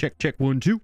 Check, check, 1, 2.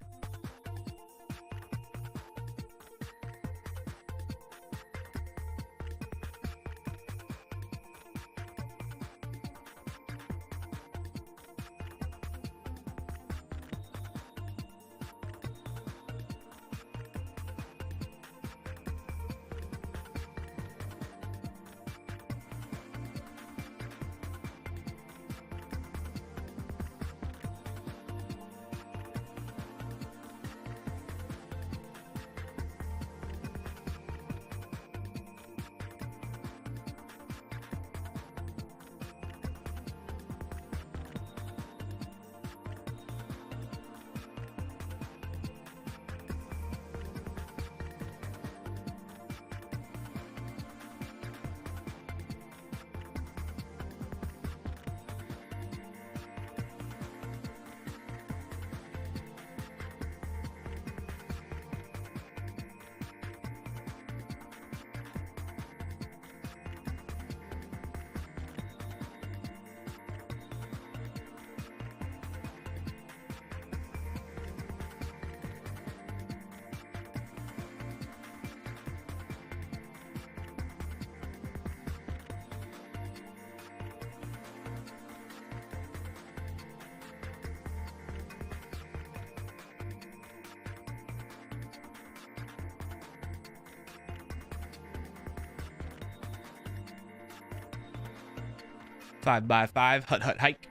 Five by five, hut hut hike.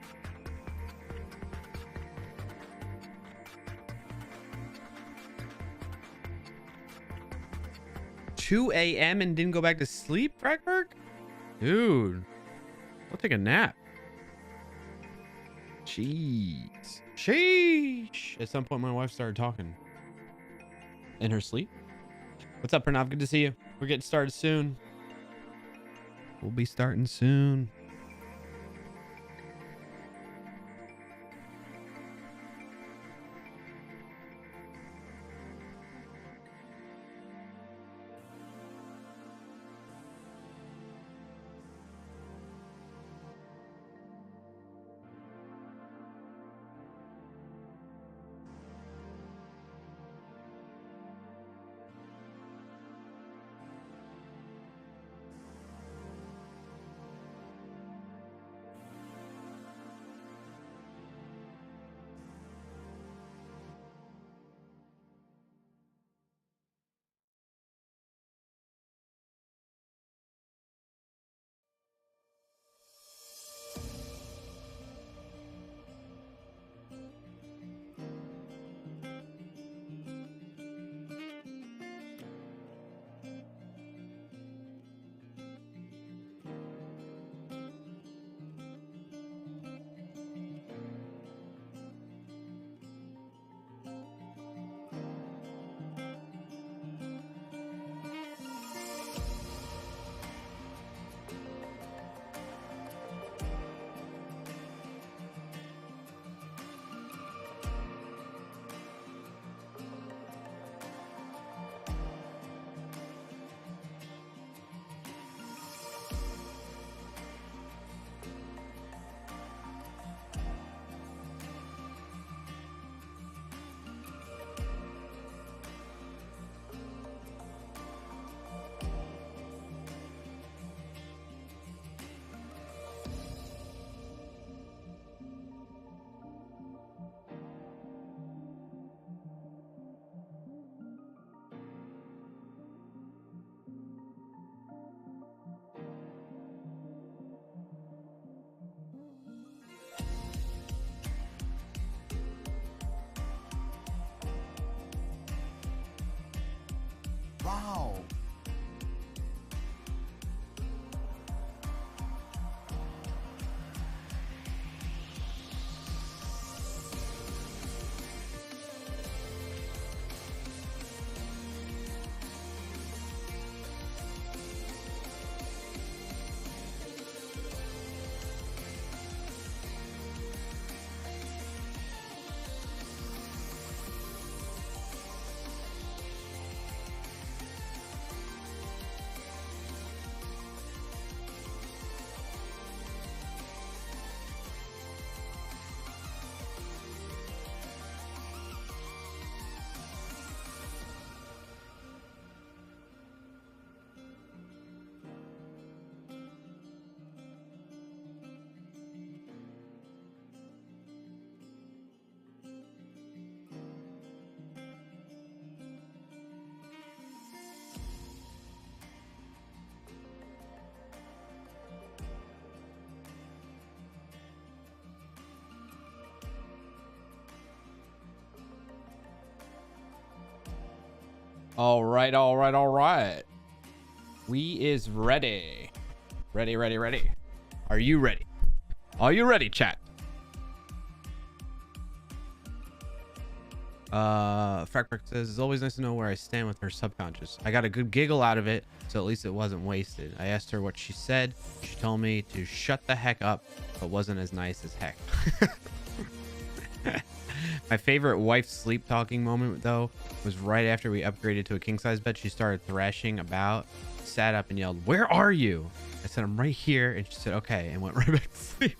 $2 a.m. and didn't go back to sleep, Frackberg? Dude, I'll take a nap. Jeez. Sheesh. At some point, my wife started talking in her sleep. What's up, Pranav? Good to see you. We're getting started soon. We'll be starting soon. All right, all right, all right. We is ready. Ready, ready, ready. Are you ready? Are you ready, chat? Frackbrick says, it's always nice to know where I stand with her subconscious. I got a good giggle out of it, so at least it wasn't wasted. I asked her what she said. She told me to shut the heck up, but wasn't as nice as heck. My favorite wife sleep talking moment, though, was right after we upgraded to a king-size bed. She started thrashing about, sat up and yelled, "Where are you?" I said, "I'm right here." And she said, "Okay," and went right back to sleep.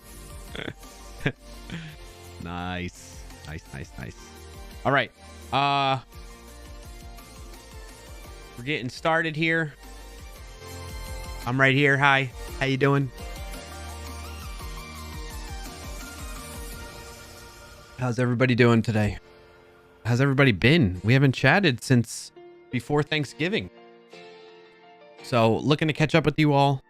Nice. Nice, nice, nice. All right. We're getting started here. I'm right here. Hi. How you doing? How's everybody doing today? How's everybody been? We haven't chatted since before Thanksgiving. So looking to catch up with you all.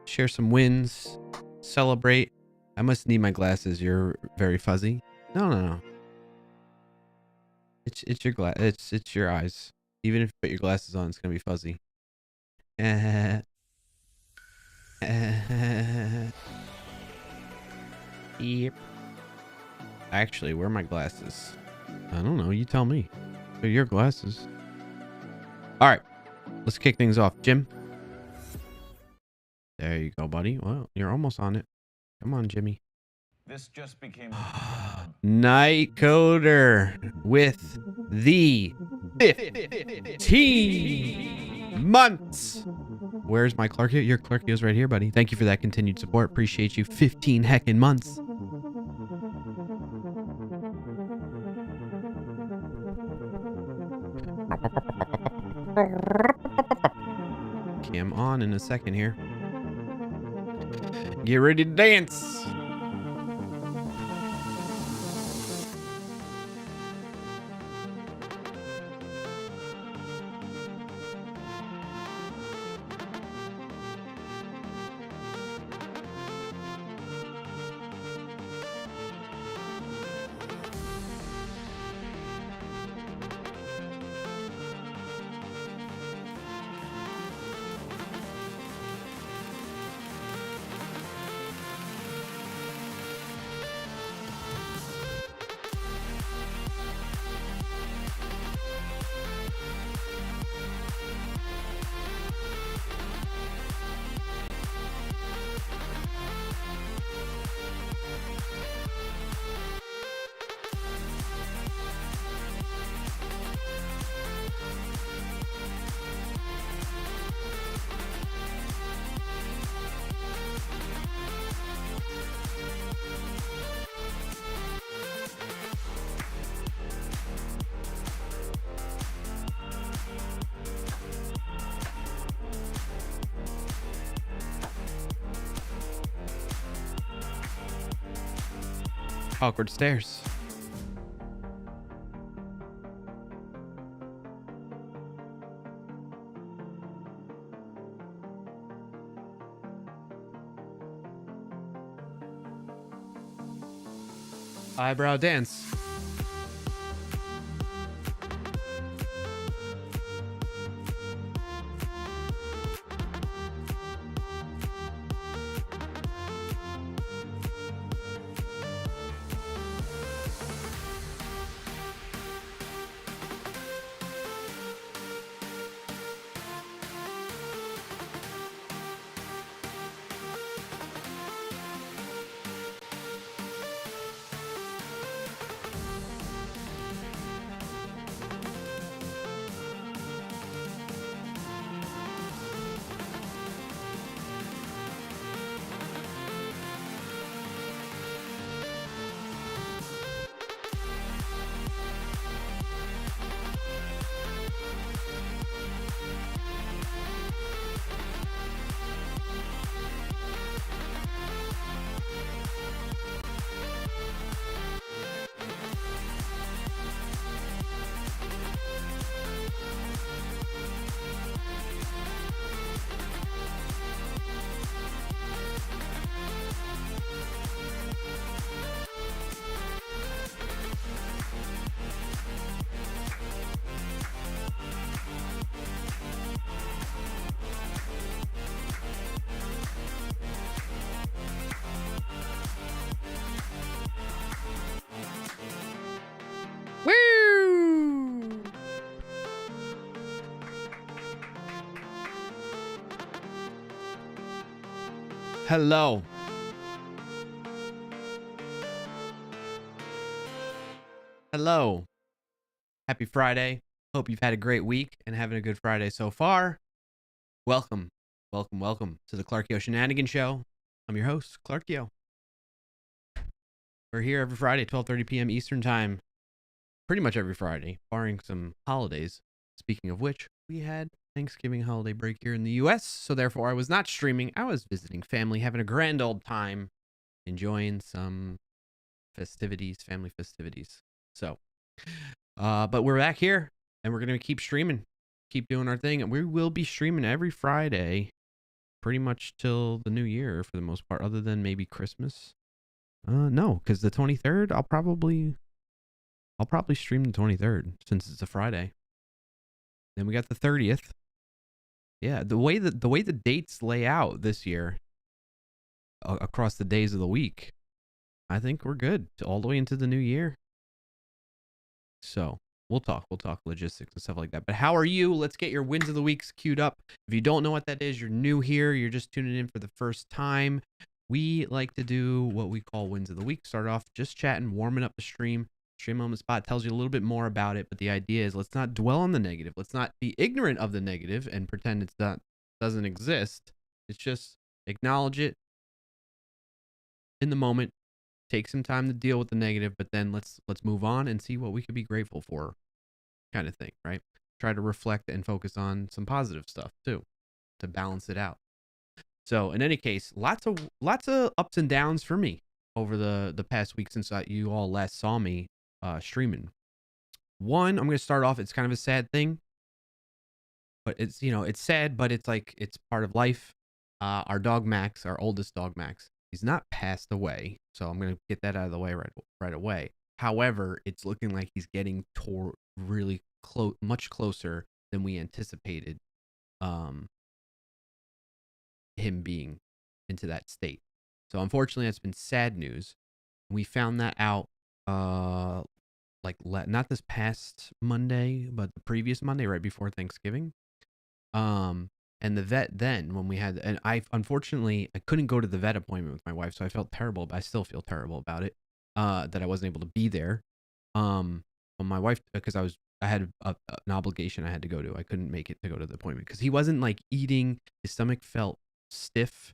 Share some wins. Celebrate. I must need my glasses. You're very fuzzy. No. It's your glass. It's your eyes. Even if you put your glasses on, it's gonna be fuzzy. Yep. Actually, where are my glasses? I don't know. You tell me. They're your glasses. All right. Let's kick things off. Jim. There you go, buddy. Well, you're almost on it. Come on, Jimmy. This just became Night Coder with the 15 months. Where's my Clarkio? Your Clarkio's right here, buddy. Thank you for that continued support. Appreciate you. 15 heckin' months. Cam on in a second here. Get ready to dance. Awkward stairs. Eyebrow dance. Hello. Hello. Happy Friday. Hope you've had a great week and having a good Friday so far. Welcome, welcome, welcome to the Clarkio Shenanigan Show. I'm your host, Clarkio. We're here every Friday, 12:30 p.m. Eastern Time. Pretty much every Friday, barring some holidays. Speaking of which, we had Thanksgiving holiday break here in the U.S., so therefore I was not streaming. I was visiting family, having a grand old time, enjoying some festivities, family festivities. So, but we're back here, and we're going to keep streaming, keep doing our thing, and we will be streaming every Friday pretty much till the new year for the most part, other than maybe Christmas. No, because the 23rd, I'll probably stream the 23rd since it's a Friday. Then we got the 30th. Yeah, the way the dates lay out this year across the days of the week, I think we're good all the way into the new year. So we'll talk logistics and stuff like that. But how are you? Let's get your wins of the weeks queued up. If you don't know what that is, you're new here, you're just tuning in for the first time. We like to do what we call wins of the week. Start off just chatting, warming up the stream. Stream on the spot tells you a little bit more about it, but the idea is let's not dwell on the negative. Let's not be ignorant of the negative and pretend it's not doesn't exist. It's just acknowledge it in the moment. Take some time to deal with the negative, but then let's move on and see what we could be grateful for, kind of thing, right? Try to reflect and focus on some positive stuff too, to balance it out. So in any case, lots of ups and downs for me over the past week since you all last saw me streaming. One, I'm going to start off. It's kind of a sad thing, but it's it's sad, but it's like it's part of life. Our dog Max, our oldest dog Max, he's not passed away, so I'm gonna get that out of the way right away. However, it's looking like he's getting really close, much closer than we anticipated. Him being into that state. So unfortunately, that's been sad news. We found that out not this past Monday, but the previous Monday, right before Thanksgiving. And the vet then, when we had, and I couldn't go to the vet appointment with my wife, so I felt terrible, but I still feel terrible about it, that I wasn't able to be there. But my wife, because I had an obligation I had to go to. I couldn't make it to go to the appointment because he wasn't like eating. His stomach felt stiff.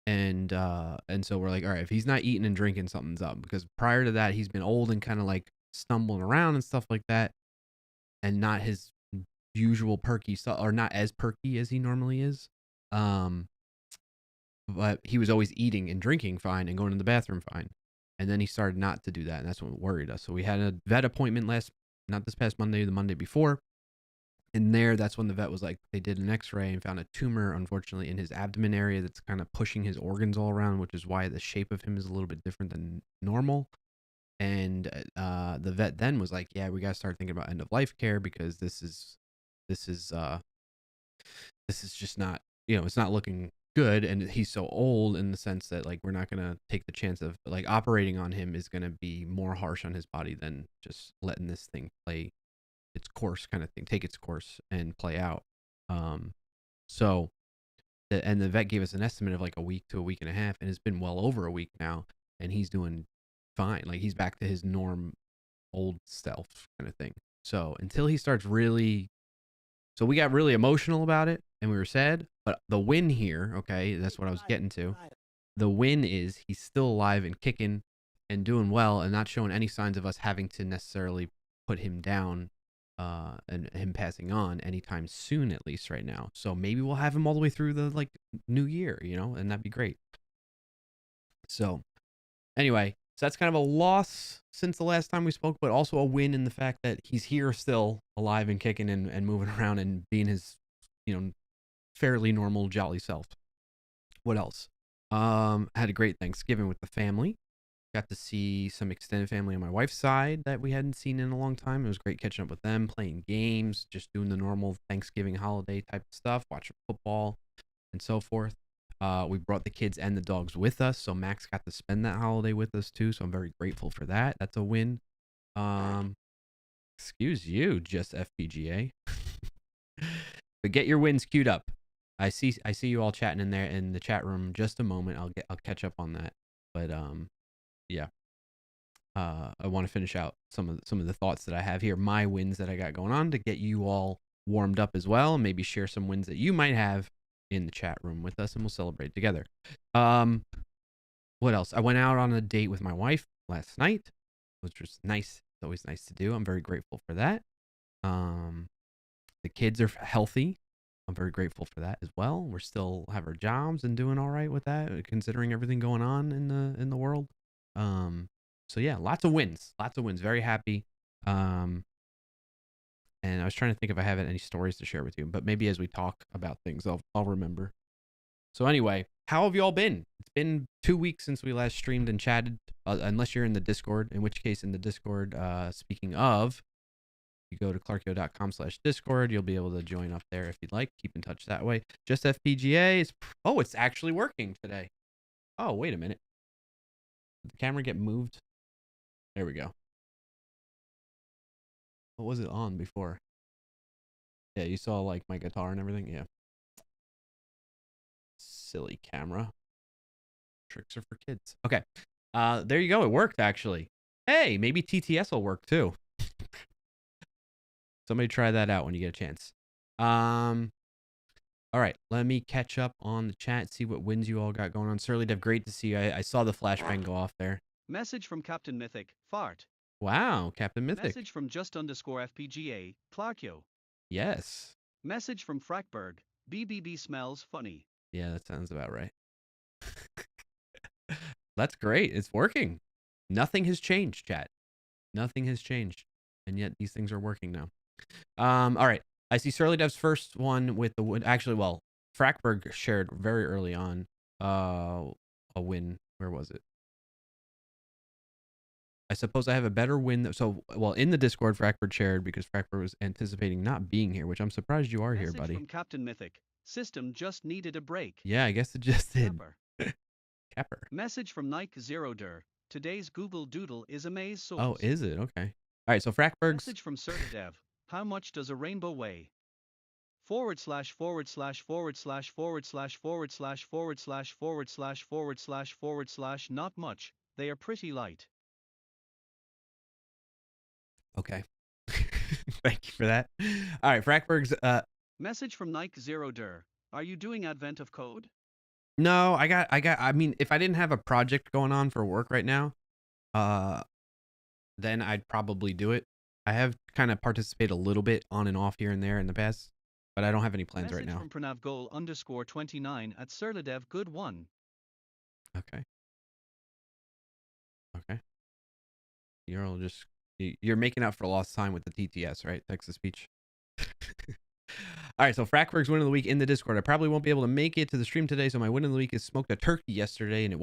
And so we're like, all right, if he's not eating and drinking, something's up, because prior to that, he's been old and kind of like stumbling around and stuff like that, and not his usual perky stuff, or not as perky as he normally is. But he was always eating and drinking fine and going to the bathroom fine. And then he started not to do that, and that's what worried us. So we had a vet appointment not this past Monday, the Monday before. And that's when the vet was like, they did an x-ray and found a tumor, unfortunately, in his abdomen area that's kind of pushing his organs all around, which is why the shape of him is a little bit different than normal. And the vet then was like, yeah, we got to start thinking about end of life care, because this is just not, it's not looking good. And he's so old in the sense that like we're not going to take the chance of like operating on him is going to be more harsh on his body than just letting this thing play its course, kind of thing, take its course and play out. So the vet gave us an estimate of like a week to a week and a half, and it's been well over a week now, and he's doing fine. Like he's back to his old self, kind of thing. So until he starts really, so we got really emotional about it and we were sad, but the win here, okay, that's what I was getting to. The win is he's still alive and kicking and doing well and not showing any signs of us having to necessarily put him down and him passing on anytime soon, at least right now. So maybe we'll have him all the way through the like new year, and that'd be great. So anyway, so that's kind of a loss since the last time we spoke, but also a win in the fact that he's here still alive and kicking and moving around and being his, fairly normal, jolly self. What else? Had a great Thanksgiving with the family. Got to see some extended family on my wife's side that we hadn't seen in a long time. It was great catching up with them, playing games, just doing the normal Thanksgiving holiday type of stuff, watching football and so forth. We brought the kids and the dogs with us, so Max got to spend that holiday with us too, so I'm very grateful for that. That's a win. Excuse you, just FPGA. But get your wins queued up. I see you all chatting in there in the chat room. Just a moment. I'll catch up on that. But yeah. I want to finish out some of the thoughts that I have here, my wins that I got going on, to get you all warmed up as well, and maybe share some wins that you might have in the chat room with us, and we'll celebrate together. What else? I went out on a date with my wife last night, which was nice. It's always nice to do. I'm very grateful for that. The kids are healthy. I'm very grateful for that as well. We're still have our jobs and doing all right with that, considering everything going on in the world. So yeah, lots of wins. Very happy. And I was trying to think if I have any stories to share with you, but maybe as we talk about things, I'll remember. So anyway, how have you all been? It's been 2 weeks since we last streamed and chatted, unless you're in the Discord, in which case in the Discord, speaking of, you go to clarkio.com/Discord. You'll be able to join up there if you'd like. Keep in touch that way. Just FPGA oh, it's actually working today. Oh, wait a minute. Did the camera get moved? There we go. What was it on before? Yeah, you saw like my guitar and everything. Yeah. Silly camera. Tricks are for kids. Okay. There you go. It worked actually. Hey, maybe TTS will work too. Somebody try that out when you get a chance. All right, let me catch up on the chat, see what wins you all got going on. Surly Dev, great to see you. I saw the flashbang go off there. Message from Captain Mythic, fart. Wow, Captain Mythic. Message from just_FPGA, clarkio. Yes. Message from Frackberg, BBB smells funny. Yeah, that sounds about right. That's great. It's working. Nothing has changed, chat. Nothing has changed. And yet these things are working now. All right. I see Surly Dev's first one with the win. Actually, well, Frackberg shared very early on a win. Where was it? I suppose I have a better win. So, well, in the Discord, Frackberg shared because Frackberg was anticipating not being here, which I'm surprised you are here, buddy. Message from Captain Mythic. System just needed a break. Yeah, I guess it just did. Capper. Message from Nike Zero Der. Today's Google Doodle is a maze source. Oh, is it? Okay. All right, so Frackberg's... Message from Sertadev. How much does a rainbow weigh? //////////////////// not much. They are pretty light. Okay. Thank you for that. All right, Frackberg's... Message from Nike Zero Der. Are you doing Advent of Code? No, I mean, if I didn't have a project going on for work right now, then I'd probably do it. I have kind of participated a little bit on and off here and there in the past, but I don't have any plans right now. Message from PranavGoal_29 at Serladev good one. Okay. Okay. You're making up for lost time with the TTS, right? Text-to-speech. All right, so Frackberg's win of the week in the Discord. I probably won't be able to make it to the stream today, so my win of the week is smoked a turkey yesterday, and it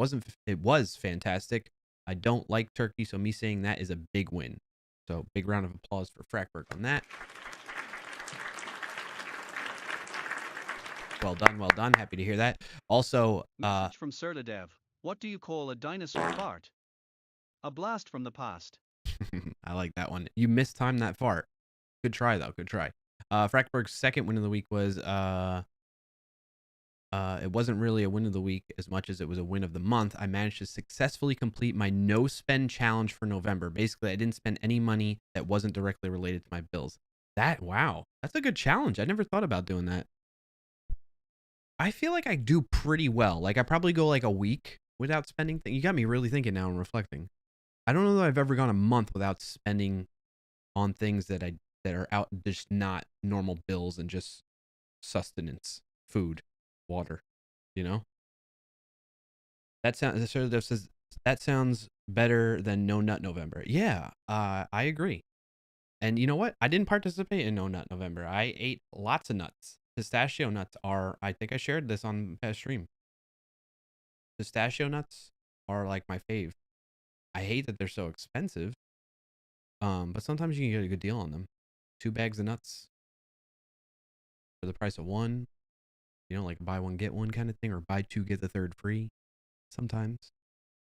was fantastic. I don't like turkey, so me saying that is a big win. So big round of applause for Frackberg on that. Well done, well done. Happy to hear that. Also, message from Serladev. What do you call a dinosaur fart? A blast from the past. I like that one. You mistimed that fart. Good try, though. Good try. Frackberg's second win of the week was it wasn't really a win of the week as much as it was a win of the month. I managed to successfully complete my no spend challenge for November. Basically, I didn't spend any money that wasn't directly related to my bills. Wow, that's a good challenge. I never thought about doing that. I feel like I do pretty well. Like I probably go like a week without spending things. You got me really thinking now and reflecting. I don't know that I've ever gone a month without spending on things that are out, just not normal bills and just sustenance, food, water, you know? That sounds better than No Nut November. Yeah, I agree. And you know what? I didn't participate in No Nut November. I ate lots of nuts. Pistachio nuts are, I think I shared this on past stream. Pistachio nuts are like my fave. I hate that they're so expensive. But sometimes you can get a good deal on them. 2 bags of nuts for the price of one. You know, like buy one, get one kind of thing, or buy 2, get the 3rd free sometimes.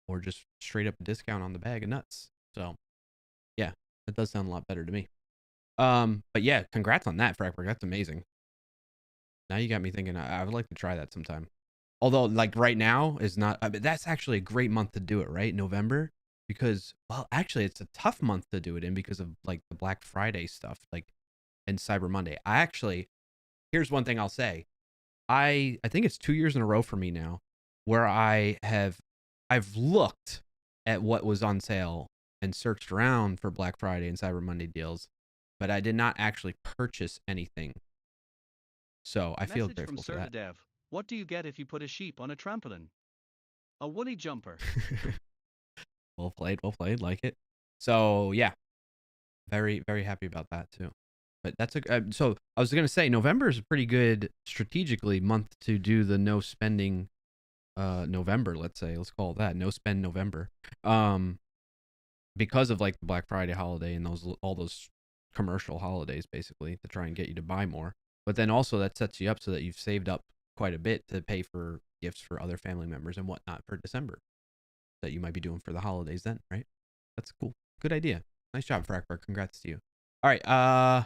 Or just straight up a discount on the bag of nuts. So, yeah, that does sound a lot better to me. But yeah, congrats on that, Frackberg. That's amazing. Now you got me thinking I would like to try that sometime. Although like right now is not, I mean, that's actually a great month to do it, right? November, because well, actually it's a tough month to do it in because of like the Black Friday stuff, like and Cyber Monday. Here's one thing I'll say. I think it's 2 years in a row for me now where I've looked at what was on sale and searched around for Black Friday and Cyber Monday deals, but I did not actually purchase anything. So I feel Message from grateful for that. Dev. What do you get if you put a sheep on a trampoline? A woolly jumper. Well played, well played. Like it. So yeah, very, very happy about that too. But that's so I was gonna say November is a pretty good strategically month to do the no spending November, let's call it that, no spend November, because of like the Black Friday holiday and all those commercial holidays basically to try and get you to buy more. But then also that sets you up so that you've saved up quite a bit to pay for gifts for other family members and whatnot for December that you might be doing for the holidays then, right? That's cool. Good idea. Nice job, Frackberg. Congrats to you. All right.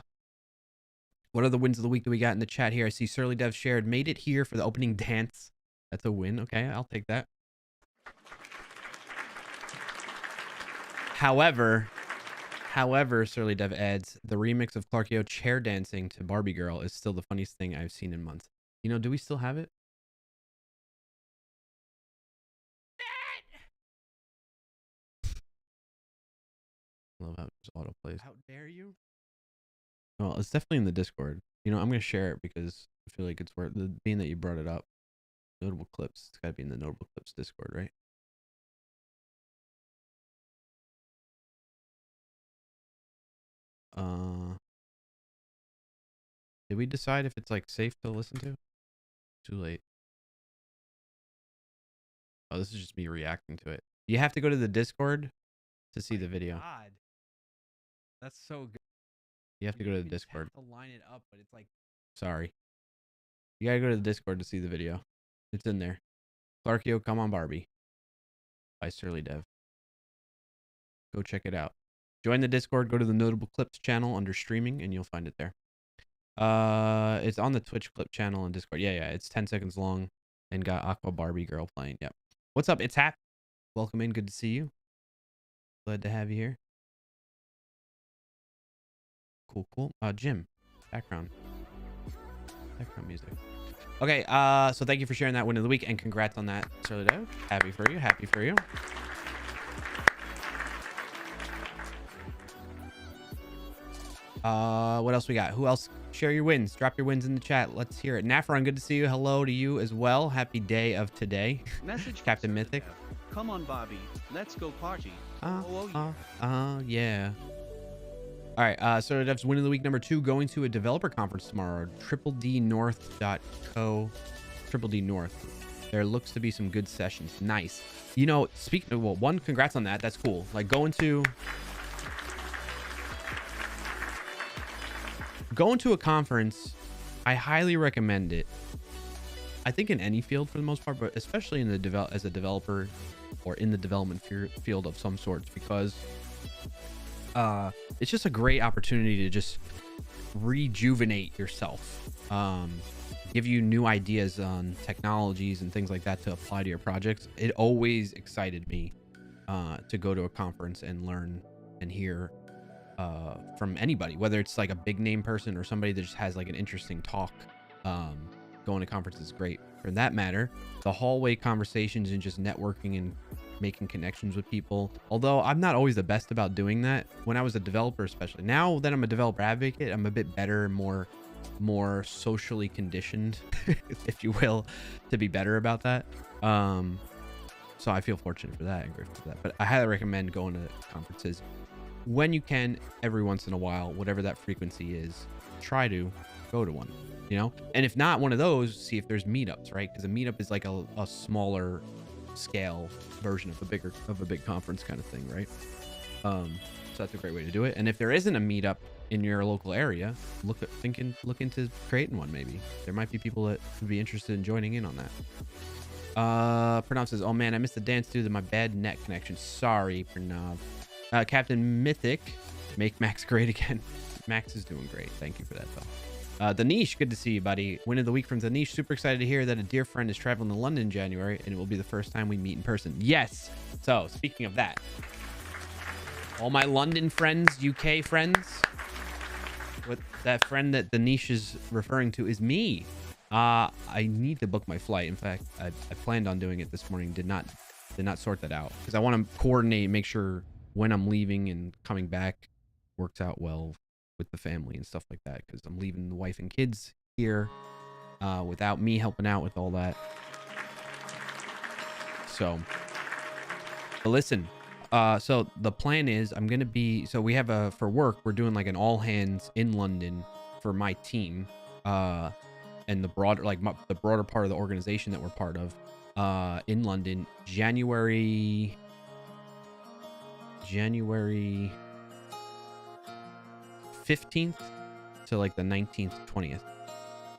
What other wins of the week do we got in the chat here? I see Surly Dev shared, made it here for the opening dance. That's a win. Okay, I'll take that. However, Surly Dev adds, the remix of Clarkio chair dancing to Barbie Girl is still the funniest thing I've seen in months. You know, do we still have it? I love how it just auto plays. How dare you? Well, it's definitely in the Discord. You know, I'm going to share it because I feel like it's worth being that you brought it up. Notable clips. It's got to be in the notable clips Discord, right? Did we decide if it's like safe to listen to? Too late. Oh, this is just me reacting to it. You have to go to the Discord to see the video. God. That's so good. You have to go to the Discord. Have to line it up, but it's like, sorry. You gotta go to the Discord to see the video. It's in there. Clarkio, Come On Barbie by Surly Dev. Go check it out. Join the Discord, go to the Notable Clips channel under streaming, and you'll find it there. It's on the Twitch clip channel and Discord. Yeah, it's 10 seconds long and got Aqua Barbie Girl playing. Yep. What's up? It's Hap. Welcome in. Good to see you. Glad to have you here. Cool. Jim, background music. Okay, so thank you for sharing that win of the week and congrats on that, Surly Dev. Happy for you. What else we got? Who else? Share your wins. Drop your wins in the chat. Let's hear it. Nafron, good to see you. Hello to you as well. Happy day of today. Message Captain Mythic. Come on, Bobby. Let's go party. Yeah. All right, so Dev's win of the week number 2, going to a developer conference tomorrow, tripplednorth.co, Triple D North. There looks to be some good sessions. Nice. You know, speaking of, well, one, congrats on that. That's cool. Like going to a conference, I highly recommend it. I think in any field for the most part, but especially in the as a developer or in the development field of some sorts, because it's just a great opportunity to just rejuvenate yourself, give you new ideas on technologies and things like that to apply to your projects. It always excited me to go to a conference and learn and hear from anybody, whether it's like a big name person or somebody that just has like an interesting talk. Going to conferences is great. For that matter, the hallway conversations and just networking and making connections with people, although I'm not always the best about doing that when I was a developer, especially now that I'm a developer advocate, I'm a bit better, more socially conditioned if you will, to be better about that. So I feel fortunate for that and grateful for that, but I highly recommend going to conferences when you can, every once in a while, whatever that frequency is. Try to go to one, you know, and if not one of those, see if there's meetups, right? Because a meetup is like a smaller scale version of a big conference kind of thing, right? So that's a great way to do it. And if there isn't a meetup in your local area, look into creating one. Maybe there might be people that would be interested in joining in on that. Pranav says, oh man, I missed the dance due to my bad net connection. Sorry, Pranav. Captain Mythic, make Max great again. Max is doing great. Thank you for that, though. Danish, good to see you, buddy. Win of the week from Danish. Super excited to hear that a dear friend is traveling to London in January, and it will be the first time we meet in person. Yes. So, speaking of that, all my London friends, UK friends, what that friend that Danish is referring to is me. I need to book my flight. In fact, I planned on doing it this morning. Did not sort that out because I want to coordinate, make sure when I'm leaving and coming back works out well with the family and stuff like that, because I'm leaving the wife and kids here without me helping out with all that. So, but listen, so the plan is I'm gonna be, so we have for work, we're doing like an all hands in London for my team, and the broader, like the broader part of the organization that we're part of, in London, January 15th to like the 19th, 20th.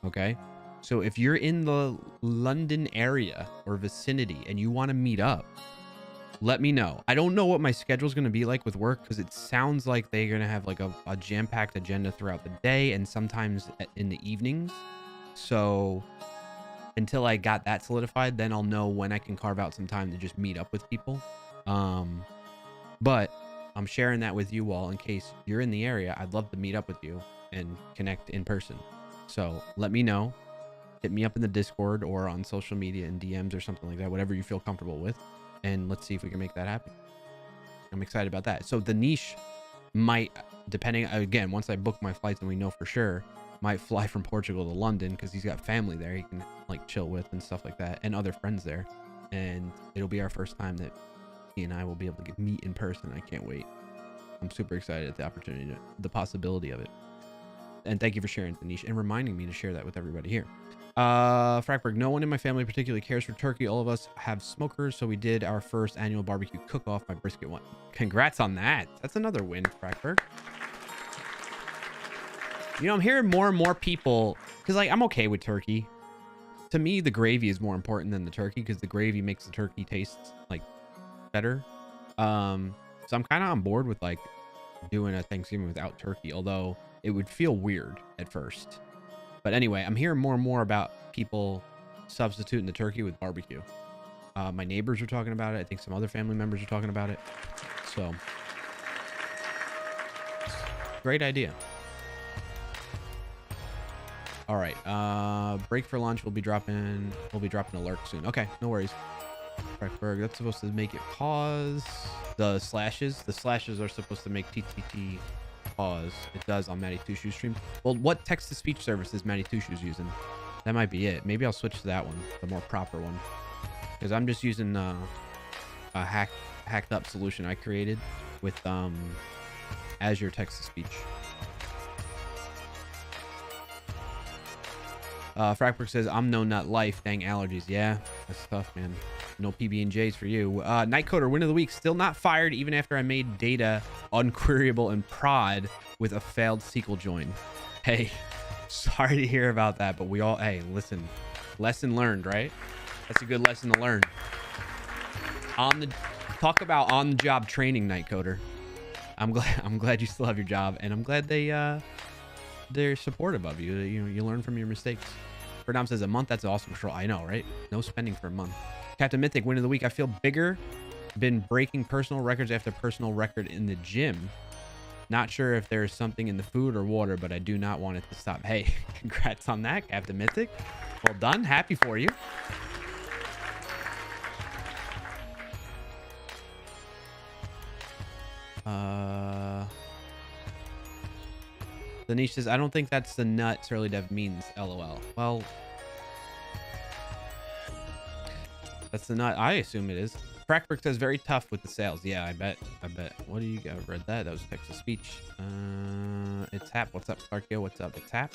Okay. So if you're in the London area or vicinity and you want to meet up, let me know. I don't know what my schedule is going to be like with work, because it sounds like they're going to have like a jam-packed agenda throughout the day and sometimes in the evenings. So until I got that solidified, then I'll know when I can carve out some time to just meet up with people. But I'm sharing that with you all in case you're in the area. I'd love to meet up with you and connect in person. So let me know. Hit me up in the Discord or on social media and DMs or something like that, whatever you feel comfortable with. And let's see if we can make that happen. I'm excited about that. So the niche might, depending, again, once I book my flights and we know for sure, might fly from Portugal to London because he's got family there he can like chill with and stuff like that, and other friends there. And it'll be our first time that he and I will be able to meet in person. I can't wait. I'm super excited at the opportunity, the possibility of it. And thank you for sharing, Danish, and reminding me to share that with everybody here. Frackberg, no one in my family particularly cares for turkey. All of us have smokers, so we did our first annual barbecue cook-off. My brisket one. Congrats on that. That's another win, Frackberg. You know, I'm hearing more and more people, because like I'm okay with turkey. To me, the gravy is more important than the turkey, because the gravy makes the turkey taste like better. So I'm kind of on board with like doing a Thanksgiving without turkey, although it would feel weird at first. But anyway, I'm hearing more and more about people substituting the turkey with barbecue. My neighbors are talking about it. I think some other family members are talking about it. So, great idea. All right. Break for lunch. We'll be dropping a lurk soon. Okay, no worries. Frackberg, that's supposed to make it pause. The slashes are supposed to make TTT pause. It does on Matty Two Shoes stream. Well, what text-to-speech service is Matty Two Shoes using? That might be it. Maybe I'll switch to that one, the more proper one, because I'm just using a hacked up solution I created with Azure text-to-speech. Frackberg says, I'm no nut life. Dang allergies. Yeah, that's tough, man. No PB&Js for you. Nightcoder, win of the week. Still not fired even after I made data unqueryable and prod with a failed SQL join. Hey, sorry to hear about that, but we all, hey, listen, lesson learned, right? That's a good lesson to learn. Talk about on-the-job training, Nightcoder. I'm glad you still have your job, and I'm glad they're supportive of you. You know, you learn from your mistakes. Bernam says, a month, that's awesome control. I know, right? No spending for a month. Captain Mythic, win of the week. I feel bigger. Been breaking personal records after personal record in the gym. Not sure if there's something in the food or water, but I do not want it to stop. Hey, congrats on that, Captain Mythic. Well done. Happy for you. Danish says, I don't think that's the nut Surly Dev means, LOL. Well, that's the nut I assume it is. Frackberg says, very tough with the sales. Yeah, I bet. What do you got? Read that? That was text-to-speech. It's Hap. What's up, Clarkio? What's up? It's Hap.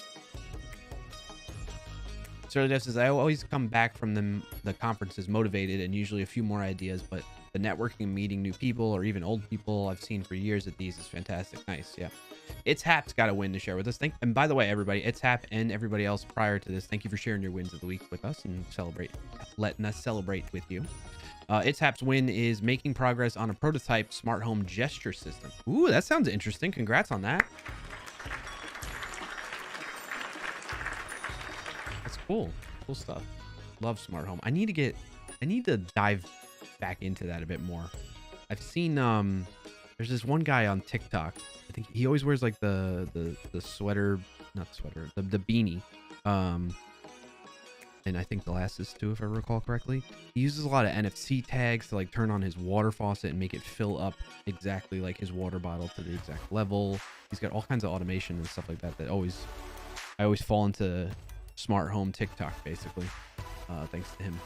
Surly Dev says, I always come back from the conferences motivated and usually a few more ideas, but the networking and meeting new people or even old people I've seen for years at these is fantastic. Nice. Yeah. It's Hap's got a win to share with us. And by the way, everybody, It's Hap and everybody else prior to this, thank you for sharing your wins of the week with us and letting us celebrate with you. It's Hap's win is making progress on a prototype smart home gesture system. Ooh, that sounds interesting. Congrats on that. Cool. Cool stuff. Love smart home. I need to dive back into that a bit more. I've seen there's this one guy on TikTok. I think he always wears like the sweater, not sweater, the beanie. And I think glasses too, if I recall correctly. He uses a lot of NFC tags to like turn on his water faucet and make it fill up exactly like his water bottle to the exact level. He's got all kinds of automation and stuff like that I always fall into smart home TikTok basically. Thanks to him.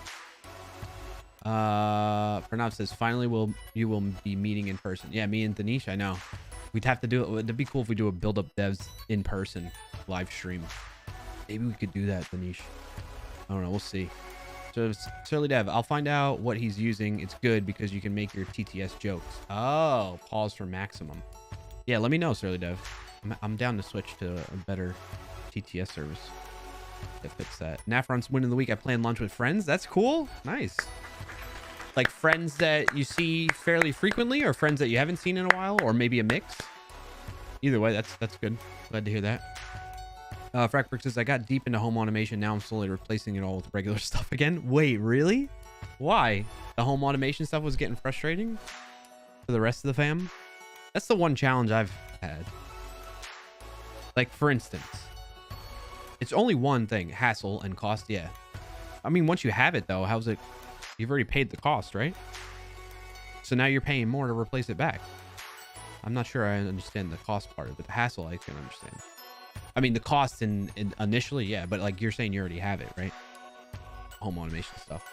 Pranav says, finally you will be meeting in person. Yeah, me and Danish, I know. We'd have to do it. It'd be cool if we do a build up devs in person live stream. Maybe we could do that, Danish. I don't know. We'll see. So Surly Dev, I'll find out what he's using. It's good because you can make your TTS jokes. Oh, pause for maximum. Yeah, let me know, Surly Dev. I'm down to switch to a better TTS service that fits that. Nafron's win of the week. I plan lunch with friends. That's cool. Nice. Like friends that you see fairly frequently, or friends that you haven't seen in a while, or maybe a mix. Either way, that's good. Glad to hear that. Frackbrick says, I got deep into home automation. Now I'm slowly replacing it all with regular stuff again. Wait, really? Why? The home automation stuff was getting frustrating for the rest of the fam? That's the one challenge I've had. Like, for instance, it's only one thing, hassle and cost. Yeah. I mean, once you have it, though, how's it? You've already paid the cost, right? So now you're paying more to replace it back. I'm not sure I understand the cost part of it, but the hassle I can understand. I mean, the cost in initially, yeah, but like you're saying, you already have it, right? Home automation stuff.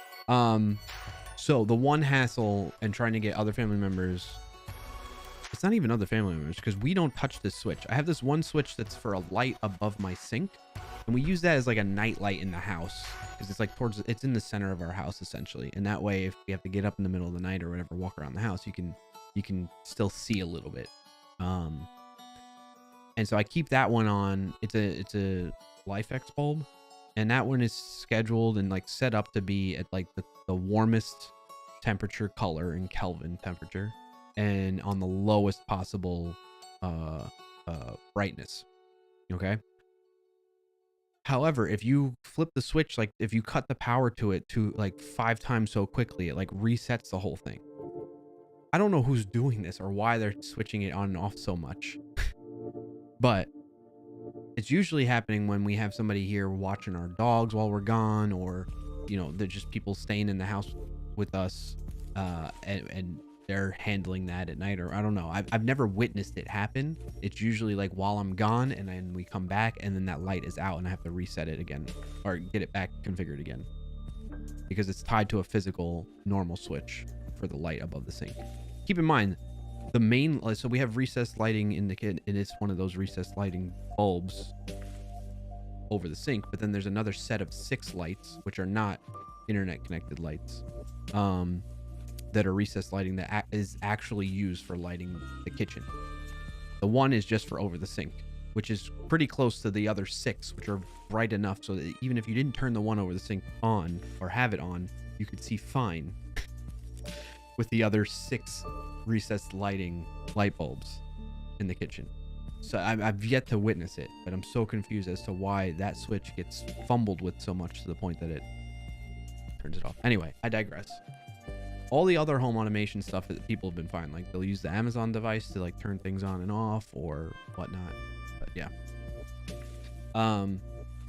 So the one hassle and trying to get other family members, it's not even other family members because we don't touch this switch. I have this one switch that's for a light above my sink, and we use that as like a night light in the house because it's like it's in the center of our house essentially. And that way, if we have to get up in the middle of the night or whatever, walk around the house, you can still see a little bit. And so I keep that one on. It's a LifeX bulb, and that one is scheduled and like set up to be at like the warmest temperature color in Kelvin temperature, and on the lowest possible brightness. Okay. However, if you flip the switch, like if you cut the power to it to like 5 times so quickly, it like resets the whole thing. I don't know who's doing this or why they're switching it on and off so much. But it's usually happening when we have somebody here watching our dogs while we're gone, or, you know, they're just people staying in the house with us, and they're handling that at night, or I don't know. I've never witnessed it happen. It's usually like while I'm gone, and then we come back and then that light is out and I have to reset it again or get it back configured again because it's tied to a physical normal switch for the light above the sink. Keep in mind, the main, so we have recessed lighting in the kit, and it's one of those recessed lighting bulbs over the sink, but then there's another set of 6 lights which are not internet connected lights, that are recessed lighting that is actually used for lighting the kitchen. The one is just for over the sink, which is pretty close to the other 6, which are bright enough so that even if you didn't turn the one over the sink on or have it on, you could see fine with the other 6 recessed lighting light bulbs in the kitchen. So I've yet to witness it, but I'm so confused as to why that switch gets fumbled with so much to the point that it turns it off. Anyway, I digress. All the other home automation stuff that people have been fine. Like they'll use the Amazon device to like turn things on and off or whatnot. But yeah.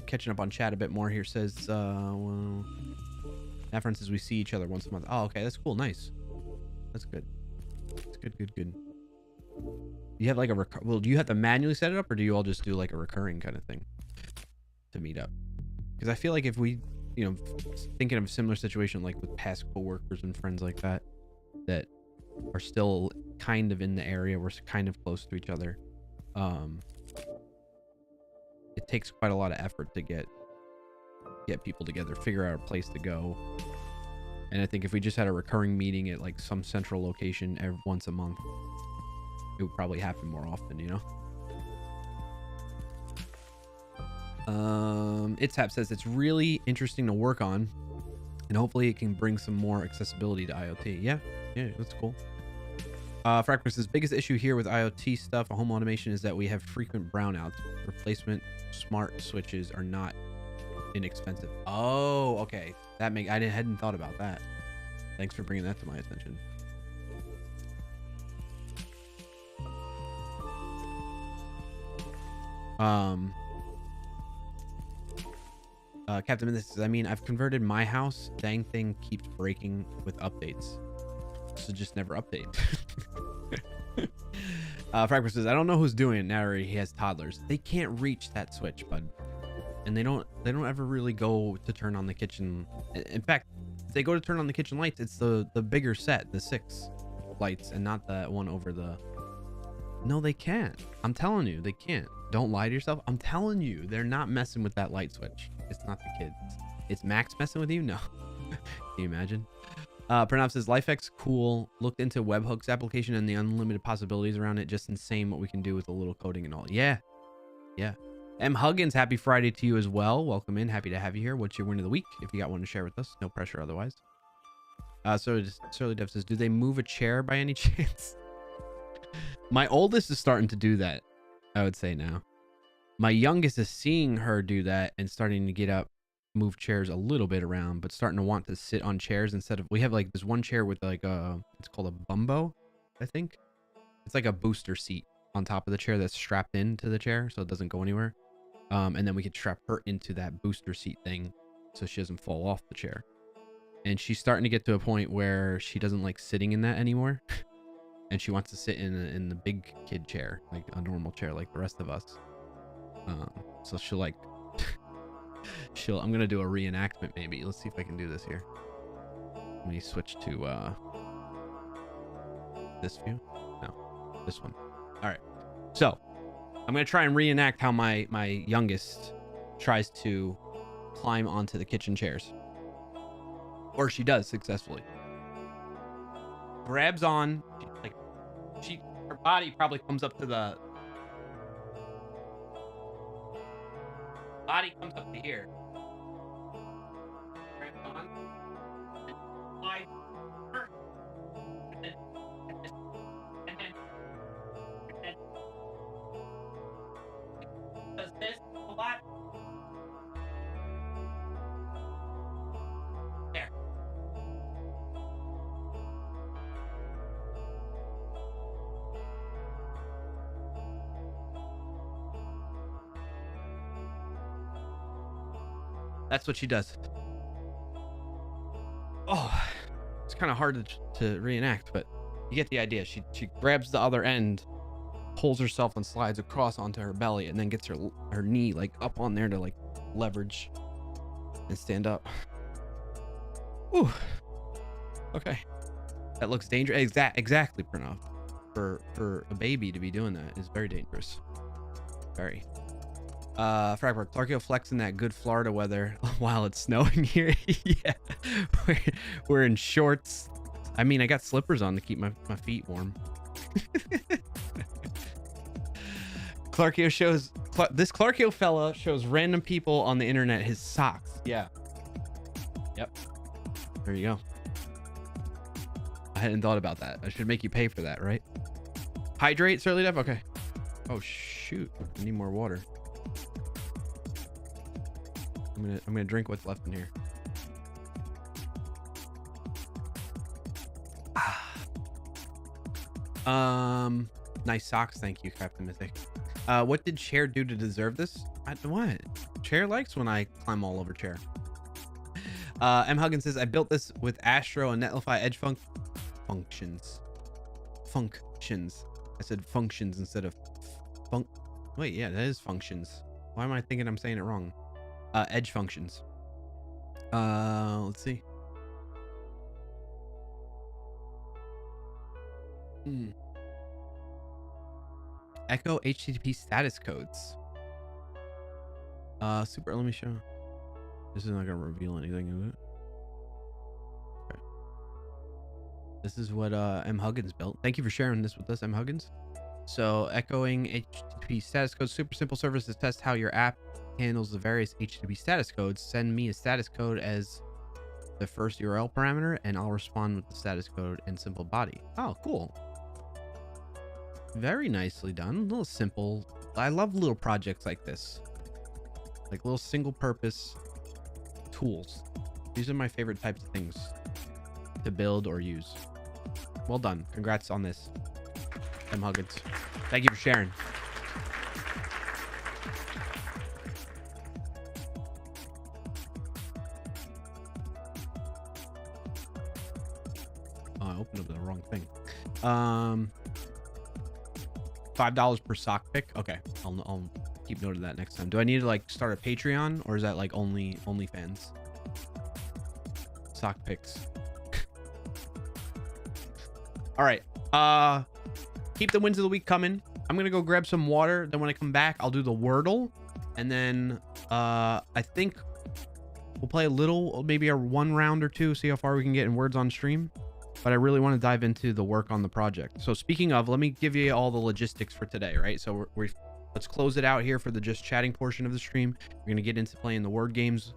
Catching up on chat a bit more here says, well, that for instance, we see each other once a month. Oh, okay. That's cool. Nice. That's good. It's good. You have like a well, do you have to manually set it up, or do you all just do like a recurring kind of thing to meet up? Because I feel like if we, you know, thinking of a similar situation like with past coworkers and friends like that that are still kind of in the area, we're kind of close to each other. It takes quite a lot of effort to get people together, figure out a place to go. And I think if we just had a recurring meeting at like some central location once a month, it would probably happen more often, you know? Itap says it's really interesting to work on, and hopefully it can bring some more accessibility to IoT. Yeah, that's cool. Frackmer says biggest issue here with IoT stuff, home automation, is that we have frequent brownouts. Replacement smart switches are not inexpensive. Oh, okay. Hadn't thought about that. Thanks for bringing that to my attention. Captain Mythos says, I mean, I've converted my house. Dang thing keeps breaking with updates. So just never update. Fragment says, I don't know who's doing it now. He has toddlers. They can't reach that switch, bud. And they don't ever really go to turn on the kitchen. In fact, if they go to turn on the kitchen lights, it's the bigger set, the 6 lights, and not that one over the... No, they can't. I'm telling you, they can't. Don't lie to yourself. I'm telling you, they're not messing with that light switch. It's not the kids. It's Max messing with you? No. Can you imagine? Pranav says, LifeX cool. Looked into webhooks application and the unlimited possibilities around it. Just insane what we can do with a little coding and all. Yeah. Yeah. M. Huggins, happy Friday to you as well. Welcome in. Happy to have you here. What's your win of the week? If you got one to share with us. No pressure otherwise. So Surly Dev says, do they move a chair by any chance? My oldest is starting to do that, I would say now. My youngest is seeing her do that and starting to get up, move chairs a little bit around, but starting to want to sit on chairs instead of... We have like this one chair with like a... It's called a bumbo, I think. It's like a booster seat on top of the chair that's strapped into the chair so it doesn't go anywhere. And then we could strap her into that booster seat thing so she doesn't fall off the chair. And she's starting to get to a point where she doesn't like sitting in that anymore. And she wants to sit in the big kid chair, like a normal chair like the rest of us. So she'll like... I'm going to do a reenactment maybe. Let's see if I can do this here. Let me switch to this view. No, this one. All right. So I'm going to try and reenact how my youngest tries to climb onto the kitchen chairs. Or she does successfully. Grabs on, her body probably comes up to the... Body comes up to here. Grabs on. And slides first. And then does this a lot. There. That's what she does. Oh, it's kind of hard to reenact, but you get the idea. She grabs the other end, pulls herself and slides across onto her belly, and then gets her knee like up on there to like leverage and stand up. Ooh. Okay. That looks dangerous. Exactly, Pranav. For a baby to be doing that is very dangerous. Very. Fragport, Clarkio flexing that good Florida weather while it's snowing here. Yeah, we're in shorts. I mean, I got slippers on to keep my feet warm. Clarkio shows this Clarkio fella shows random people on the internet his socks. Yeah. Yep. There you go. I hadn't thought about that. I should make you pay for that, right? Hydrate, Surly Dev. Okay. Oh shoot! I need more water. I'm gonna drink what's left in here. Nice socks, thank you, Captain Mythic. What did Chair do to deserve this? What? Chair likes when I climb all over Chair. M. Huggins says, I built this with Astro and Netlify Edge functions. I said functions instead of wait, yeah, that is functions. Why am I thinking I'm saying it wrong? Edge functions. Let's see. Echo HTTP status codes. Super, let me show. This is not gonna reveal anything, is it? Okay. This is what M. Huggins built. Thank you for sharing this with us, M. Huggins. So echoing HTTP status codes, super simple service to test how your app handles the various HTTP status codes. Send me a status code as the first URL parameter, and I'll respond with the status code and simple body. Oh, cool. Very nicely done. A little simple. I love little projects like this. Like little single purpose tools. These are my favorite types of things to build or use. Well done. Congrats on this, M. Huggins. Thank you for sharing. Oh, I opened up the wrong thing. $5 per sock pick. Okay, I'll keep note of that next time. Do I need to like start a Patreon, or is that like OnlyFans? Sock picks. All right. Keep the wins of the week coming. I'm gonna go grab some water. Then when I come back, I'll do the Wordle, and then I think we'll play a little, maybe a 1 round or 2, see how far we can get in words on stream. But I really want to dive into the work on the project. So speaking of, let me give you all the logistics for today, right? So let's close it out here for the just chatting portion of the stream. We're going to get into playing the word games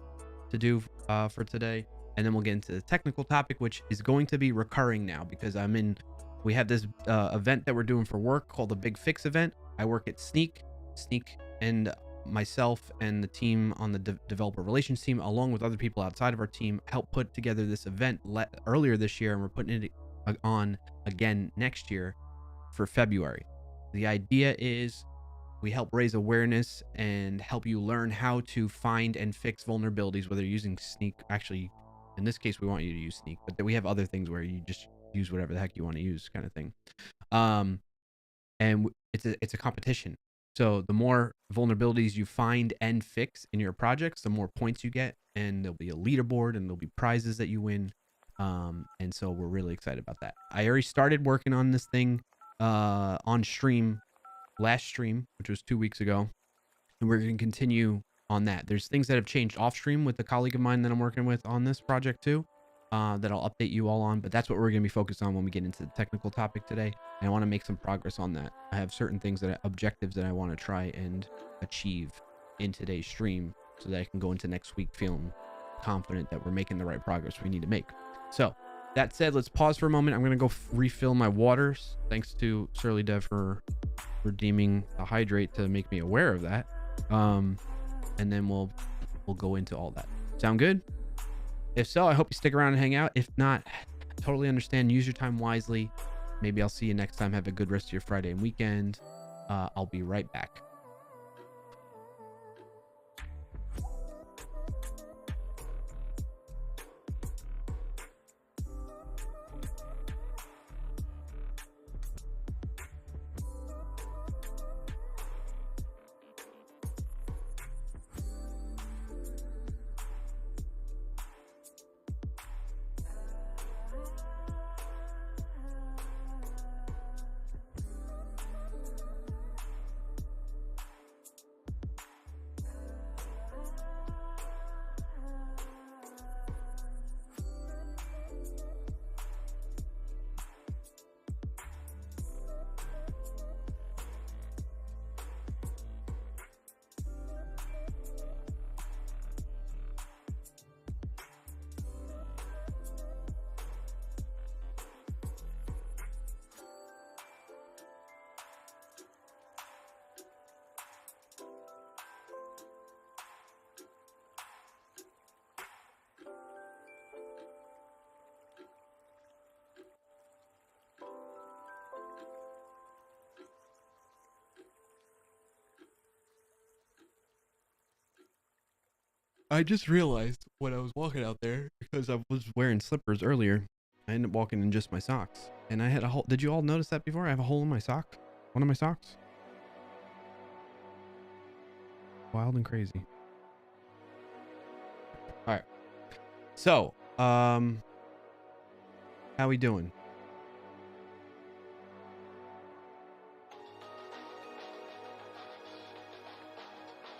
to do for today. And then we'll get into the technical topic, which is going to be recurring now because we have this event that we're doing for work called the Big Fix event. I work at Sneak, and myself and the team on the developer relations team, along with other people outside of our team, helped put together this event earlier this year, and we're putting it on again next year for February. The idea is we help raise awareness and help you learn how to find and fix vulnerabilities, whether you're using Sneak. Actually, in this case, we want you to use Sneak, but we have other things where you just use whatever the heck you want to use, kind of thing. And it's a competition. So the more vulnerabilities you find and fix in your projects, the more points you get, and there'll be a leaderboard and there'll be prizes that you win. And so we're really excited about that. I already started working on this thing on stream, last stream, which was 2 weeks ago. And we're going to continue on that. There's things that have changed off stream with a colleague of mine that I'm working with on this project too, that I'll update you all on, but that's what we're going to be focused on when we get into the technical topic today. And I want to make some progress on that. I have certain things objectives that I want to try and achieve in today's stream so that I can go into next week feeling confident that we're making the right progress we need to make. So that said, let's pause for a moment. I'm going to go refill my waters. Thanks to Surly Dev for redeeming the hydrate to make me aware of that. And then we'll go into all that. Sound good? If so, I hope you stick around and hang out. If not, totally understand. Use your time wisely. Maybe I'll see you next time. Have a good rest of your Friday and weekend. I'll be right back. I just realized when I was walking out there, because I was wearing slippers earlier, I ended up walking in just my socks. And I had a hole. Did you all notice that before? I have a hole in my sock. One of my socks. Wild and crazy. All right. So, how we doing?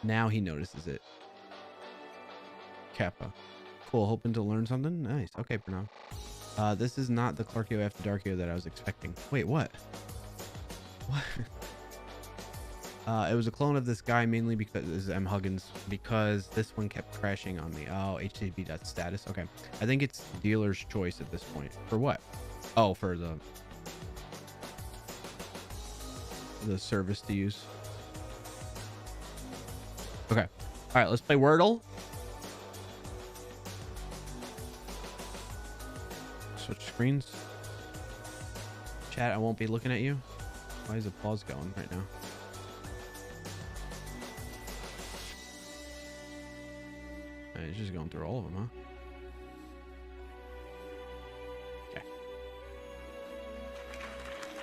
Now he notices it. Kappa. Cool. Hoping to learn something? Nice. Okay, Pranav. This is not the Clarkio after Darkio that I was expecting. Wait, what? What? It was a clone of this guy mainly because this is M. Huggins, because this one kept crashing on me. Oh, HTTP.status. Okay. I think it's dealer's choice at this point. For what? Oh, for the service to use. Okay. All right, let's play Wordle. switch screens. Chat, I won't be looking at you. Why is applause going right now? It's just going through all of them, huh? Okay.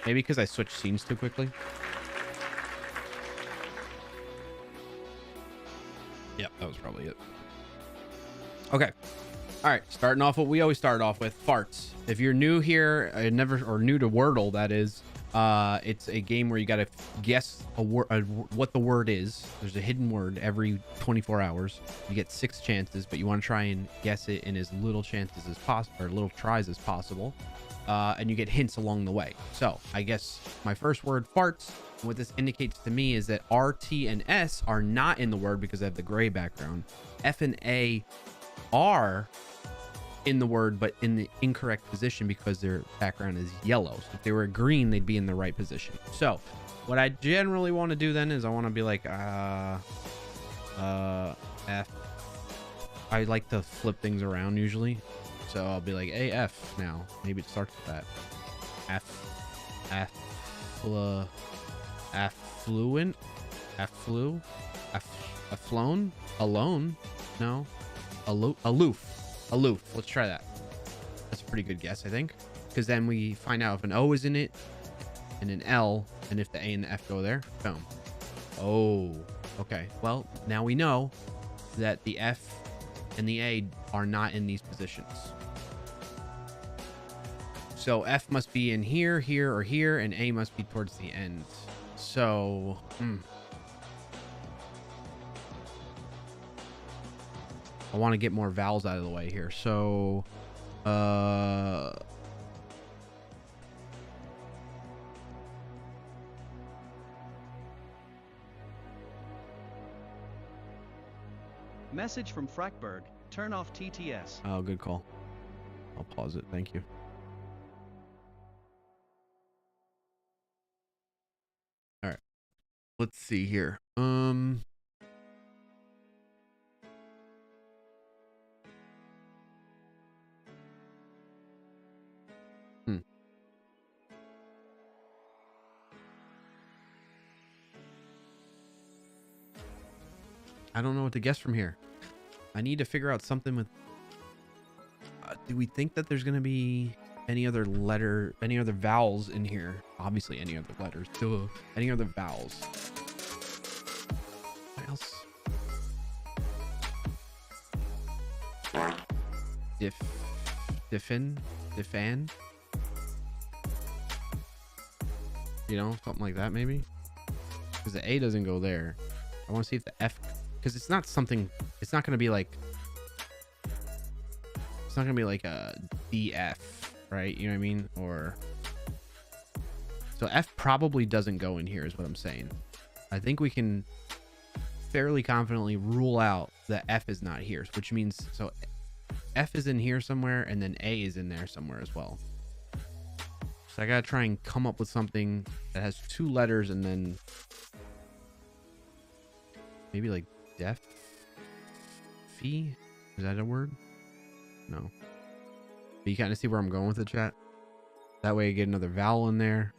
Maybe because I switched scenes too quickly. Yep, that was probably it. Okay. All right, starting off what we always start off with, farts. If you're new here, new to Wordle, that is, it's a game where you got to guess what the word is. There's a hidden word every 24 hours. You get 6 chances, but you want to try and guess it in as little chances as possible, or little tries as possible. And you get hints along the way. So I guess my first word, farts. What this indicates to me is that R, T, and S are not in the word because they have the gray background. F and A are in the word, but in the incorrect position because their background is yellow. So if they were green, they'd be in the right position. So what I generally want to do then is I want to be like, F. I like to flip things around usually. So I'll be like AF now. Maybe it starts with that. Affluent, afflown, alone. No, aloof. Let's try that. That's a pretty good guess, I think, because then we find out if an O is in it and an L, and if the A and the F go there. Boom. Oh, okay. Well, now we know that the F and the A are not in these positions. So F must be in here, here, or here, and A must be towards the end. So, I want to get more vowels out of the way here. So, Message from Frackberg. Turn off TTS. oh, good call. I'll pause it. Thank you. All right. Let's see here. I don't know what to guess from here. I need to figure out something with... do we think that there's going to be any other vowels in here? Obviously, any other letters. Duh. Any other vowels? What else? Diffan? You know, something like that maybe? Because the A doesn't go there. I want to see if the F... Because it's not something... It's not going to be like... It's not going to be like a DF, right? You know what I mean? Or... So F probably doesn't go in here is what I'm saying. I think we can fairly confidently rule out that F is not here, which means... So F is in here somewhere, and then A is in there somewhere as well. So I got to try and come up with something that has 2 letters and then... Maybe like deaf? Fee? Is that a word? No. But you kind of see where I'm going with the chat? That way I get another vowel in there.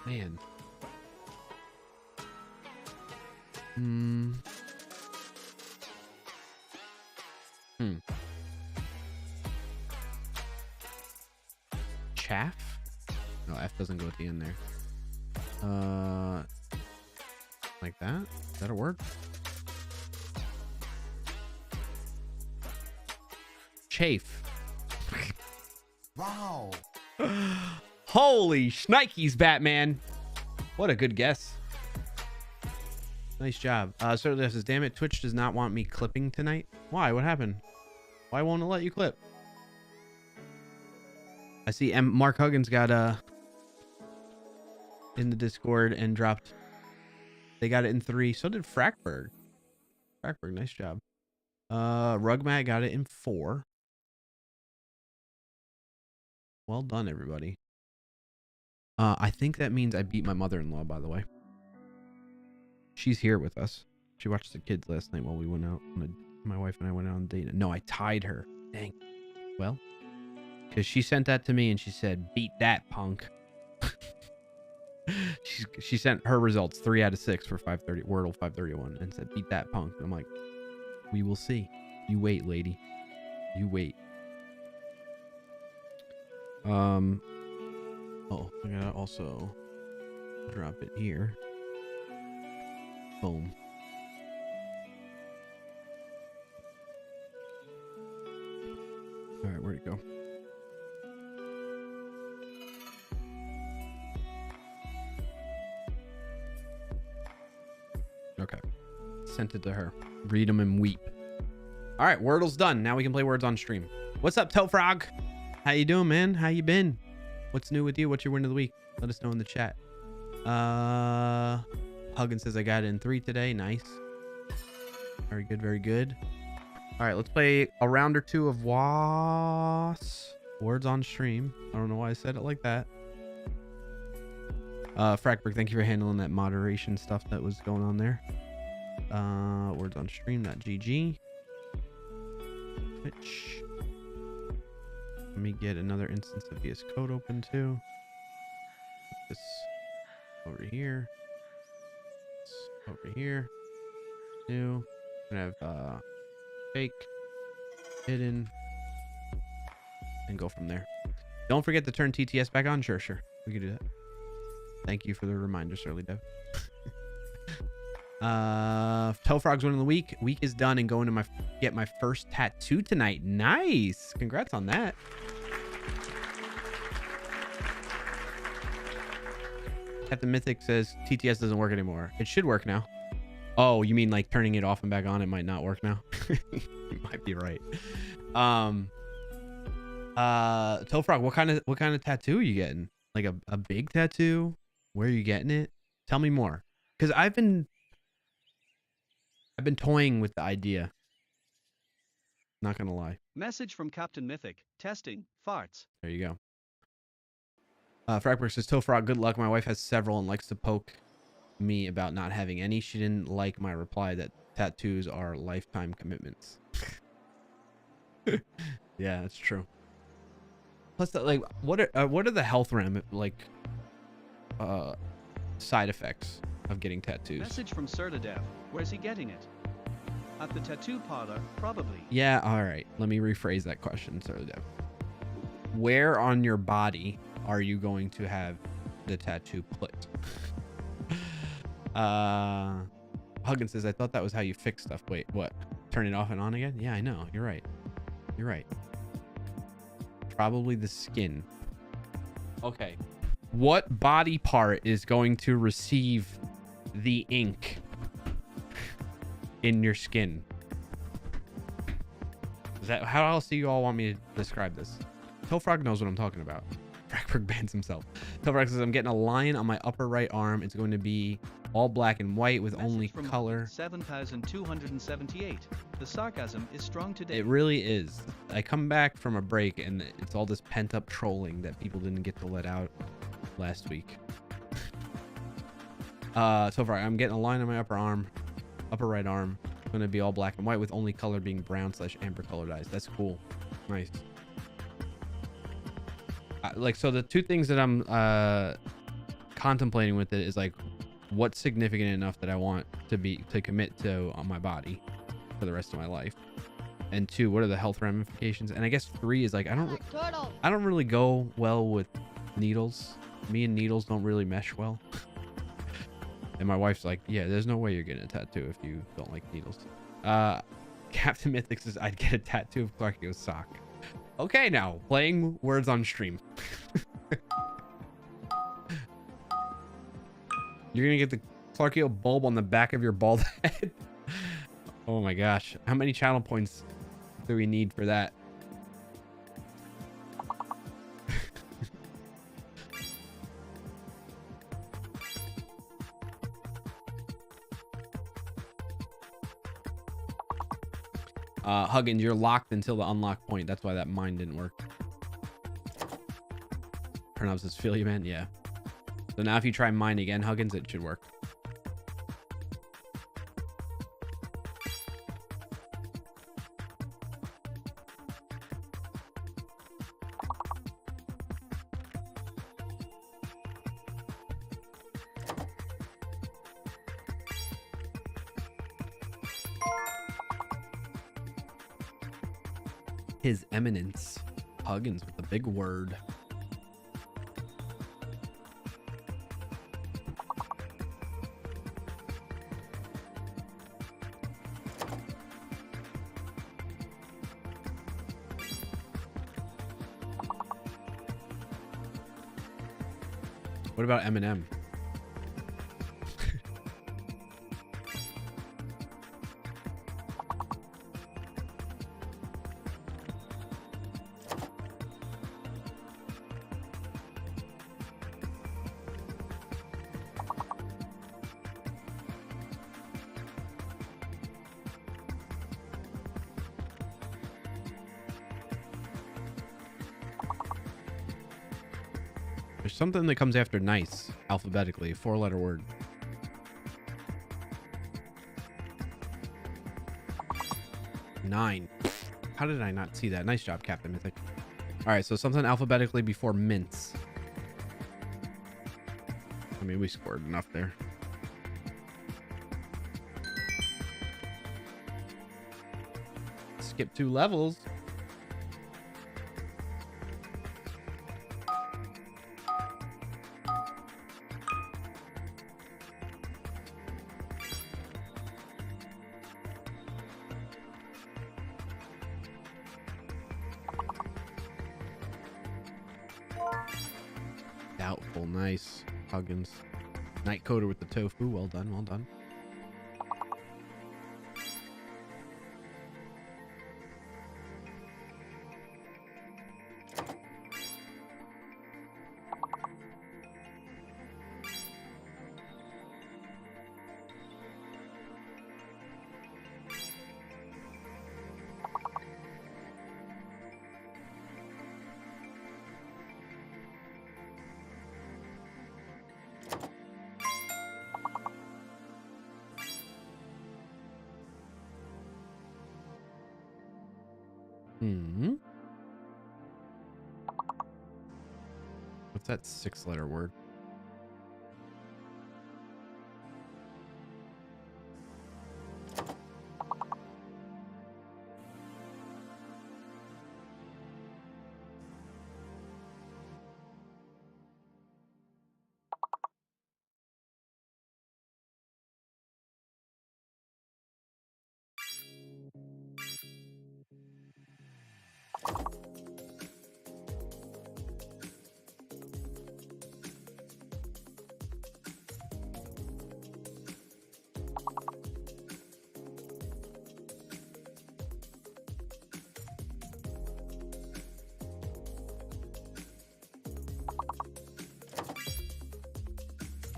Man. Chaff? No, F doesn't go at the end there. Like that? Is that a word? Chafe. Wow. Holy shnikes, Batman. What a good guess. Nice job. So this says, damn it, Twitch does not want me clipping tonight. Why? What happened? Why won't it let you clip? I see Mark Huggins got in the Discord and dropped. They got it in 3. So did Frackberg. Nice job. Rugmat got it in 4. Well done, everybody. I think that means I beat my mother-in-law, by the way. She's here with us. She watched the kids last night while we went out. My wife and I went out on a date. No, I tied her. Dang. Well, because she sent that to me and she said, beat that, punk. She sent her results 3 out of 6 for 530 Wordle 531 and said, beat that, punk. And I'm like, we will see. You wait, lady. You wait. Oh, I gotta also drop it here. Boom. All right, where'd it go? Okay. Sent it to her. Read them and weep. All right, Wordle's done. Now we can play words on stream. What's up, Toe Frog? How you doing, man? How you been? What's new with you? What's your win of the week? Let us know in the chat. Huggin says I got it in 3 today. Nice. Very good, very good. All right, let's play a round or 2 of words on stream. I don't know why I said it like that. Frackberg, thank you for handling that moderation stuff that was going on there. Words on stream.gg. Twitch. Let me get another instance of VS Code open too. Put this over here. This over here. New. I'm gonna have fake, hidden, and go from there. Don't forget to turn TTS back on. Sure. We can do that. Thank you for the reminder, Surly Dev. Toe Frog's win of the week. Week is done and going to get my first tattoo tonight. Nice. Congrats on that. Captain Mythic says TTS doesn't work anymore. It should work now. Oh, you mean like turning it off and back on? It might not work now. You might be right. Toe Frog, what kind of tattoo are you getting? Like a big tattoo? Where are you getting it? Tell me more. Because I've been toying with the idea. Not gonna lie. Message from Captain Mythic. Testing. Farts. There you go. Fragberg says, Toe Frog, good luck. My wife has several and likes to poke me about not having any. She didn't like my reply that tattoos are lifetime commitments. Yeah, that's true. Plus, like, what are the health side effects of getting tattoos? Message from Sertadev. Where's he getting it? At the tattoo parlor, probably. Yeah, all right. Let me rephrase that question, Sertadev. Where on your body are you going to have the tattoo put? Huggins says, I thought that was how you fix stuff. Wait, what? Turn it off and on again? Yeah, I know. You're right. You're right. Probably the skin. Okay. What body part is going to receive the ink in your skin? Is that how else do you all want me to describe this? Tofrog knows what I'm talking about. Fragberg bans himself. Tofrog says, I'm getting a lion on my upper right arm. It's going to be all black and white with only color. 7,278. The sarcasm is strong today. It really is. I come back from a break and it's all this pent up trolling that people didn't get to let out last week. So far, I'm getting a line on my upper right arm. It's going to be all black and white with only color being brown/amber colored eyes. That's cool. Nice. Like, so the two things that I'm contemplating with it is like, what's significant enough that I want to commit to on my body for the rest of my life, and 2, what are the health ramifications? And I guess 3 is like, I don't really go well with needles. Me and needles don't really mesh well. And my wife's like, yeah, there's no way you're getting a tattoo if you don't like needles. Captain Mythic says, I'd get a tattoo of Clarkio's sock. Okay, now playing words on stream. You're gonna get the Clarkio bulb on the back of your bald head. Oh my gosh, how many channel points do we need for that? Huggins, you're locked until the unlock point. That's why that mine didn't work. Pranav says, feel you, man. Yeah. So now if you try mine again, Huggins, it should work. His Eminence Huggins with the big word. What about Eminem? There's something that comes after nice alphabetically, 4-letter word. Nine. How did I not see that? Nice job, Captain Mythic. All right, so something alphabetically before mints. I mean, we scored enough there. Skip 2 levels. Doubtful. Nice. Huggins. Night coder with the tofu. Well done. Well done. What's that 6-letter word?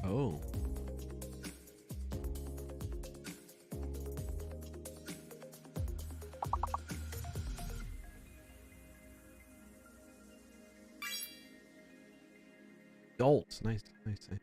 Oh. Adults. Nice, nice, nice.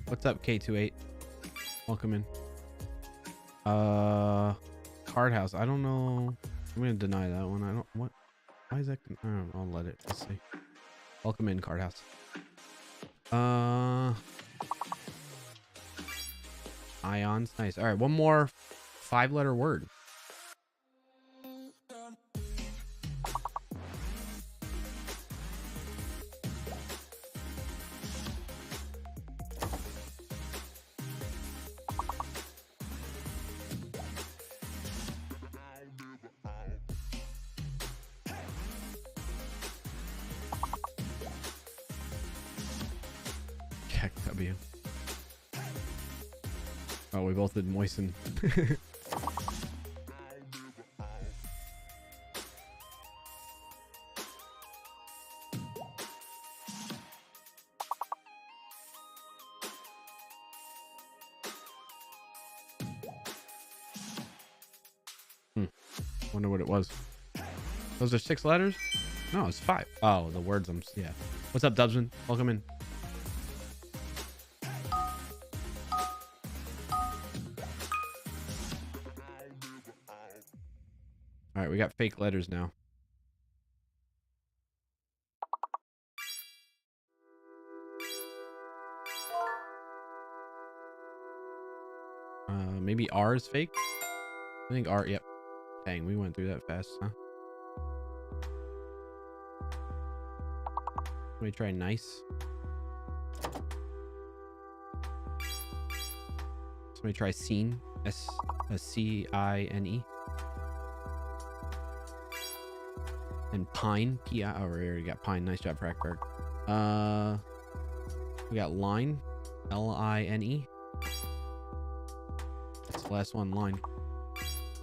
What's up, K28? Welcome in. Card house. I don't know. I'm gonna deny that one. I don't. What? Why is that? I don't know. I'll let it. Let's see. Welcome in, card house. Ions. Nice. All right. One more 5-letter word. W. Oh, we both did moisten. Wonder what it was. Those are 6 letters? No, it's 5. Oh, the words. Yeah. What's up, Dubsman? Welcome in. All right, we got fake letters now. Maybe R is fake. I think R. Yep. Dang, we went through that fast, huh? Let me try nice. Somebody try scene. SCINE. And pine. P-I. Oh, we already got pine. Nice job, Prackberg. We got line. LINE. That's the last one. Line.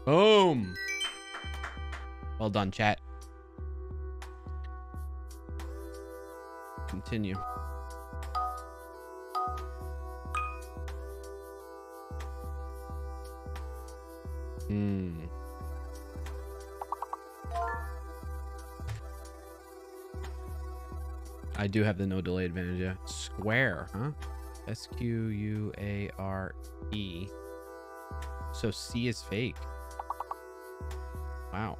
Boom. Well done, chat. Continue. I do have the no delay advantage, yeah. Square, huh? SQUARE. So C is fake. Wow.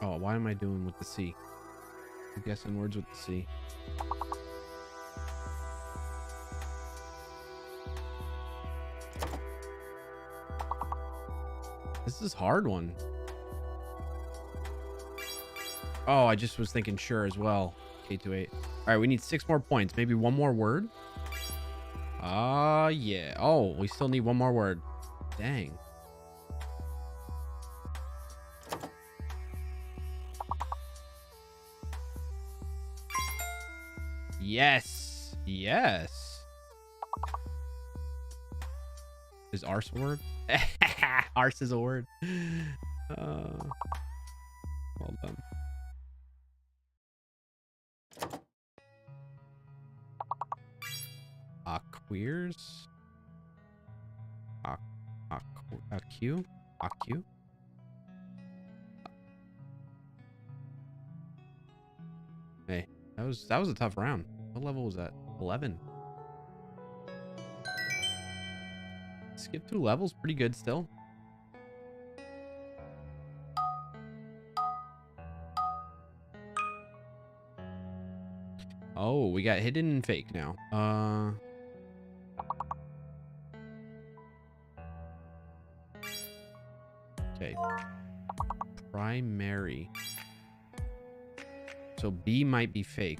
Oh, why am I doing with the C? I'm guessing words with the C. This is a hard one. Oh, I just was thinking sure as well. K28. All right, we need 6 more points. Maybe one more word. Yeah. Oh, we still need one more word. Dang. Yes. Yes. Is arse a word? Arse is a word. Well done. Queers. Q. Q. Hey, that was a tough round. What level was that? 11. Skip 2 levels, pretty good still. Oh, we got hidden and fake now. Okay. Primary. So B might be fake.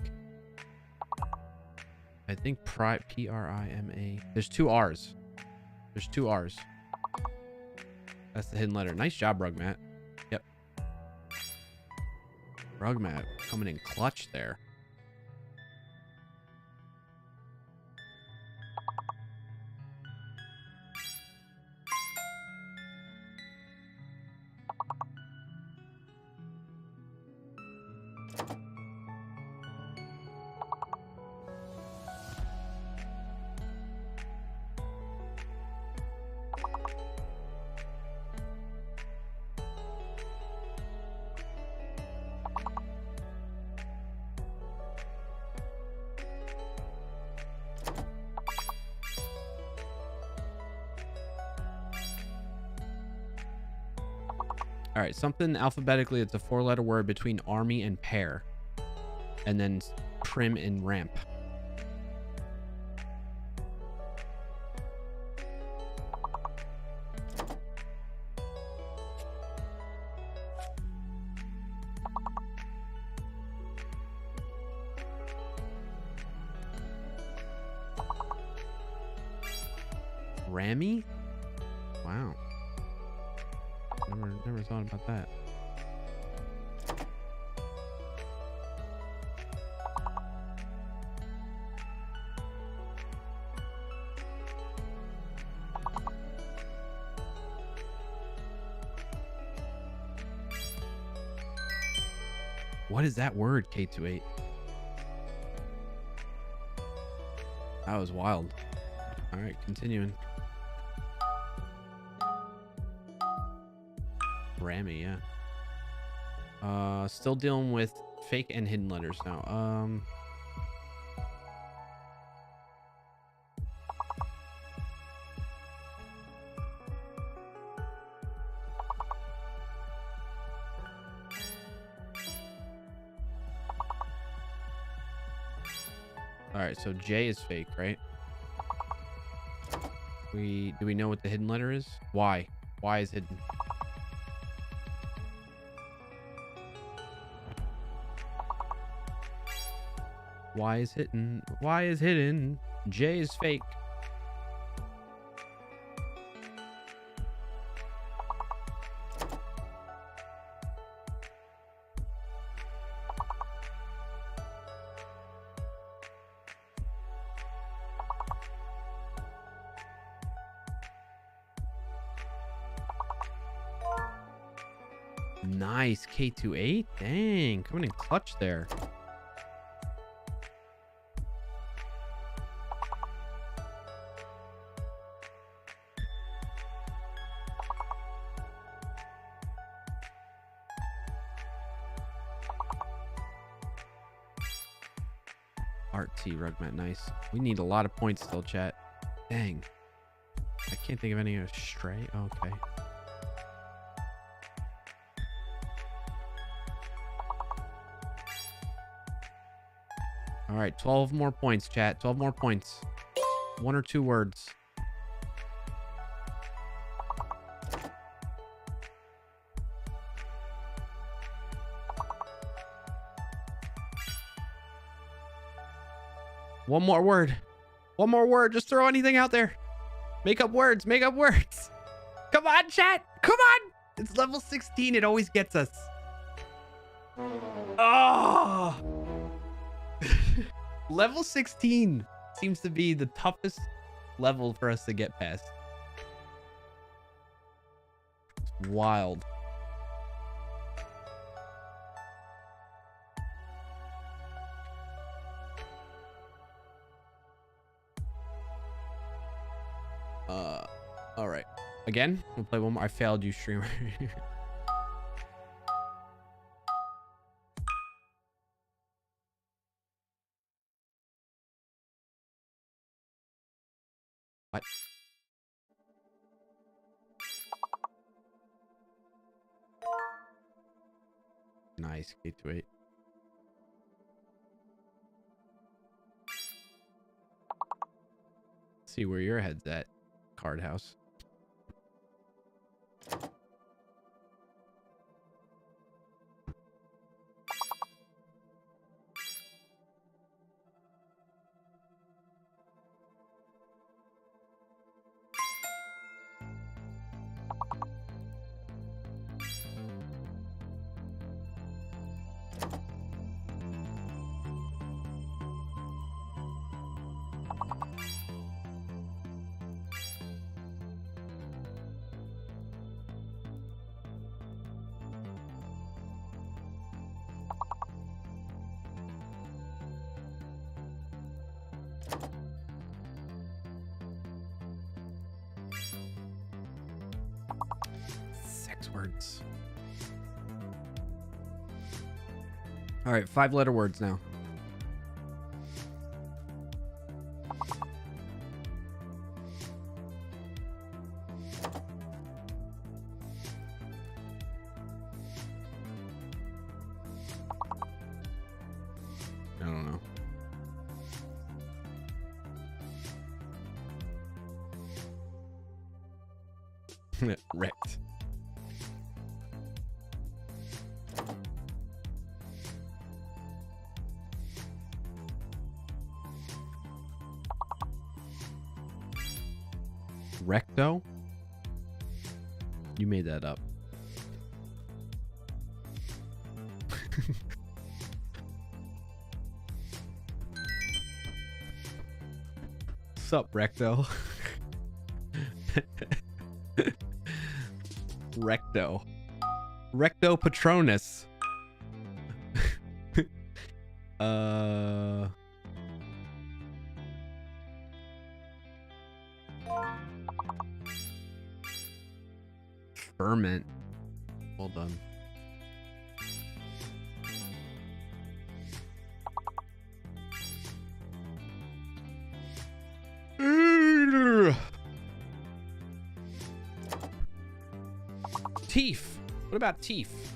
I think P-R-I-M-A. There's 2 R's. There's 2 R's. That's the hidden letter. Nice job, Rugmat. Yep. Rugmat coming in clutch there. All right, something alphabetically. It's a 4-letter word between army and pair, and then prim and ramp. Rammy? Wow. Never thought about that. What is that word, K28? That was wild. All right, continuing. Rammy, yeah. Still dealing with fake and hidden letters now. All right, so J is fake, right? Do we know what the hidden letter is? Y. Y is hidden. Y is hidden. Y is hidden. J is fake. Nice. K28. Dang. Coming in clutch there. RT Rugmat, nice. We need a lot of points still, chat. Dang. I can't think of any stray. Okay. All right, 12 more points, chat. 12 more points. 1 or 2 words. One more word. One more word. Just throw anything out there. Make up words. Make up words. Come on, chat. Come on. It's level 16. It always gets us. Oh. Level 16 seems to be the toughest level for us to get past. It's wild. All right. Again, we'll play one more. I failed you, streamer. What? Nice. K28. See where your head's at, card house. Words. All right, 5-letter words now. Wrecked. Recto? You made that up. Sup, Recto? Recto. Recto Patronus. Ferment. Well done. Teeth. What about teeth?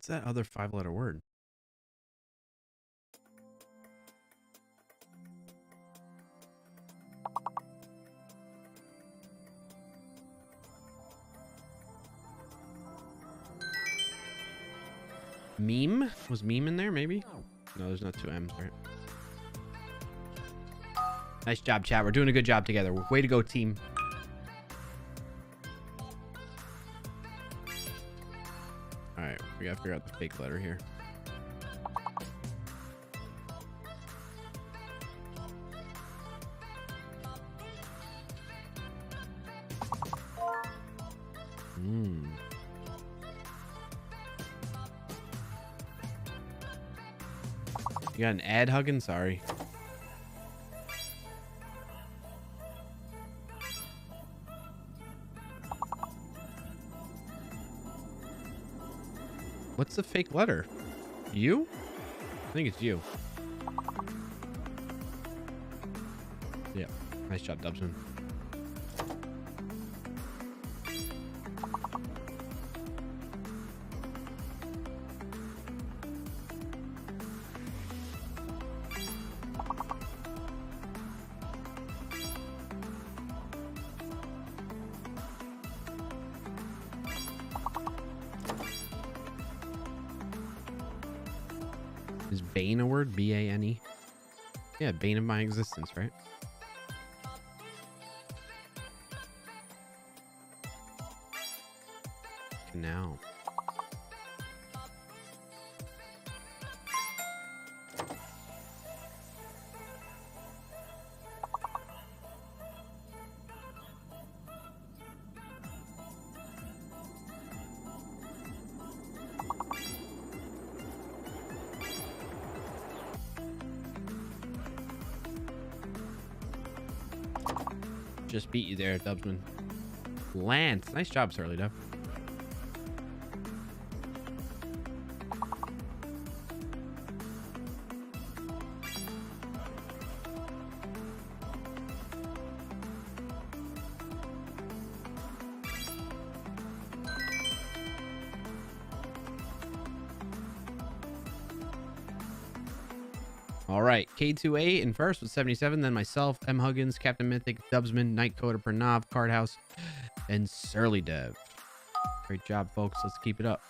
What's that other 5-letter word? Meme? Was meme in there, maybe? No, there's not two M's, right? Nice job, chat. We're doing a good job together. Way to go, team. Alright, we gotta figure out the fake letter here. You got an ad hugging? Sorry. What's the fake letter? You? I think it's you. Yeah. Nice job, Dubsman. Is bane a word? B-A-N-E? Yeah, bane of my existence, right? Canal. Just beat you there, Dubsman. Lance. Nice job, Surly Dub. All right, K2A in first with 77. Then myself, M Huggins, Captain Mythic, Dubsman, Nightcoder, Pranav, Cardhouse, and Surly Dev. Great job, folks. Let's keep it up.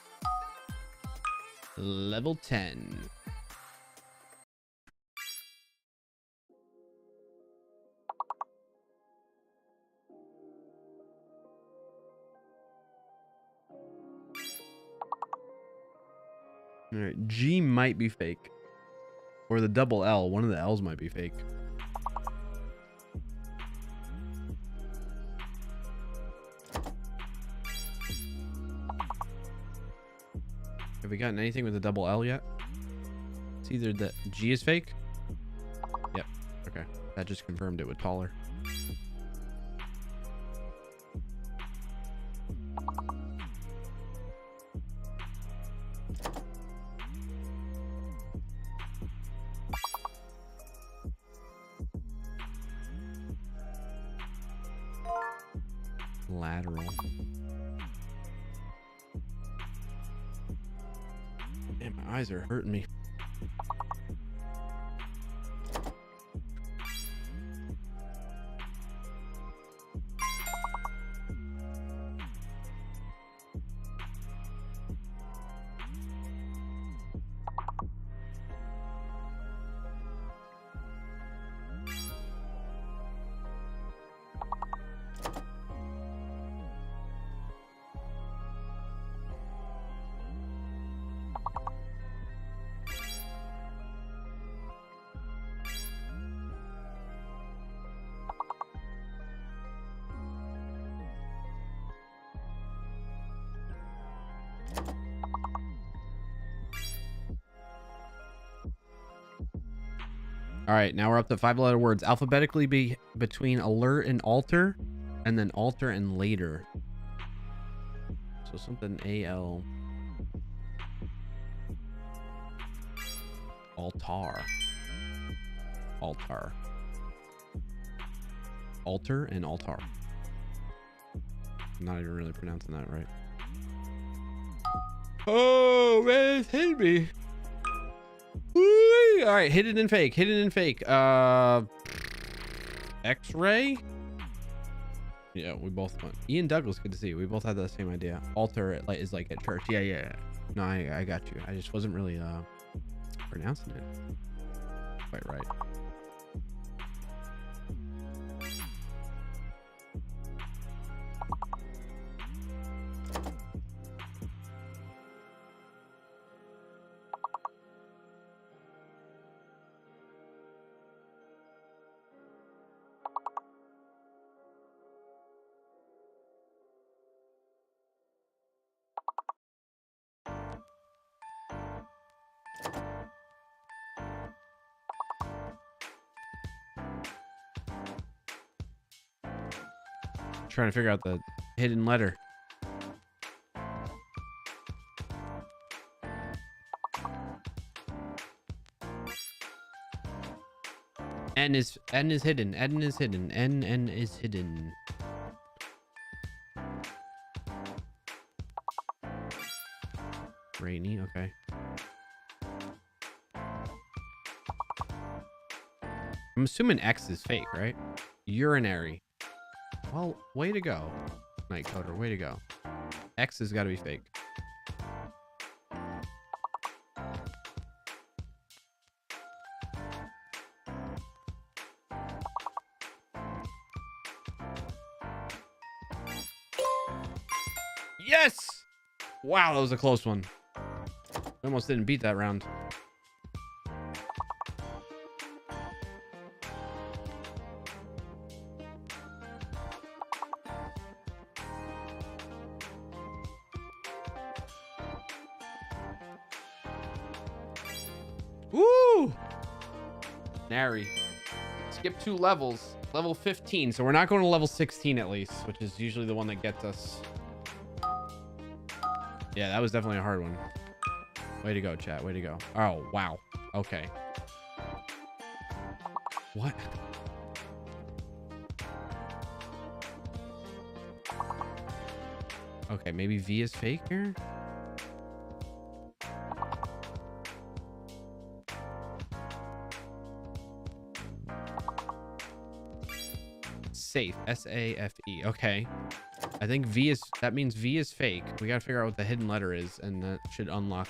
Level 10. All right, G might be fake. Or the double L. One of the L's might be fake. Have we gotten anything with a double L yet? It's either the G is fake. Yep. Okay. That just confirmed it with taller. Lateral. Man, my eyes are hurting me. All right, now we're up to 5-letter words. Alphabetically between alert and alter, and then alter and later. So something AL. Altar. Altar. Alter and altar. I'm not even really pronouncing that right. Oh, man, it's hitting me. Whee! All right, hidden and fake. Hidden and fake. X-ray. Yeah, we both went. Ian Douglas, good to see you. We both had the same idea. Altar is like at church. Yeah. No, I got you. I just wasn't really pronouncing it quite right. Trying to figure out the hidden letter. N is hidden. N is hidden. N is hidden. Rainy, okay. I'm assuming X is fake, right? Urinary. Well, way to go, Nightcoder. Way to go. X has got to be fake. Yes! Wow, that was a close one. Almost didn't beat that round. Woo! Nary. Skip 2 levels. Level 15. So we're not going to level 16 at least, which is usually the one that gets us. Yeah, that was definitely a hard one. Way to go, chat. Way to go. Oh, wow. Okay. What? Okay, maybe V is fake here? safe. S-A-F-E. Okay. I think V is, that means V is fake. We gotta figure out what the hidden letter is, and that should unlock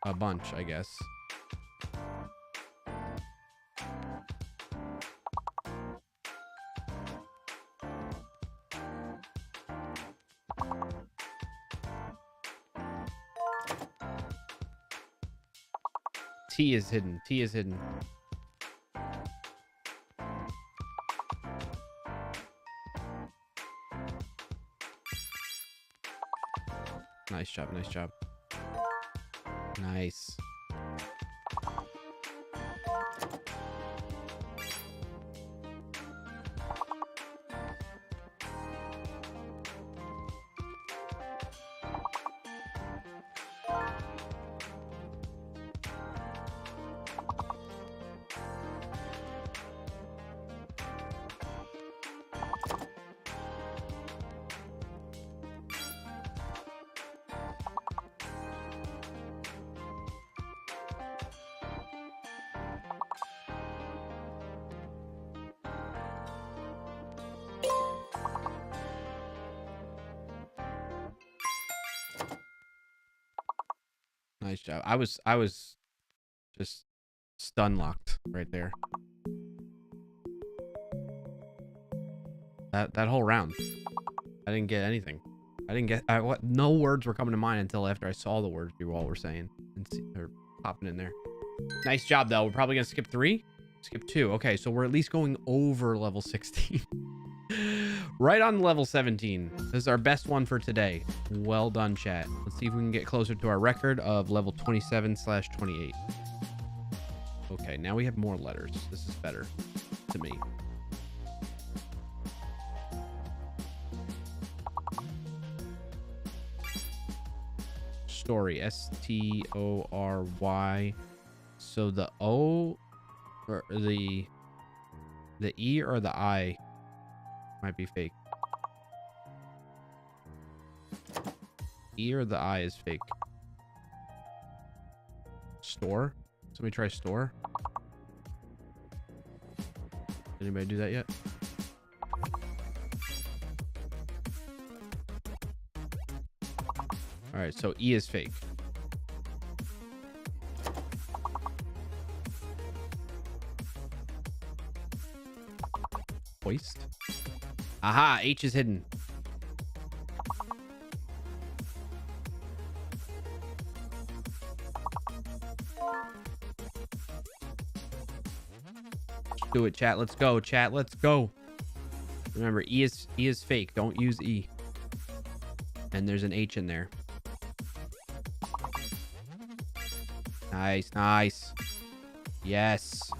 a bunch, I guess. T is hidden. T is hidden. Nice job. Nice job. Nice. Nice job. I was just stun locked right there. That whole round. I didn't get anything. I didn't get what, no words were coming to mind until after I saw the words you all were saying and they're popping in there. Nice job though. We're probably gonna skip 3, skip 2. Okay, so we're at least going over level 16. Right on level 17. This is our best one for today. Well done, chat. Let's see if we can get closer to our record of level 27/28. Okay, now we have more letters. This is better to me. Story. S-T-O-R-Y. So the O or the E or the I might be fake. E or the I is fake. Store. Somebody try store. Anybody do that yet? All right, so E is fake. Hoist. Aha, H is hidden. Do it, chat. Let's go, chat. Let's go. Remember, E is fake. Don't use E. And there's an H in there. Nice, nice. Yes.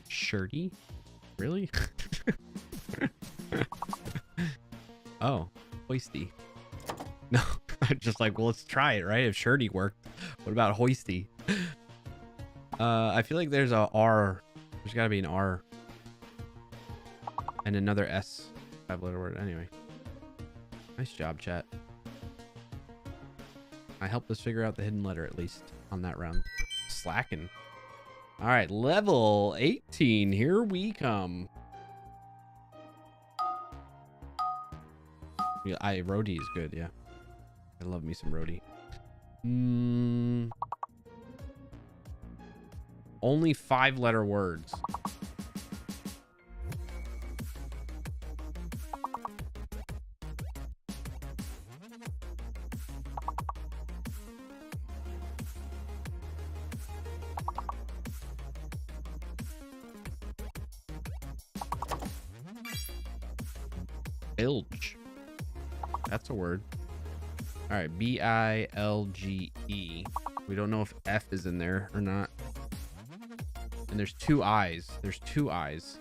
Shirty? Really? Oh, hoisty. No, I'm just like, well, let's try it, right? If shirty worked, what about hoisty? I feel like there's a R. There's got to be an R and another S. 5-letter word. Anyway, nice job, chat. I helped us figure out the hidden letter at least on that round. Slacking. All right, level 18. Here we come. Yeah, roadie is good. Yeah, I love me some roadie. Only 5-letter words. Bilge. That's a word. All right, B-I-L-G-E. We don't know if F is in there or not. And there's 2 I's. There's 2 I's.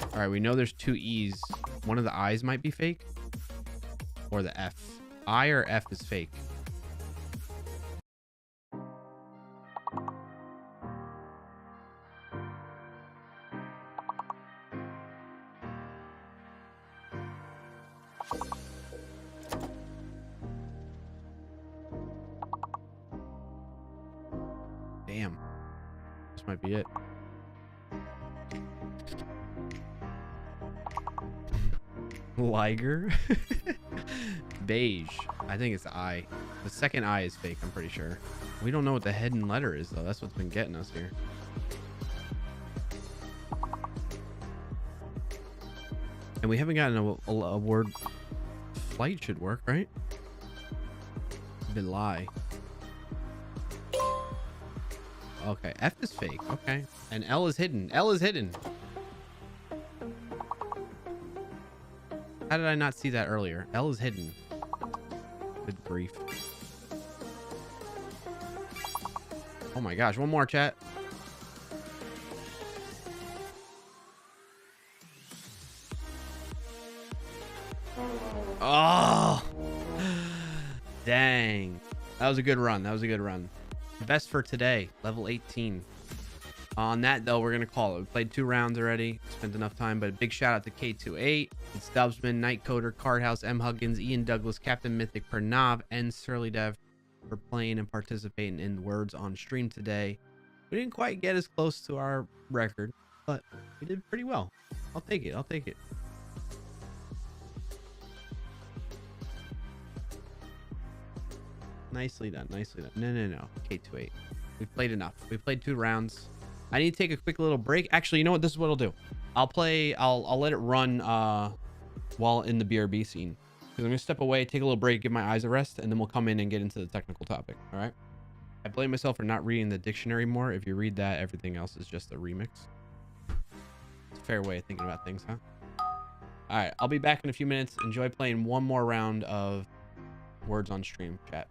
All right, we know there's 2 E's. One of the I's might be fake. Or the F. I or F is fake. Damn. This might be it. Liger. Beige. I think it's I. The second I is fake, I'm pretty sure. We don't know what the hidden letter is, though. That's what's been getting us here. And we haven't gotten a word. Flight should work, right? Belie. Okay, F is fake. Okay. And L is hidden. L is hidden. How did I not see that earlier? L is hidden. Good grief. Oh my gosh. One more, chat. Oh. Dang. That was a good run. That was a good run. Best for today. Level 18. On that, though, we're going to call it. We played 2 rounds already. Spent enough time, but a big shout out to K28. It's Dubsman, Nightcoder, Cardhouse, M. Huggins, Ian Douglas, Captain Mythic, Pernav, and Surly Dev for playing and participating in Words on Stream today. We didn't quite get as close to our record, but we did pretty well. I'll take it. I'll take it. Nicely done. Nicely done. No. K28. We've played enough. We played 2 rounds. I need to take a quick little break. Actually, you know what? This is what I'll do. I'll let it run while in the BRB scene. Because I'm going to step away, take a little break, give my eyes a rest, and then we'll come in and get into the technical topic. All right? I blame myself for not reading the dictionary more. If you read that, everything else is just a remix. It's a fair way of thinking about things, huh? All right. I'll be back in a few minutes. Enjoy playing one more round of Words on Stream, chat.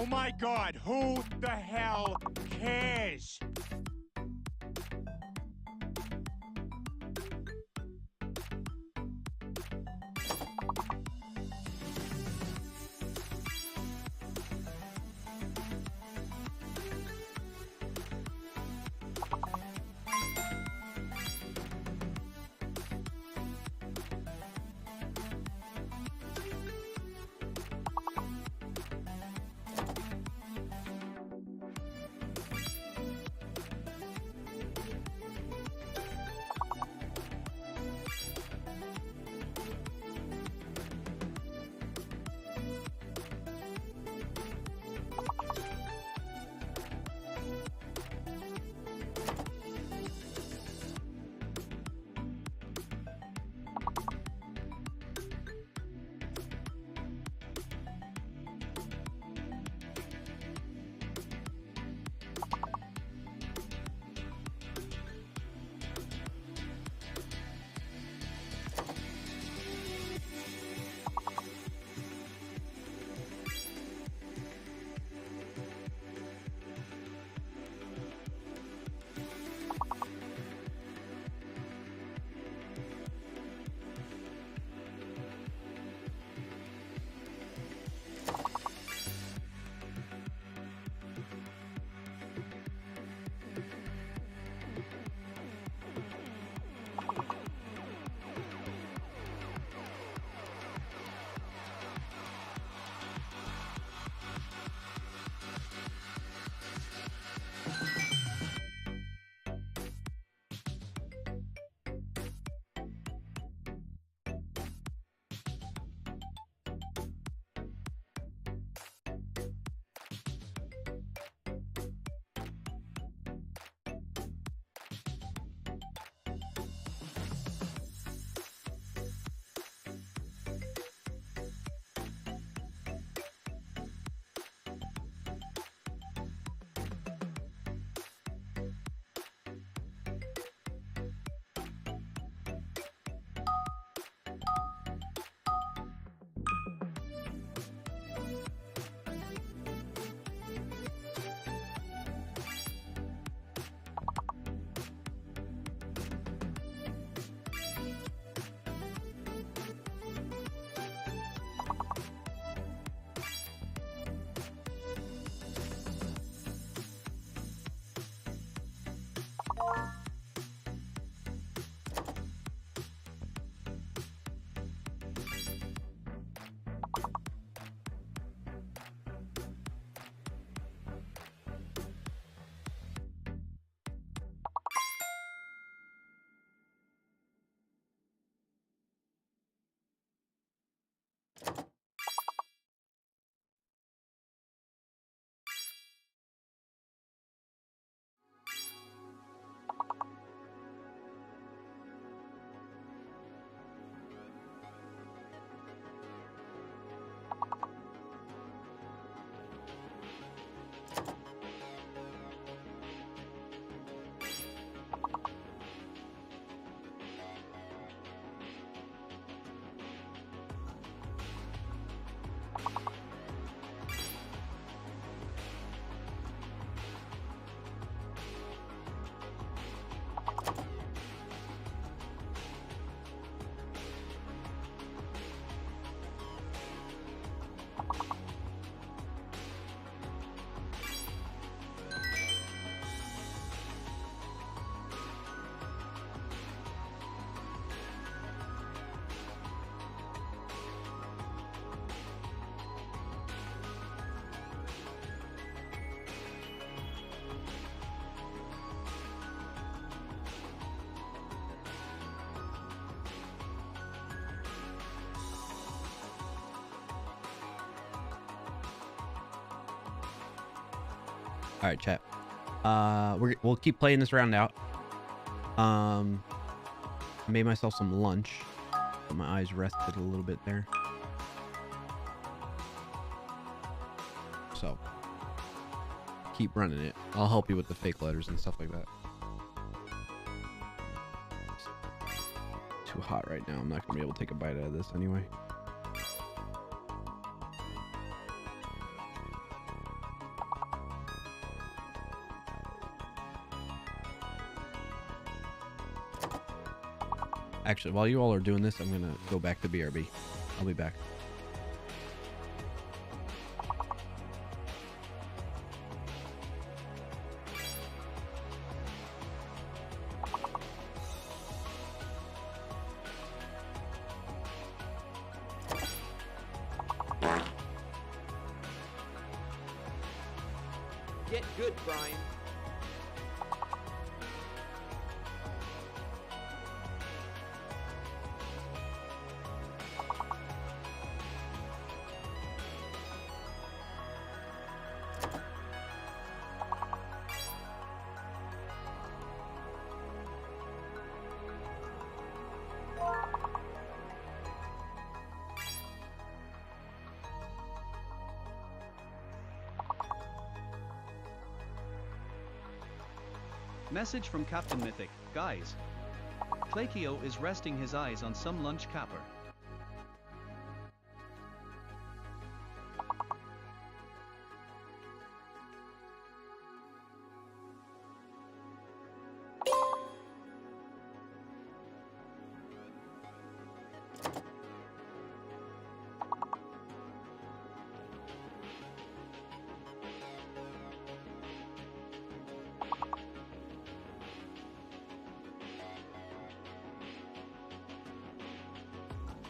Oh my God, who the hell cares? All right, chat. We'll keep playing this round out. I made myself some lunch, but my eyes rested a little bit there. So keep running it. I'll help you with the fake letters and stuff like that. It's too hot right now. I'm not gonna be able to take a bite out of this anyway. Actually, while you all are doing this, I'm going to go back to BRB. I'll be back. Get good, Brian. Message from Captain Mythic. Guys, Clarkio is resting his eyes on some lunch capper.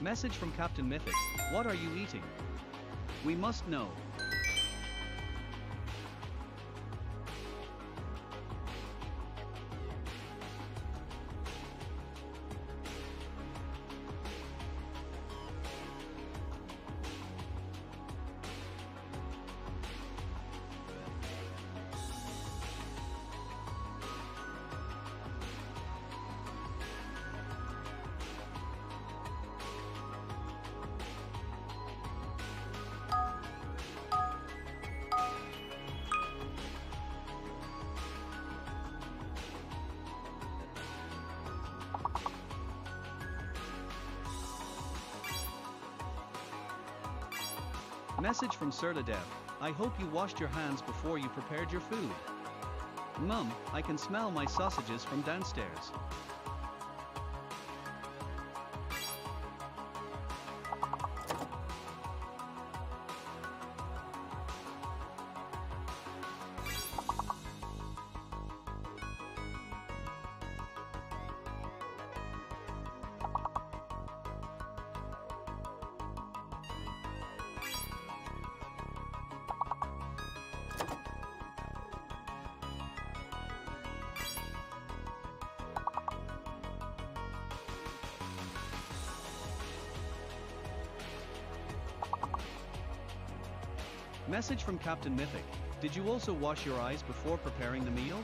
Message from Captain Mythic. What are you eating? We must know. Message from Serladev. I hope you washed your hands before you prepared your food. Mum, I can smell my sausages from downstairs. Message from Captain Mythic. Did you also wash your eyes before preparing the meal?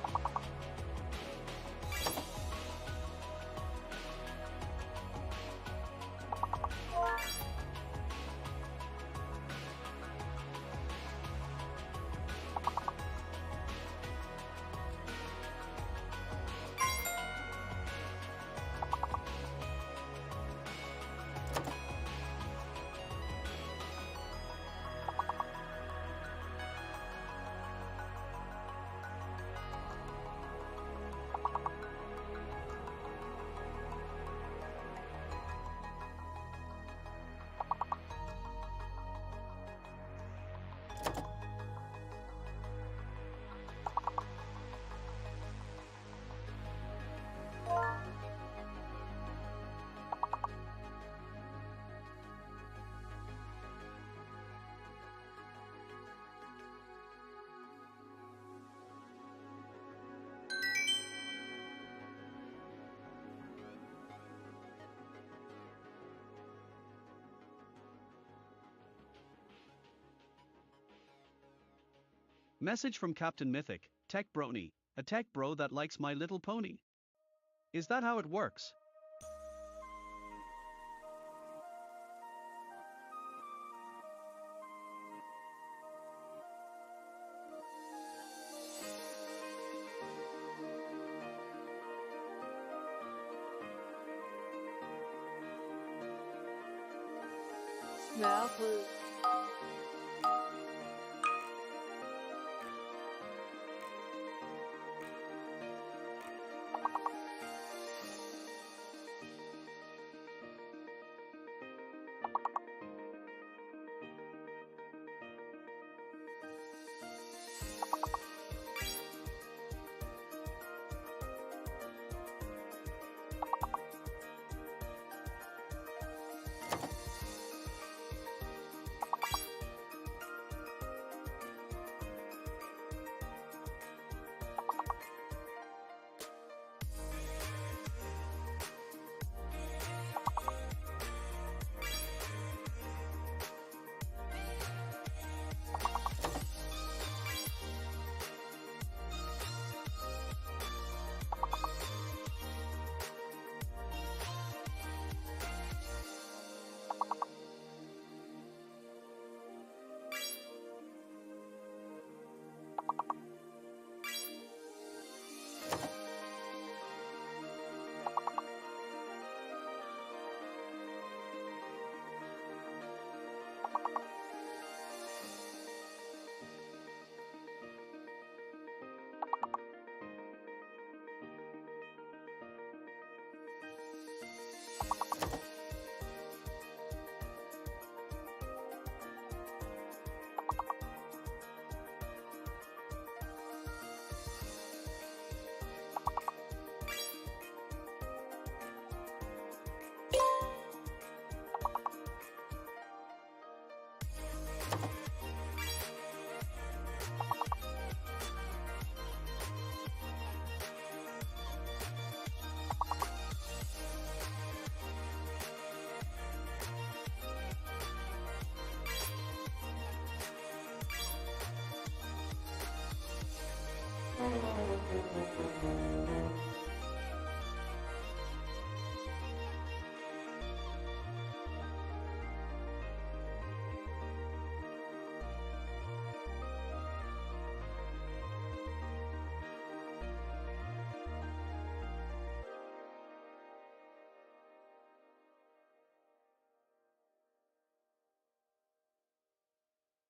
Message from Captain Mythic. Tech Brony. A tech bro that likes My Little Pony. Is that how it works? Smørrebrød.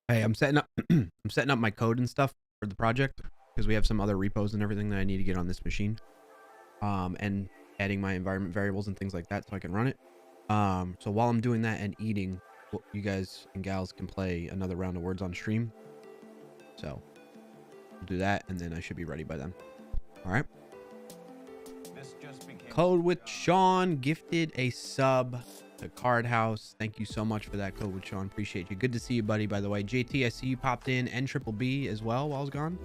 Hey, I'm setting up I'm setting up my code and stuff for the project because we have some other repos and everything that I need to get on this machine. And adding my environment variables and things like that so I can run it. So while I'm doing that and eating, you guys and gals can play another round of Words on Stream. So we'll do that and then I should be ready by then. All right. This just became Code with Sean gifted a sub to Card House. Thank you so much for that, Code with Sean. Appreciate you. Good to see you, buddy, by the way. JT, I see you popped in, and Triple B as well while I was gone.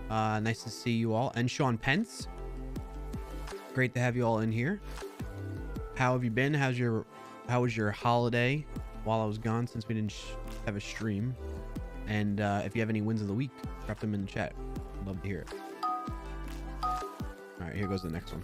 Nice to see you all. And Sean Pence. Great to have you all in here. How have you been? How was your holiday while I was gone since we didn't have a stream? And if you have any wins of the week, drop them in the chat. I'd love to hear it. All right, here goes the next one.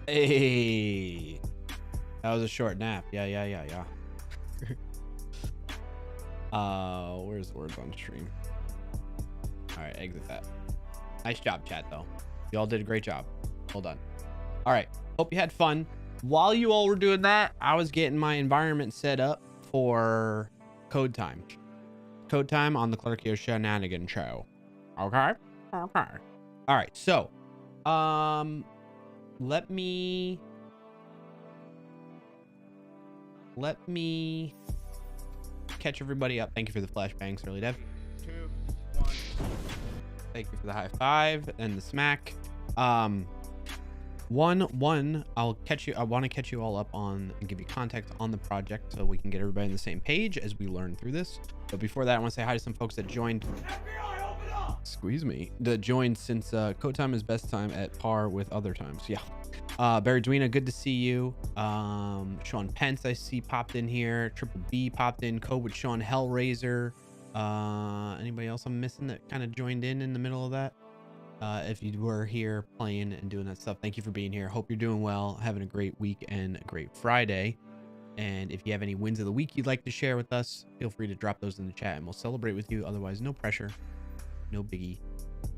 Hey, that was a short nap. Yeah. Where's the words on stream? All right, exit that. Nice job, chat, though. You all did a great job. Well done. All right, hope you had fun. While you all were doing that, I was getting my environment set up for code time. Code time on the Clarkio Shenanigan Show. Okay. Okay. All right. So, let me catch everybody up. Thank you for the flashbangs, early dev. 2, 1. Thank you for the high five and the smack. One, I'll catch you. I want to catch you all up on and give you context on the project so we can get everybody on the same page as we learn through this. But before that, I want to say hi to some folks that joined. FBI, open up! Squeeze me. That joined since code time is best time at par with other times. Yeah. Barry Dwena, good to see you. Sean Pence, I see popped in here. Triple B popped in. Code with Sean Hellraiser. Anybody else I'm missing that kind of joined in the middle of that? If you were here playing and doing that stuff, thank you for being here. Hope you're doing well, having a great week and a great Friday. And if you have any wins of the week you'd like to share with us, feel free to drop those in the chat and we'll celebrate with you. Otherwise, no pressure, no biggie.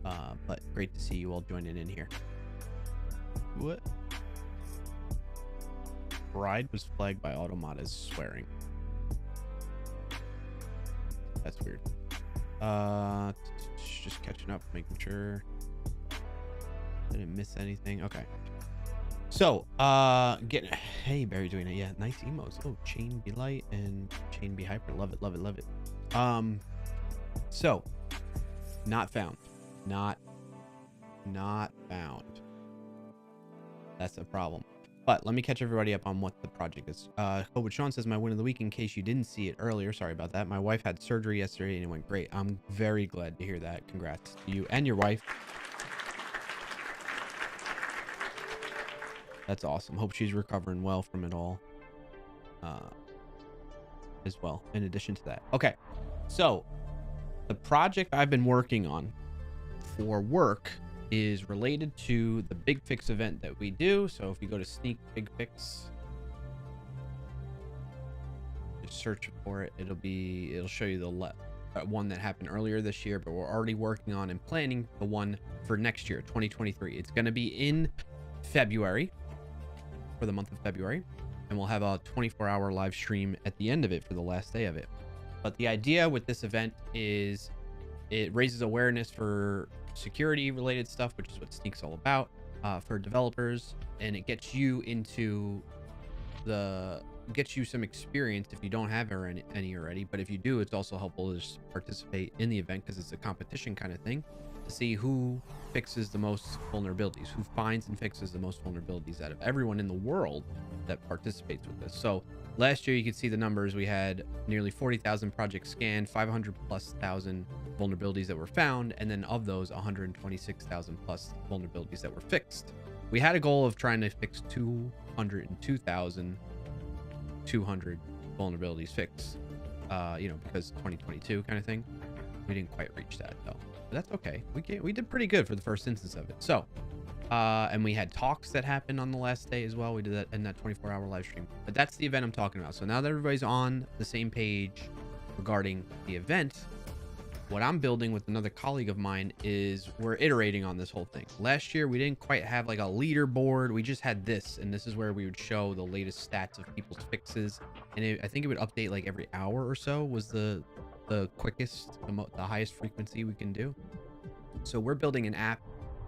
But great to see you all joining in here. What? Bride was flagged by Automat as swearing. That's weird. Just catching up, making sure didn't miss anything. Okay. So, hey, Barry doing it. Yeah, nice emotes. Oh, Chain Be Light and Chain Be Hyper. Love it, love it, love it. So, not found. Not found. That's a problem. But let me catch everybody up on what the project is. Code Sean says my win of the week, in case you didn't see it earlier. Sorry about that. My wife had surgery yesterday and it went great. I'm very glad to hear that. Congrats to you and your wife. That's awesome. Hope she's recovering well from it all. As well, in addition to that. Okay. So the project I've been working on for work is related to the Big Fix event that we do. So if you go to Sneak Big Fix, just search for it. It'll show you the one that happened earlier this year, but we're already working on and planning the one for next year, 2023. It's going to be in February, for the month of February, and we'll have a 24-hour live stream at the end of it for the last day of it. But the idea with this event is it raises awareness for security related stuff, which is what Sneak's all about, for developers, and it gets you some experience if you don't have any already. But if you do, it's also helpful to just participate in the event because it's a competition kind of thing to see who fixes the most vulnerabilities, who finds and fixes the most vulnerabilities out of everyone in the world that participates with this. So last year, you could see the numbers. We had nearly 40,000 projects scanned, 500,000+ vulnerabilities that were found, and then of those, 126,000+ vulnerabilities that were fixed. We had a goal of trying to fix 202,200 vulnerabilities fixed, because 2022 kind of thing. We didn't quite reach that though, but that's okay. We did pretty good for the first instance of it. So, and we had talks that happened on the last day as well. We did that in that 24-hour live stream, but that's the event I'm talking about. So now that everybody's on the same page regarding the event, what I'm building with another colleague of mine is we're iterating on this whole thing. Last year, we didn't quite have like a leaderboard. We just had this, and this is where we would show the latest stats of people's fixes. And I think it would update like every hour or so was the quickest, the highest frequency we can do. So we're building an app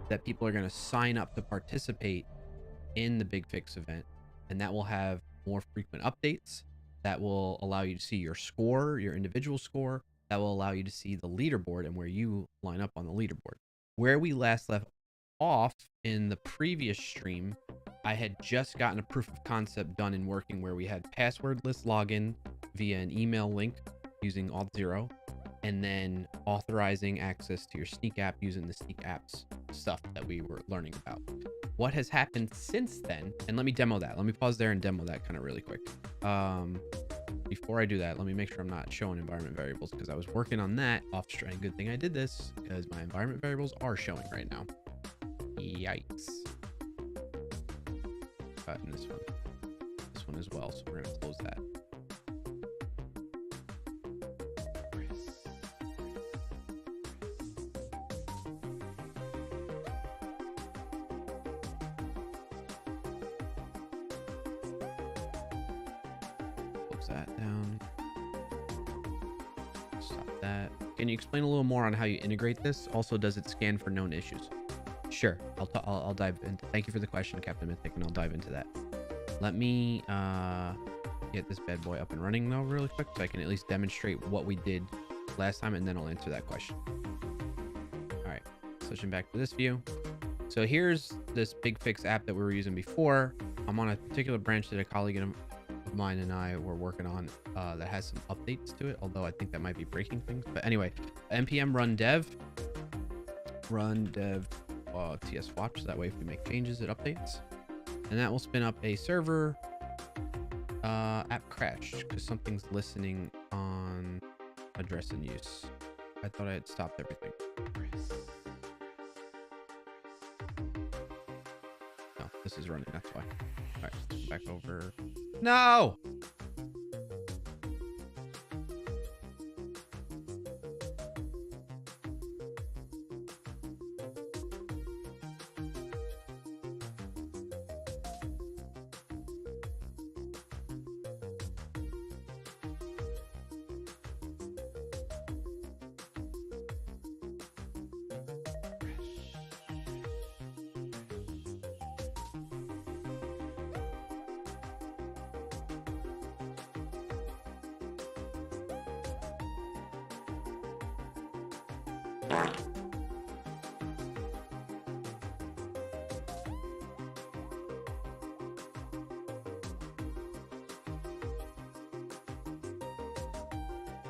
that people are going to sign up to participate in the Big Fix event, and that will have more frequent updates. That will allow you to see your score, your individual score. That will allow you to see the leaderboard and where you line up on the leaderboard. Where we last left off in the previous stream, I had just gotten a proof of concept done in working where we had passwordless login via an email link using Auth0, and then authorizing access to your Sneak app using the Sneak apps stuff that we were learning about. What has happened since then, and let me demo that. Let me pause there and demo that kind of really quick. Before I do that, let me make sure I'm not showing environment variables because I was working on that off stream. Good thing I did this because my environment variables are showing right now. Yikes. And this one as well. So we're going to close that. Close that down. that. Can you explain a little more on how you integrate this? Also, does it scan for known issues? Sure. I'll dive into. Thank you for the question, Captain Mythic, and I'll dive into that. Let me get this bad boy up and running though, really quick, so I can at least demonstrate what we did last time, and then I'll answer that question. All right, switching back to this view. So here's this Big Fix app that we were using before. I'm on a particular branch that a colleague of mine and I were working on that has some updates to it, although I think that might be breaking things. But anyway, npm run dev ts watch. That way if we make changes, it updates. And that will spin up a server. App crashed because something's listening on address and use. I thought I had stopped everything. No, this is running, that's why. All right, back over. No!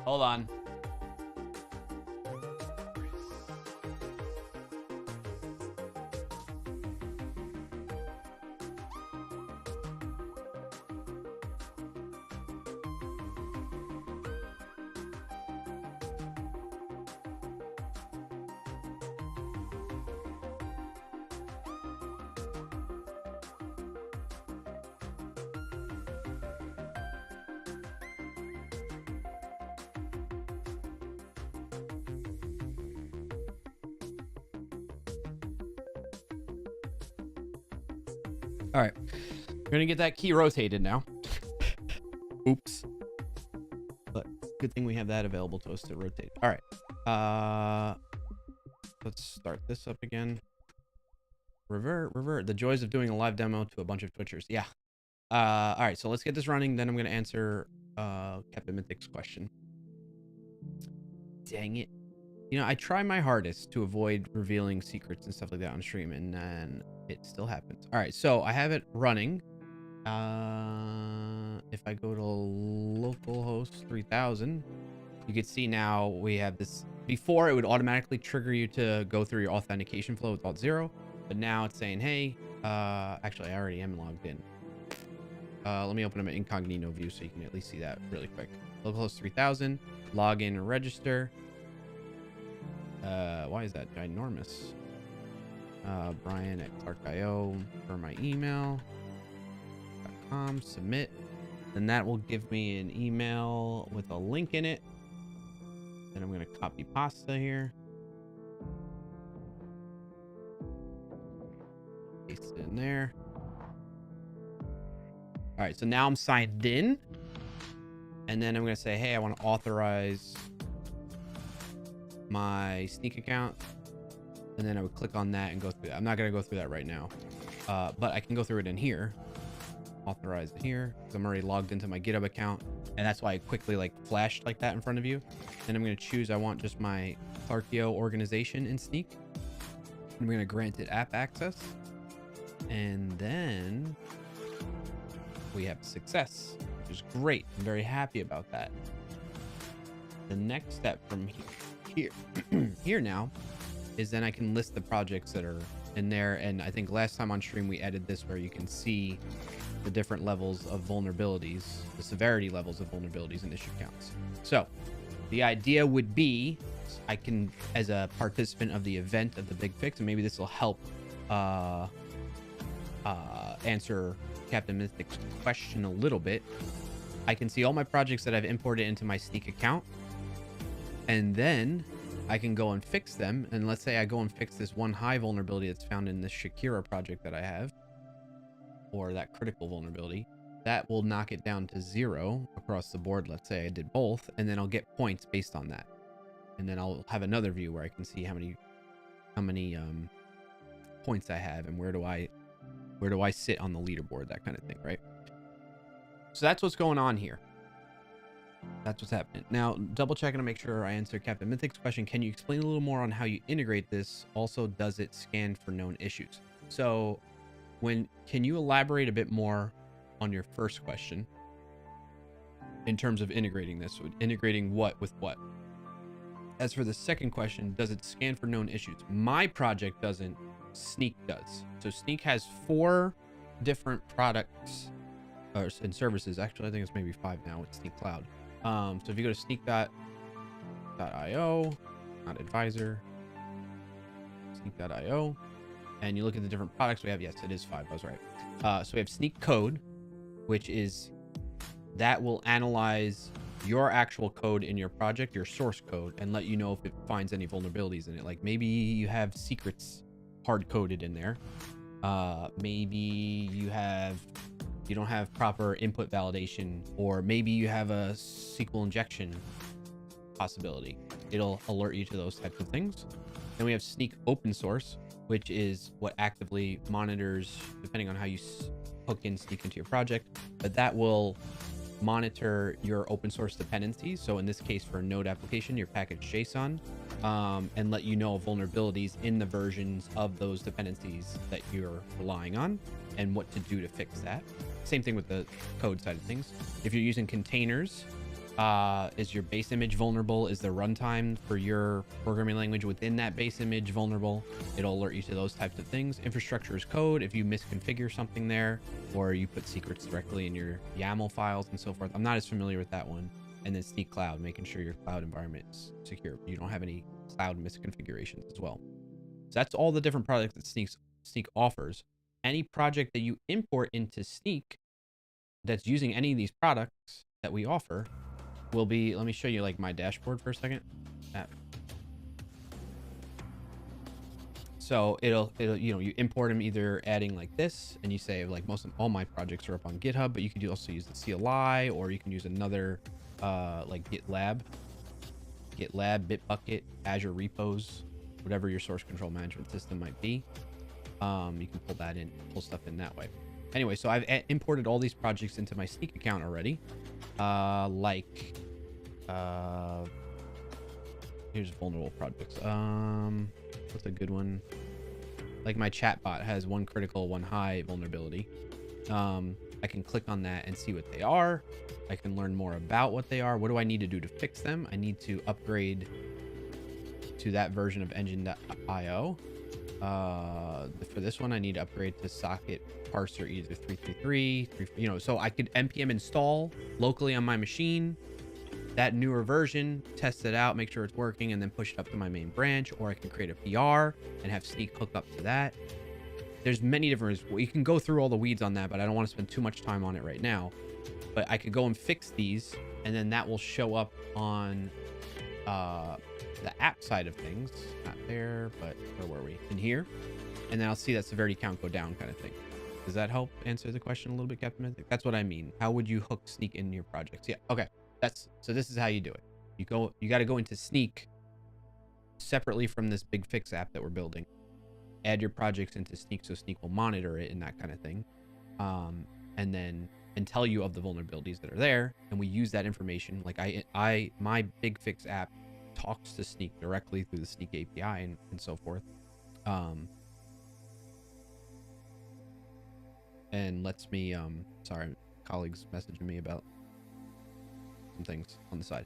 Hold on. All right, we're gonna get that key rotated now. Oops. But good thing we have that available to us to rotate. All right, let's start this up again. Revert. The joys of doing a live demo to a bunch of Twitchers. Yeah. All right, so let's get this running. Then I'm gonna answer Captain Mythic's question. Dang it. You know, I try my hardest to avoid revealing secrets and stuff like that on stream, and then it still happens. All right, so I have it running. If I go to localhost 3000, you can see now we have this. Before, it would automatically trigger you to go through your authentication flow with .0, but now it's saying, hey, actually, I already am logged in. Let me open up an incognito view so you can at least see that really quick. Localhost 3000, log in and register. Why is that ginormous? Brian at clarkio for my email.com, submit. Then that will give me an email with a link in it. Then I'm going to copy pasta here. Paste it in there. All right, so now I'm signed in. And then I'm going to say, hey, I want to authorize my Sneak account. And then I would click on that and go through that. I'm not going to go through that right now, but I can go through it in here. Authorize it here because I'm already logged into my GitHub account, and that's why I quickly like flashed like that in front of you. Then I'm going to choose, I want just my clarkio organization in Sneak. I'm going to grant it app access, and then we have success, which is great. I'm very happy about that. The next step from here here now is then I can list the projects that are in there. And I think last time on stream we added this where you can see the different levels of vulnerabilities, the severity levels of vulnerabilities and issue counts. So the idea would be I can, as a participant of the event of the Big Fix, and maybe this will help answer Captain Mystic's question a little bit. I can see all my projects that I've imported into my Sneak account, and then I can go and fix them. And let's say I go and fix this one high vulnerability that's found in this Shakira project that I have, or that critical vulnerability. That will knock it down to 0 across the board. Let's say I did both, and then I'll get points based on that. and then I'll have another view where I can see how many points I have and where do I sit on the leaderboard, that kind of thing, right? So that's what's going on here. That's what's happening. Now, double checking to make sure I answer Captain Mythic's question. Can you explain a little more on how you integrate this? Also, does it scan for known issues? So can you elaborate a bit more on your first question in terms of integrating this? Integrating what with what? As for the second question, does it scan for known issues? My project doesn't. Sneak does. So Sneak has 4 different products and services. Actually, I think it's maybe 5 now with Sneak Cloud. So if you go to sneak.io, not advisor, sneak.io, and you look at the different products we have, yes, it is 5. I was right. So we have Sneak Code, which is that will analyze your actual code in your project, your source code, and let you know if it finds any vulnerabilities in it. Like maybe you have secrets hard coded in there. Maybe you don't have proper input validation, or maybe you have a SQL injection possibility. It'll alert you to those types of things. Then we have Sneak Open Source, which is what actively monitors, depending on how you hook in Sneak into your project, but that will monitor your open source dependencies. So in this case, for a Node application, your package JSON, and let you know of vulnerabilities in the versions of those dependencies that you're relying on and what to do to fix that. Same thing with the code side of things. If you're using containers, is your base image vulnerable? Is the runtime for your programming language within that base image vulnerable? It'll alert you to those types of things. Infrastructure as code, if you misconfigure something there, or you put secrets directly in your YAML files and so forth. I'm not as familiar with that one. And then Sneak Cloud, making sure your cloud environment is secure. You don't have any cloud misconfigurations as well. So that's all the different products that Sneak offers. Any project that you import into Sneak that's using any of these products that we offer will be, let me show you like my dashboard for a second. So it'll you import them either adding like this, and you say like all my projects are up on GitHub, but you could also use the CLI, or you can use another like GitLab, Bitbucket, Azure repos, whatever your source control management system might be. You can pull stuff in that way. Anyway, so I've imported all these projects into my Sneak account already. Here's vulnerable projects. What's a good one? Like my chatbot has 1 critical, 1 high vulnerability. I can click on that and see what they are. I can learn more about what they are. What do I need to do to fix them? I need to upgrade to that version of engine.io. For this one, I need to upgrade to socket parser either 333, so I could npm install locally on my machine that newer version, test it out, make sure it's working, and then push it up to my main branch. Or I can create a PR and have Sneak hook up to that. There's many different ways. You can go through all the weeds on that, but I don't want to spend too much time on it right now. But I could go and fix these, and then that will show up on the app side of things. Not there, but where were we? In here. And then I'll see that severity count go down, kind of thing. Does that help answer the question a little bit, Captain Mythic? That's what I mean. How would you hook Sneak in your projects? Yeah, okay. So this is how you do it. You got to go into Sneak separately from this big fix app that we're building. Add your projects into Sneak so Sneak will monitor it and that kind of thing. And tell you of the vulnerabilities that are there. And we use that information. Like my big fix app talks to Sneak directly through the Sneak API and so forth. And lets me, sorry, colleagues messaging me about some things on the side.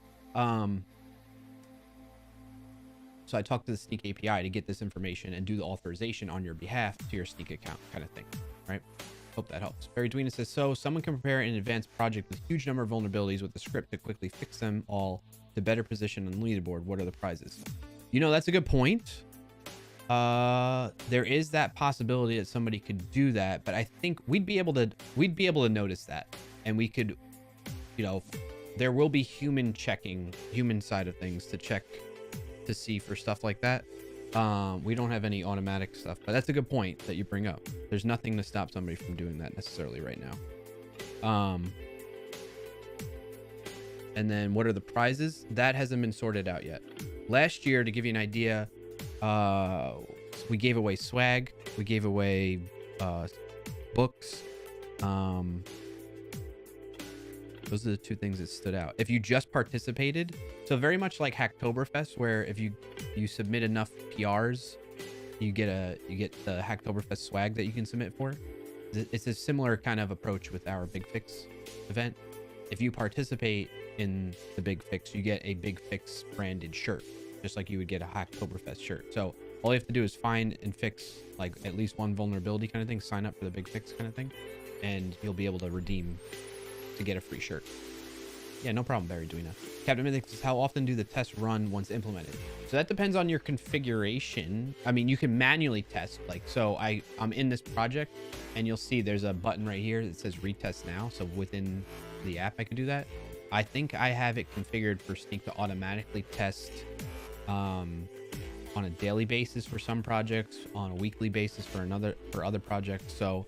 So I talk to the Sneak API to get this information and do the authorization on your behalf to your Sneak account, kind of thing, right? Hope that helps. Barry Dwena says, so someone can prepare an advanced project with huge number of vulnerabilities with a script to quickly fix them all to better position on the leaderboard. What are the prizes? That's a good point. There is that possibility that somebody could do that, but I think we'd be able to notice that, and we could, there will be human side of things to check to see for stuff like that. We don't have any automatic stuff, but that's a good point that you bring up. There's nothing to stop somebody from doing that necessarily right now. And then what are the prizes? That hasn't been sorted out yet. last year, to give you an idea, we gave away swag, we gave away books. Those are the two things that stood out. If you just participated, so very much like Hacktoberfest, where if you submit enough PRs, you get the Hacktoberfest swag that you can submit for. It's a similar kind of approach with our Big Fix event. If you participate in the Big Fix, you get a Big Fix branded shirt, just like you would get a Hacktoberfest shirt. So all you have to do is find and fix like at least one vulnerability kind of thing, sign up for the Big Fix kind of thing, and you'll be able to redeem to get a free shirt. Yeah, no problem, Barry Duina. Captain Mythic says, how often do the tests run once implemented? So that depends on your configuration. I mean, you can manually test, like, so I'm in this project and you'll see there's a button right here that says retest now. So within the app, I can do that. I think I have it configured for Sneak to automatically test on a daily basis for some projects, on a weekly basis for other projects. So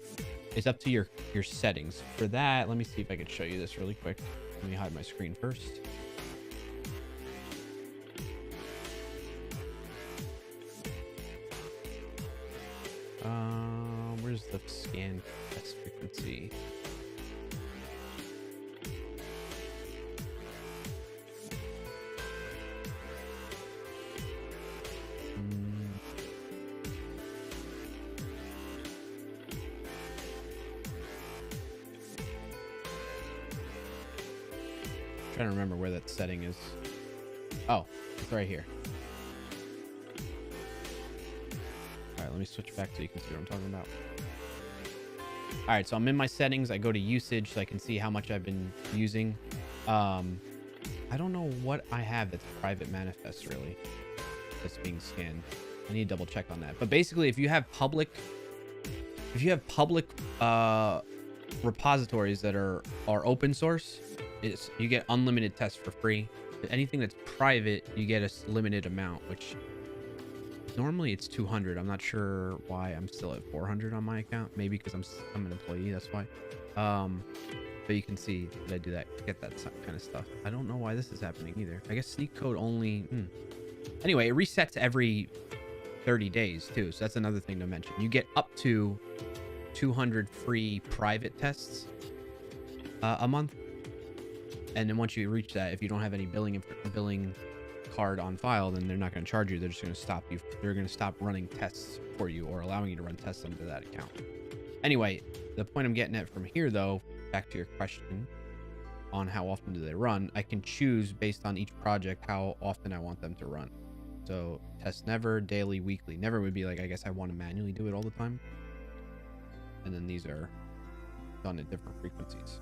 it's up to your settings. For that, let me see if I can show you this really quick. Let me hide my screen first. Where's the scan test frequency? Trying to remember where that setting is. Oh, it's right here. All right, let me switch back so you can see what I'm talking about. All right, so I'm in my settings. I go to usage so I can see how much I've been using. I don't know what I have that's private manifest really that's being scanned. I need to double check on that. But basically, if you have public repositories that are open source, you get unlimited tests for free. Anything that's private, you get a limited amount, which normally it's 200. I'm not sure why I'm still at 400 on my account. Maybe because I'm an employee, that's why. But you can see that I do that, get that kind of stuff. I don't know why this is happening either. I guess sneak code only. Anyway, it resets every 30 days too. So that's another thing to mention. You get up to 200 free private tests a month. And then once you reach that, if you don't have any billing card on file, then they're not going to charge you. They're just going to stop you. They're going to stop running tests for you or allowing you to run tests under that account. Anyway, the point I'm getting at from here, though, back to your question on how often do they run, I can choose based on each project how often I want them to run. So test never, daily, weekly. Never would be like, I guess I want to manually do it all the time. And then these are done at different frequencies.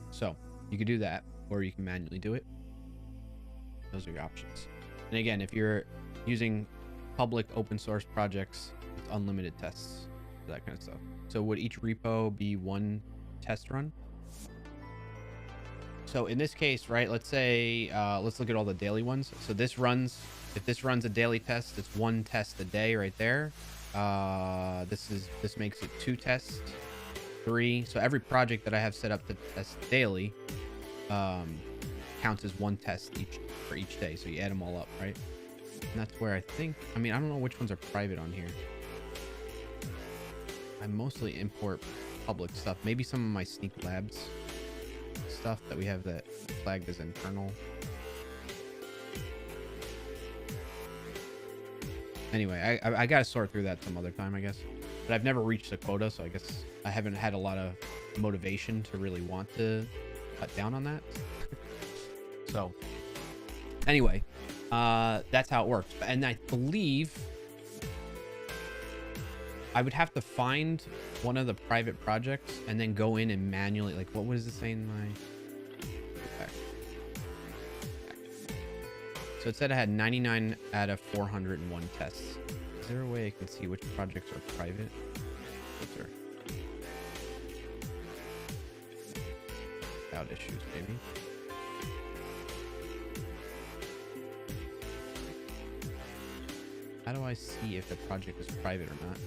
So you could do that, or you can manually do it. Those are your options. And again, if you're using public open source projects, it's unlimited tests, that kind of stuff. So would each repo be one test run? So in this case, right, let's say, let's look at all the daily ones. So this runs, if this runs a daily test, it's one test a day right there. This makes it 2 tests. 3. So every project that I have set up to test daily counts as 1 test for each day. So you add them all up, right? And that's where I think, I mean, I don't know which ones are private on here. I mostly import public stuff. Maybe some of my Sneak Labs stuff that we have that flagged as internal. Anyway, I gotta sort through that some other time, I guess. But I've never reached a quota, so I guess I haven't had a lot of motivation to really want to cut down on that. So anyway, that's how it works. And I believe I would have to find one of the private projects and then go in and manually, like, what was it saying in my... So it said I had 99 out of 401 tests. Is there a way I can see which projects are private? Filter. Without issues, maybe. How do I see if a project is private or not?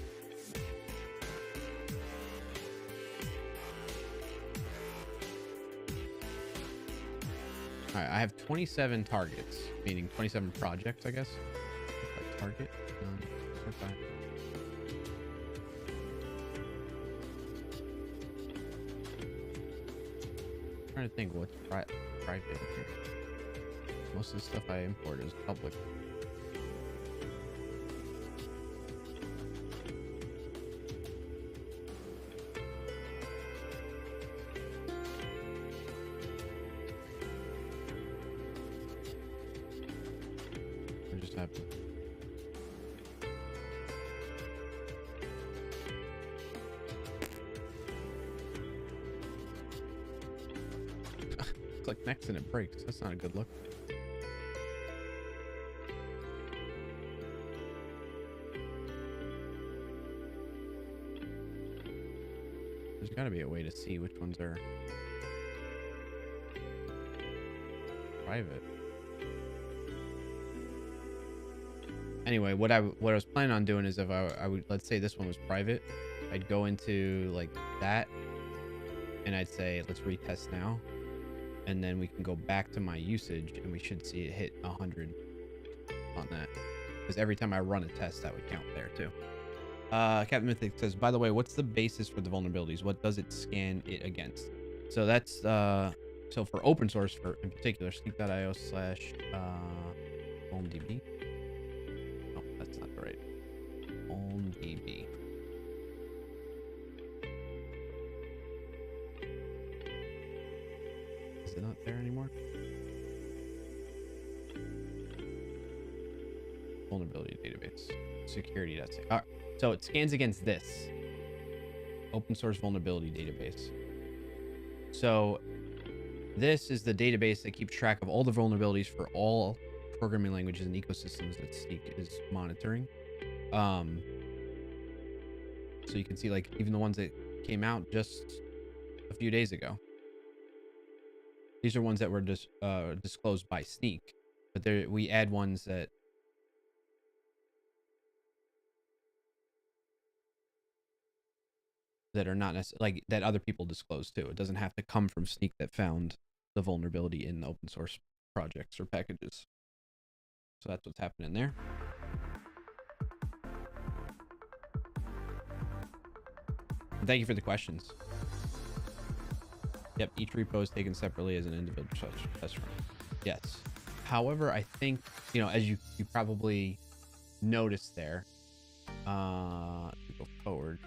All right, I have 27 targets, meaning 27 projects, I guess. Target. Okay. I'm trying to think what's private here. Most of the stuff I import is public. What just happened? Click next and it breaks. That's not a good look. There's got to be a way to see which ones are private. Anyway, what I was planning on doing is if I would, let's say this one was private, I'd go into like that and I'd say let's retest now, and then we can go back to my usage and we should see it hit 100 on that, because every time I run a test that would count there too. Captain Mythic says, by the way, what's the basis for the vulnerabilities? What does it scan it against? So that's so for open source, for in particular, sneak.io / vulndb. Oh, that's not the right vulndb. Is it not there anymore? Vulnerability database, security.ca. All right. So it scans against this open source vulnerability database. So this is the database that keeps track of all the vulnerabilities for all programming languages and ecosystems that Sneak is monitoring. So you can see like even the ones that came out just a few days ago. These are ones that were just disclosed by Sneak, but there we add ones that are not necessarily like that other people disclose too. It doesn't have to come from Sneak that found the vulnerability in the open source projects or packages. So that's what's happening there. And thank you for the questions. Yep, each repo is taken separately as an individual test run. Yes. However, I think, you know, as you probably noticed there, go forward,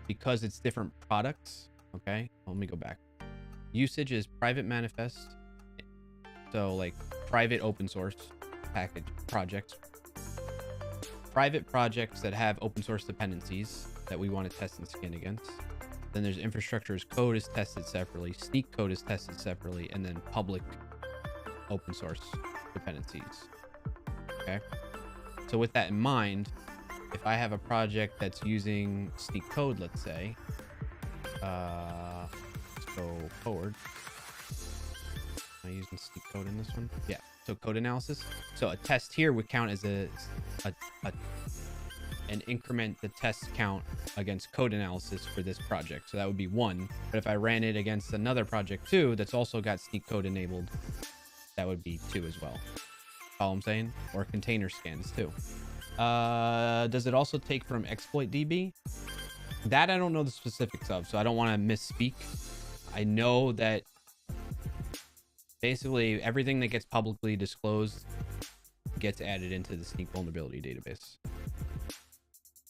because it's different products. Okay, let me go back. Usage is private manifest, so like private open source package projects, private projects that have open source dependencies that we want to test and scan against. Then there's infrastructure as code is tested separately, Sneak code is tested separately, and then public open source dependencies. Okay, so with that in mind, if I have a project that's using Sneak code, let's say, let's go forward. Am I using Sneak code in this one? Yeah. So code analysis. So a test here would count as an increment the test count against code analysis for this project. So that would be 1. But if I ran it against another project too, that's also got Sneak code enabled, that would be 2 as well. Follow what I'm saying? Or container scans too. Does it also take from exploit DB? That I don't know the specifics of, so I don't want to misspeak. I know that basically everything that gets publicly disclosed gets added into the Sneak vulnerability database.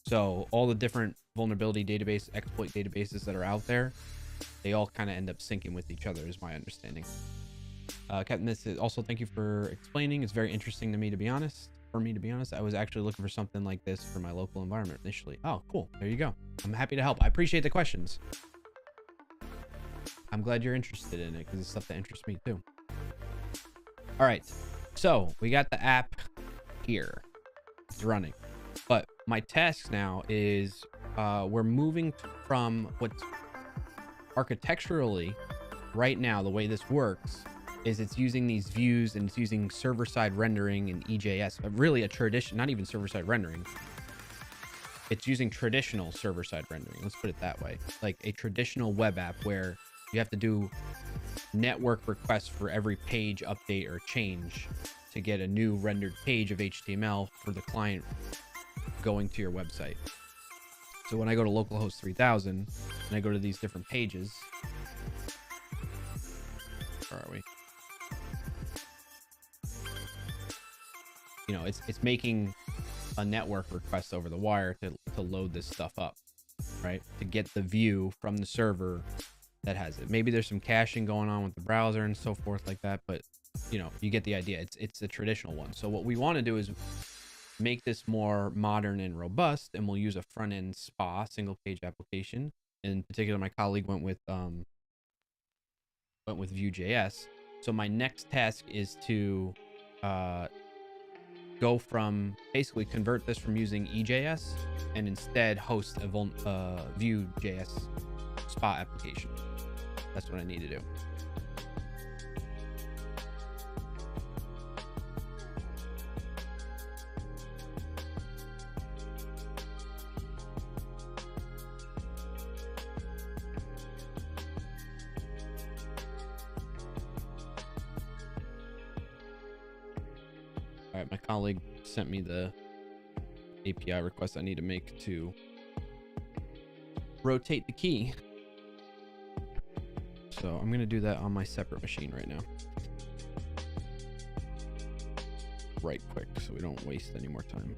So all the different vulnerability database, exploit databases that are out there, they all kind of end up syncing with each other, is my understanding. Captain, this is also, thank you for explaining. It's very interesting to me, to be honest. For me, to be honest, I was actually looking for something like this for my local environment initially. Oh, cool. There you go. I'm happy to help. I appreciate the questions. I'm glad you're interested in it because it's stuff that interests me too. All right. So we got the app here. It's running. But my task now is we're moving from what's architecturally right now, the way this works is it's using these views and it's using server-side rendering and EJS, but really a tradition, not even server-side rendering. It's using traditional server-side rendering. Let's put it that way. Like a traditional web app where You have to do network requests for every page update or change to get a new rendered page of HTML for the client going to your website. So when I go to localhost 3000 and I go to these different pages, where are we? You know, it's making a network request over the wire to load this stuff up, right? To get the view from the server that has it. Maybe there's some caching going on with the browser and so forth like that, but you know, you get the idea. It's a traditional one. So what we want to do is make this more modern and robust, and we'll use a front-end SPA, single page application. In particular, my colleague went with Vue.js. So my next task is to go from basically convert this from using EJS and instead host a Vue.js SPA application. That's what I need to do. All right, my colleague sent me the API request I need to make to rotate the key. So I'm going to do that on my separate machine right now. Right quick, so we don't waste any more time.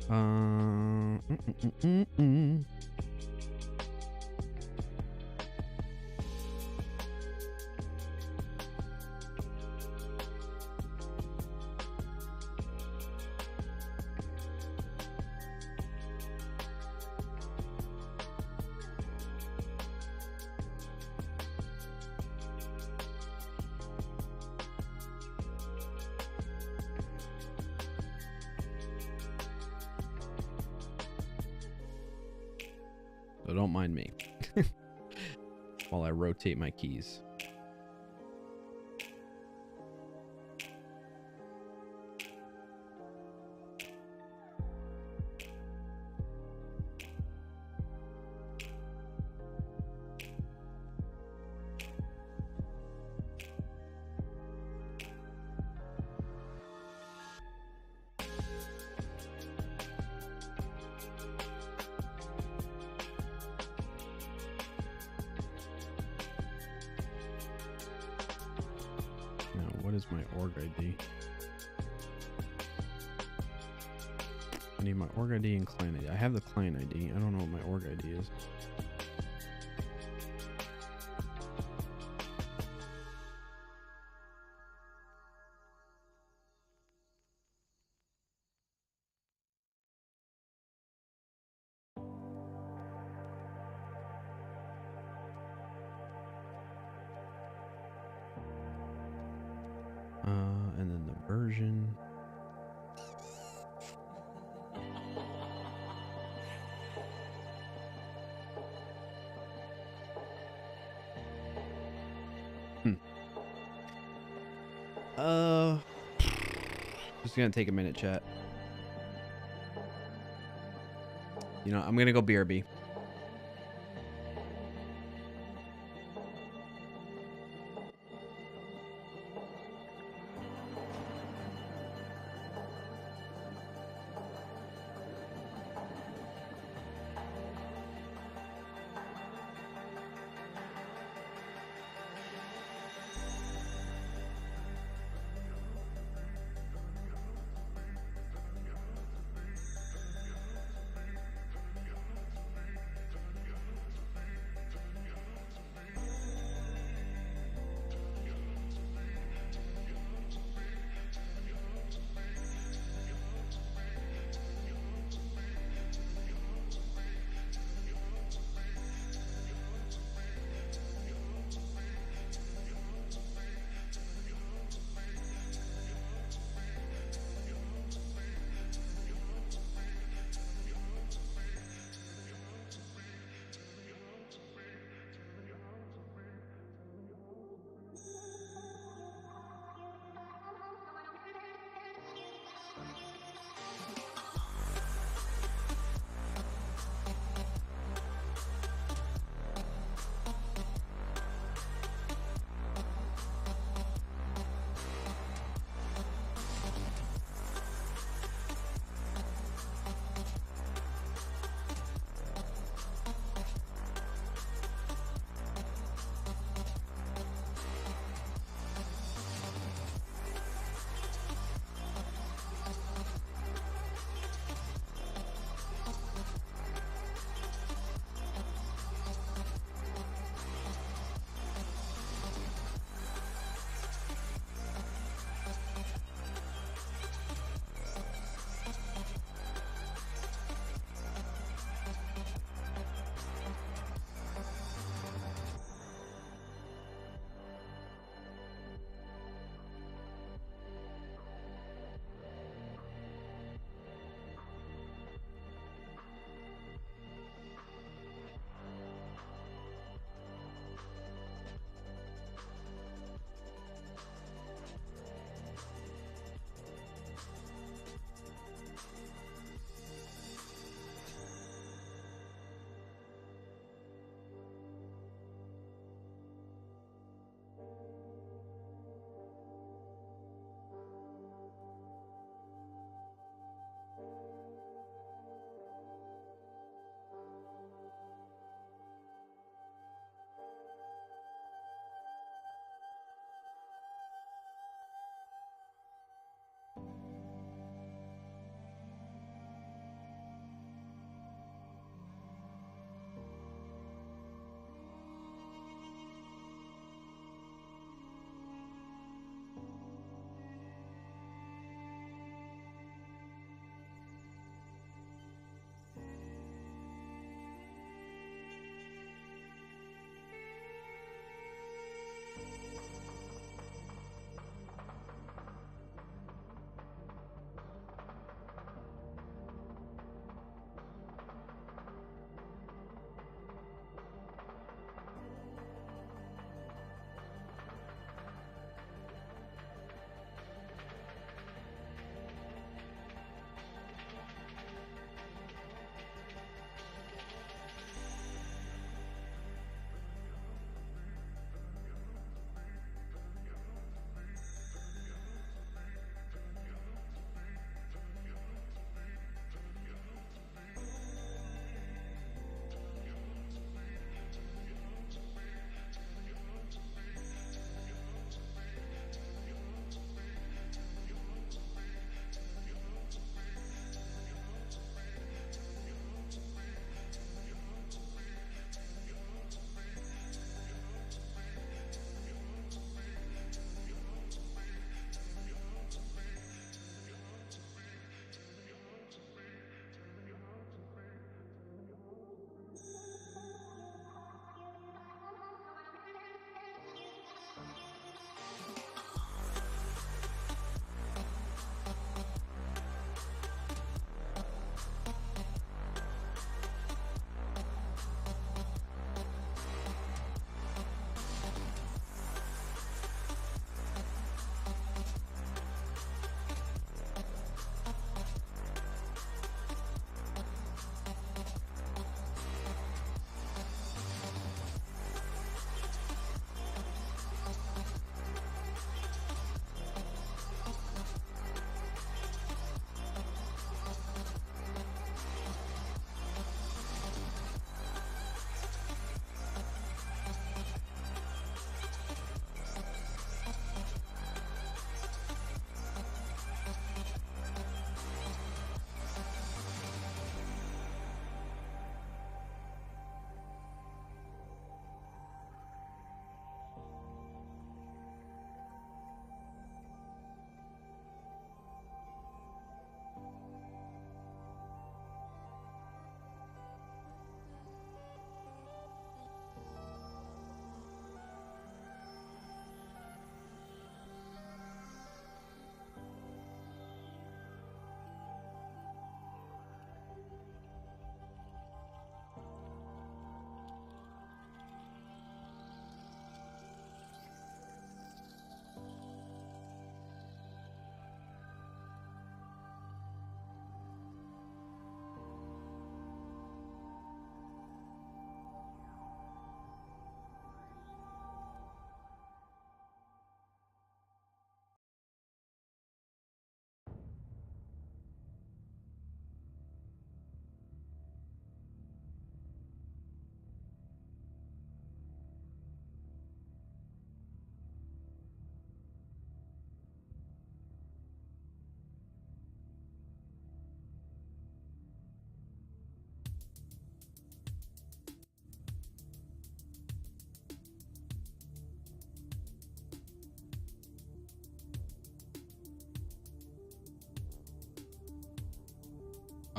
So don't mind me while I rotate my keys. What is my org ID? I need my org ID and client ID. I have the client ID. I don't know what my org ID is. And then the version. Just gonna take a minute, chat. You know, I'm gonna go BRB.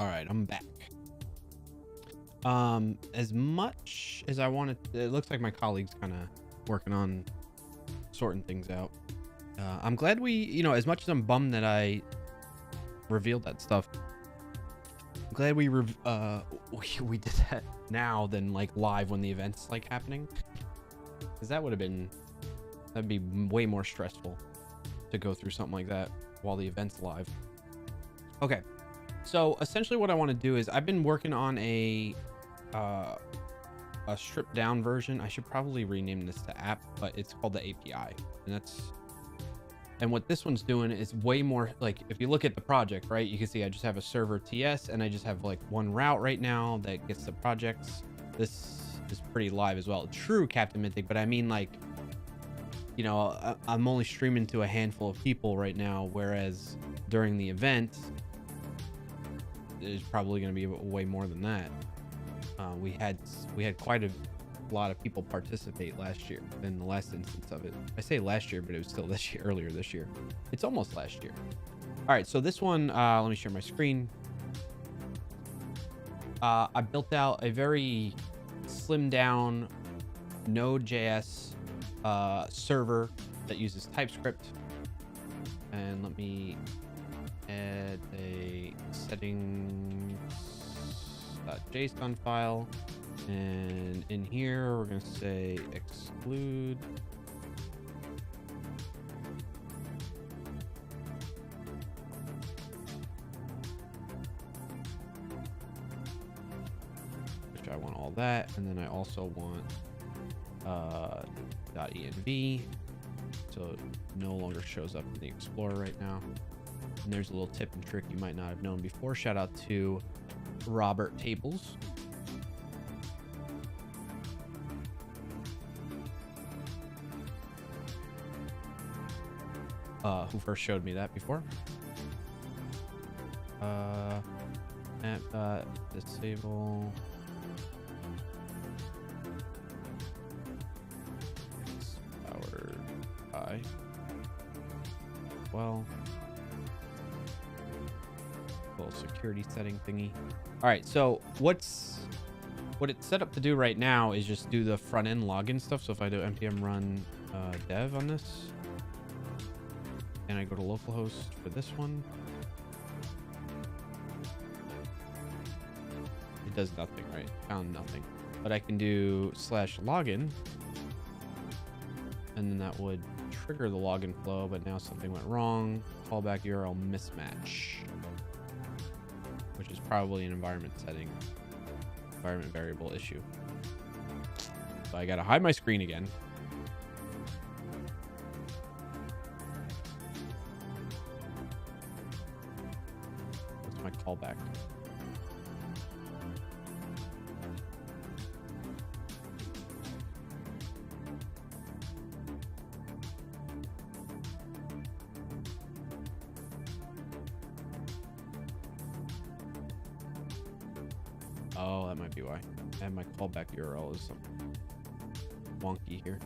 All right, I'm back. As much as I wanted, it looks like my colleague's kind of working on sorting things out. I'm glad we, as much as I'm bummed that I revealed that stuff, I'm glad we did that now than like live when the event's like happening, because that'd be way more stressful to go through something like that while the event's live. Okay, so essentially what I want to do is I've been working on a stripped down version. I should probably rename this to app, but it's called the API, and what this one's doing is way more like, if you look at the project, right, you can see I just have a server TS and I just have like one route right now that gets the projects. This is pretty live as well. True Captain Mythic, but I mean, like, I'm only streaming to a handful of people right now, whereas during the event there's probably going to be way more than that. We had quite a lot of people participate last year in the last instance of it. I say last year, but it was still this year, earlier this year. It's almost last year. All right, so this one, let me share my screen. I built out a very slimmed down Node.js server that uses TypeScript. And let me add a settings.json file. And in here, we're going to say exclude. Which I want all that. And then I also want .env. So it no longer shows up in the Explorer right now. And there's a little tip and trick you might not have known before. Shout out to Robert Tables. Who first showed me that before. Disable powered by little security setting thingy. All right, so what it's set up to do right now is just do the front end login stuff. So if I do npm run dev on this, and I go to localhost for this one, it does nothing, right? Found nothing. But I can do /login, and then that would trigger the login flow, but now something went wrong. Callback URL mismatch, which is probably an environment variable issue. So I gotta hide my screen again. My callback. Oh, that might be why. I have my callback URL is something wonky here.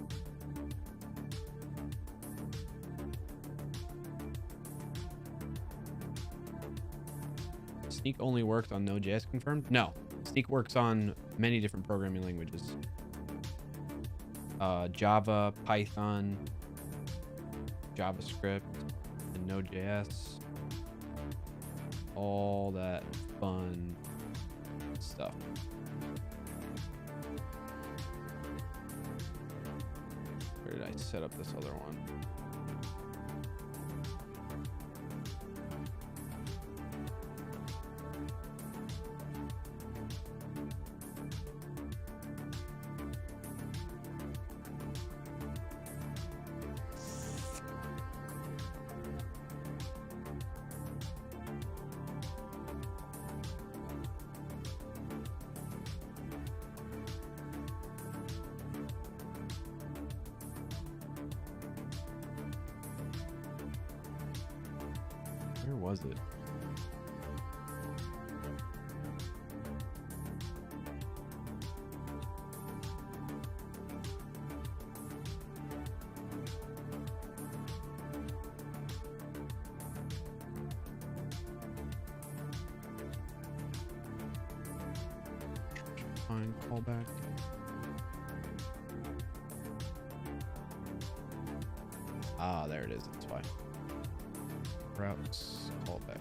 Sneak only works on Node.js confirmed? No, Sneak works on many different programming languages. Java, Python, JavaScript, and Node.js. All that fun stuff. Where did I set up this other one? Where was it? find callback. Ah, there it is. That's why. Routes, callback,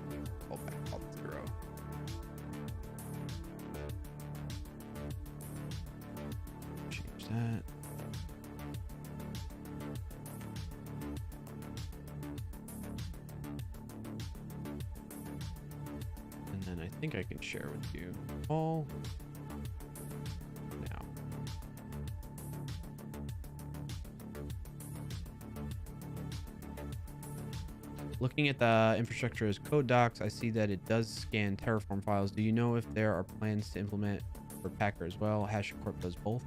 call 0. Change that. And then I think I can share with you all now. Looking at the infrastructure as code docs, I see that it does scan Terraform files. Do you know if there are plans to implement for Packer as well? HashiCorp does both.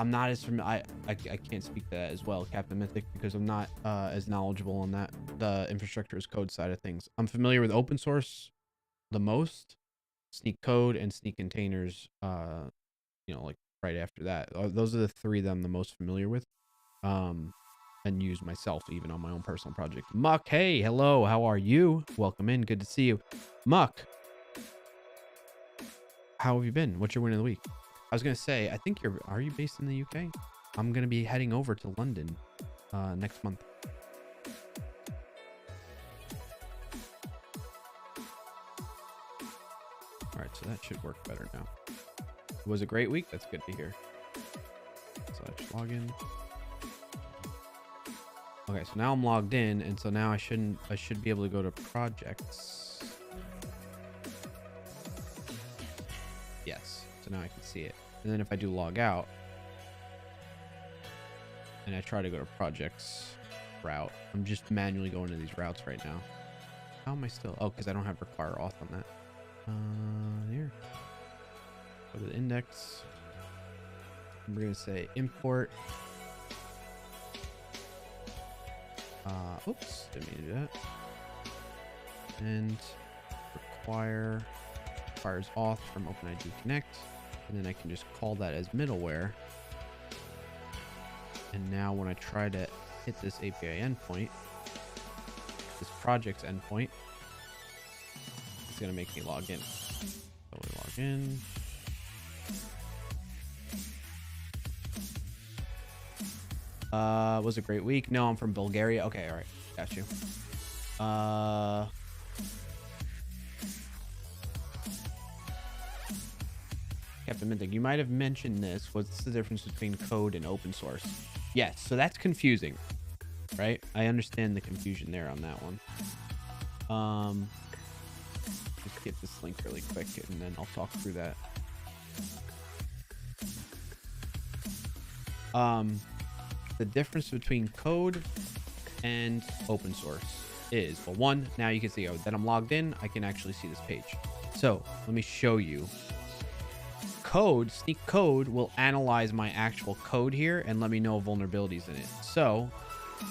I'm not as familiar. I can't speak to that as well, Captain Mythic, because I'm not as knowledgeable on that, the infrastructure as code side of things. I'm familiar with open source the most, Sneak Code and Sneak Containers, you know, like right after that. Those are the three that I'm the most familiar with. And use myself even on my own personal project. Muck, hey, hello, how are you? Welcome in, good to see you. Muck, how have you been? What's your win of the week? I was gonna say, I think are you based in the UK? I'm gonna be heading over to London next month. All right, so that should work better now. It was a great week. That's good to hear. / login. Okay, so now I'm logged in, and so now I should be able to go to projects. Yes, so now I can see it. And then if I do log out, and I try to go to projects route, I'm just manually going to these routes right now. How am I still? Oh, because I don't have require auth on that. Here. Go to the index. We're gonna say import. Oops, didn't mean to do that. And requires auth from OpenID Connect, and then I can just call that as middleware. And now when I try to hit this API endpoint, this project's endpoint, it's gonna make me log in. So we log in. Was a great week. No, I'm from Bulgaria. Okay, all right, got you. Captain Mintic, you might have mentioned this. What's the difference between code and open source? Yes, so that's confusing, right? I understand the confusion there on that one. Just get this link really quick, and then I'll talk through that. The difference between code and open source is, well, one, now you can see that I'm logged in. I can actually see this page. So let me show you. Code, Sneak Code will analyze my actual code here and let me know vulnerabilities in it. So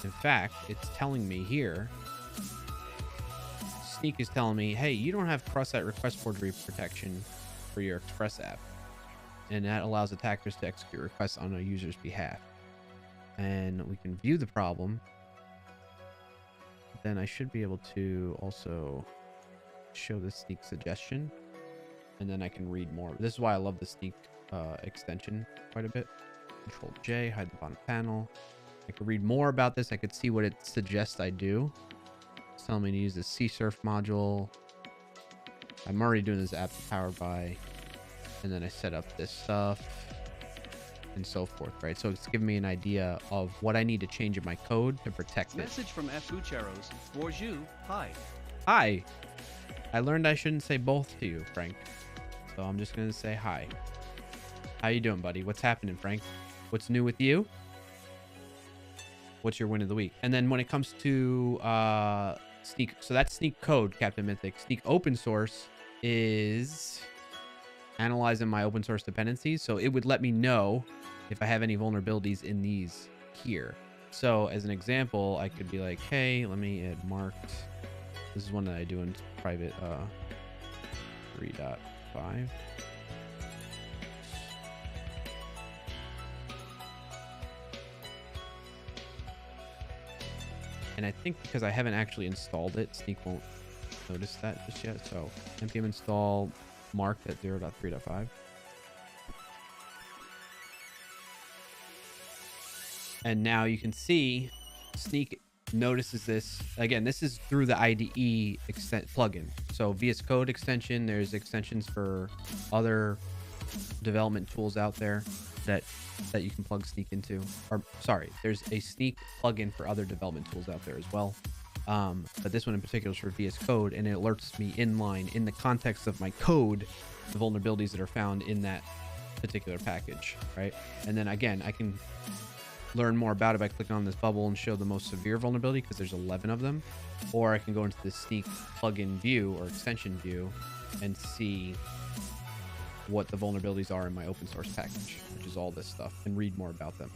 in fact, it's telling me here, Sneak is telling me, hey, you don't have cross-site request forgery protection for your Express app. And that allows attackers to execute requests on a user's behalf. And we can view the problem. Then I should be able to also show the Sneak suggestion. And then I can read more. This is why I love the Sneak extension quite a bit. Control J, hide the bottom panel. I could read more about this. I could see what it suggests I do. It's telling me to use the CSurf module. I'm already doing this app powered by. And then I set up this stuff and so forth, right? So it's giving me an idea of what I need to change in my code to protect it. Message from F. Bucheros. Bonjour. Hi. Hi. I learned I shouldn't say both to you, Frank. So I'm just going to say hi. How you doing, buddy? What's happening, Frank? What's new with you? What's your win of the week? And then when it comes to Sneak, so that's Sneak Code, Captain Mythic. Sneak Open Source is analyzing my open source dependencies. So it would let me know if I have any vulnerabilities in these here. So as an example, I could be like, hey, let me add marked. This is one that I do in private 3.5. And I think because I haven't actually installed it, Sneak won't notice that just yet. So npm install marked at 0.3.5. And now you can see Sneak notices this. Again, this is through the IDE plugin. So VS Code extension, there's extensions for other development tools out there that you can plug Sneak into. Or sorry, there's a Sneak plugin for other development tools out there as well. But this one in particular is for VS Code, and it alerts me in the context of my code, the vulnerabilities that are found in that particular package, right? And then again, I can learn more about it by clicking on this bubble and show the most severe vulnerability, because there's 11 of them. Or I can go into the Sneak plugin view or extension view and see what the vulnerabilities are in my open source package, which is all this stuff, and read more about them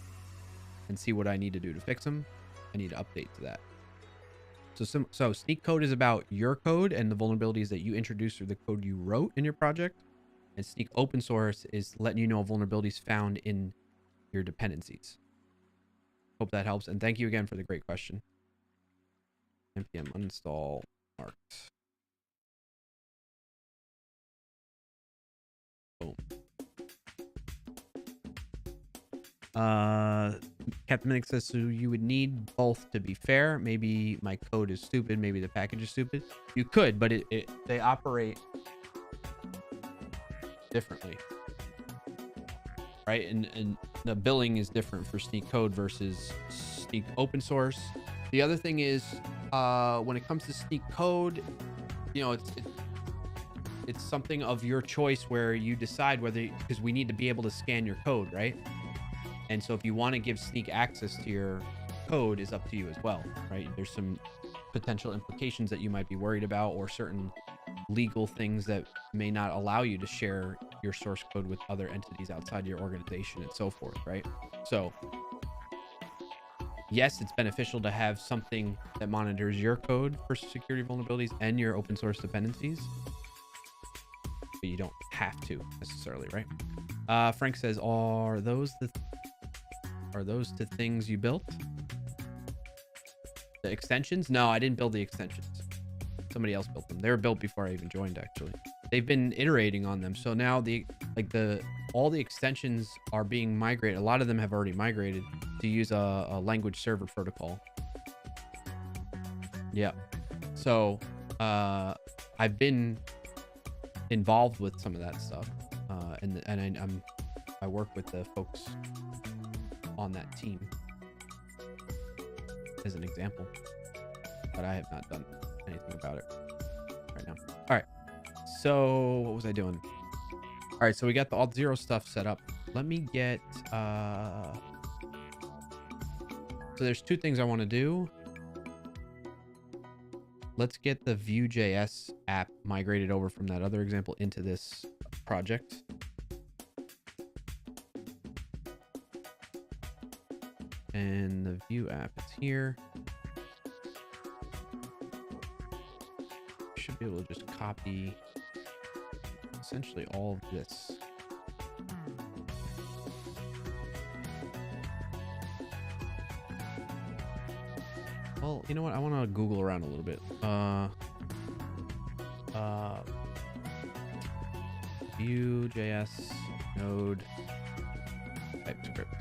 and see what I need to do to fix them. I need to update to that. So Sneak code is about your code and the vulnerabilities that you introduced through the code you wrote in your project. And Sneak open source is letting you know vulnerabilities found in your dependencies. Hope that helps. And thank you again for the great question. npm uninstall marked. Boom. Captain Minnick says, so you would need both to be fair. Maybe my code is stupid. Maybe the package is stupid. You could, but they operate differently, right? And the billing is different for Sneak code versus Sneak open source. The other thing is, when it comes to Sneak code, you know, it's something of your choice where you decide whether, because we need to be able to scan your code, right? And so if you want to give Sneak access to your code, is up to you as well, right? There's some potential implications that you might be worried about, or certain legal things that may not allow you to share your source code with other entities outside your organization and so forth, right? So yes, it's beneficial to have something that monitors your code for security vulnerabilities and your open source dependencies, but you don't have to necessarily, right? Frank says, are those the things you built? The extensions? No, I didn't build the extensions. Somebody else built them. They were built before I even joined, actually. They've been iterating on them. So now all the extensions are being migrated. A lot of them have already migrated to use a language server protocol. Yeah. So I've been involved with some of that stuff. And I work with the folks on that team as an example, but I have not done anything about it right now. All right, so what was I doing? All right, so we got the Auth0 stuff set up. Let me get so there's two things I want to do. Let's get the Vue.js app migrated over from that other example into this project. And the Vue app is here. Should be able to just copy essentially all of this. Well, you know what? I want to Google around a little bit. Vue.js node TypeScript.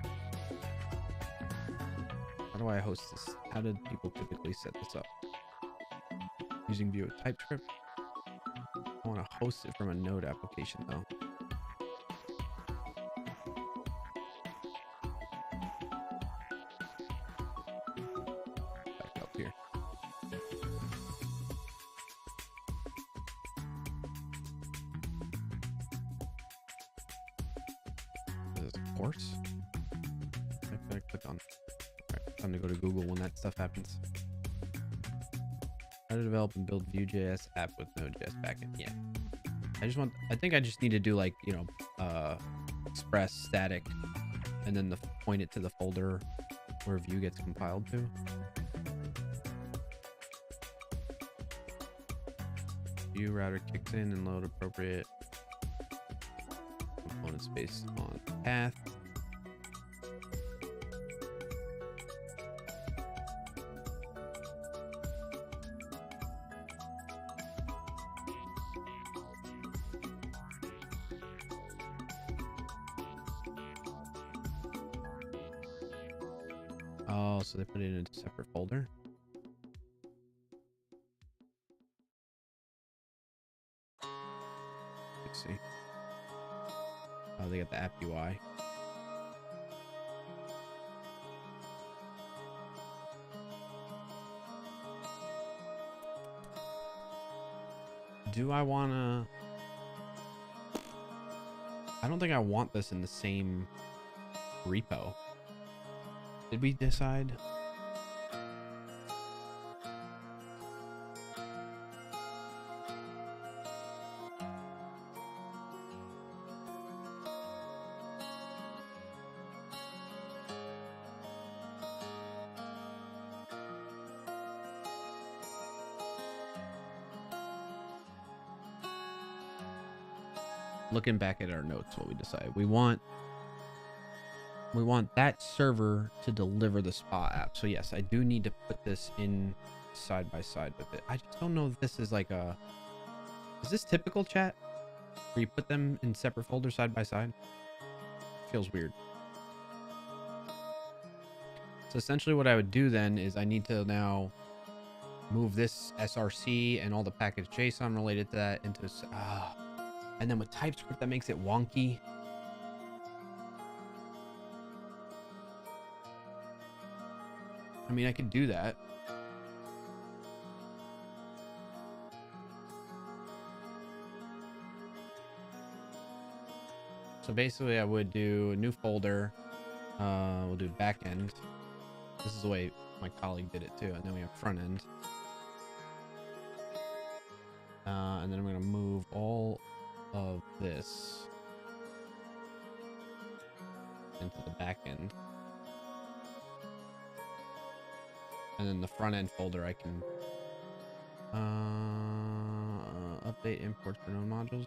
How do I host this? How did people typically set this up? Using Vue with TypeScript. I want to host it from a node application though. Back up here. This is a course. I click on. Alright, time to go to Google when that stuff happens. How to develop and build Vue.js app with Node.js backend. Yeah. I think I just need to do like, you know, express static and then point it to the folder where Vue gets compiled to. Vue router kicks in and load appropriate components based on path. Oh, so they put it in a separate folder. Let's see. Oh, they got the app UI. Do I wanna... I don't think I want this in the same repo. Did we decide? Looking back at our notes, what we decided. We want that server to deliver the spa app. So yes, I do need to put this in side by side with it. I just don't know if this is like a... Is this typical, chat? Where you put them in separate folders side by side? Feels weird. So essentially what I would do then is I need to now move this SRC and all the package JSON related to that into... and then with TypeScript, that makes it wonky. I mean, I could do that. So basically, I would do a new folder. We'll do backend. This is the way my colleague did it too. And then we have front end. And then I'm going to move all of this into the back end, and then the front end folder I can update imports for node modules.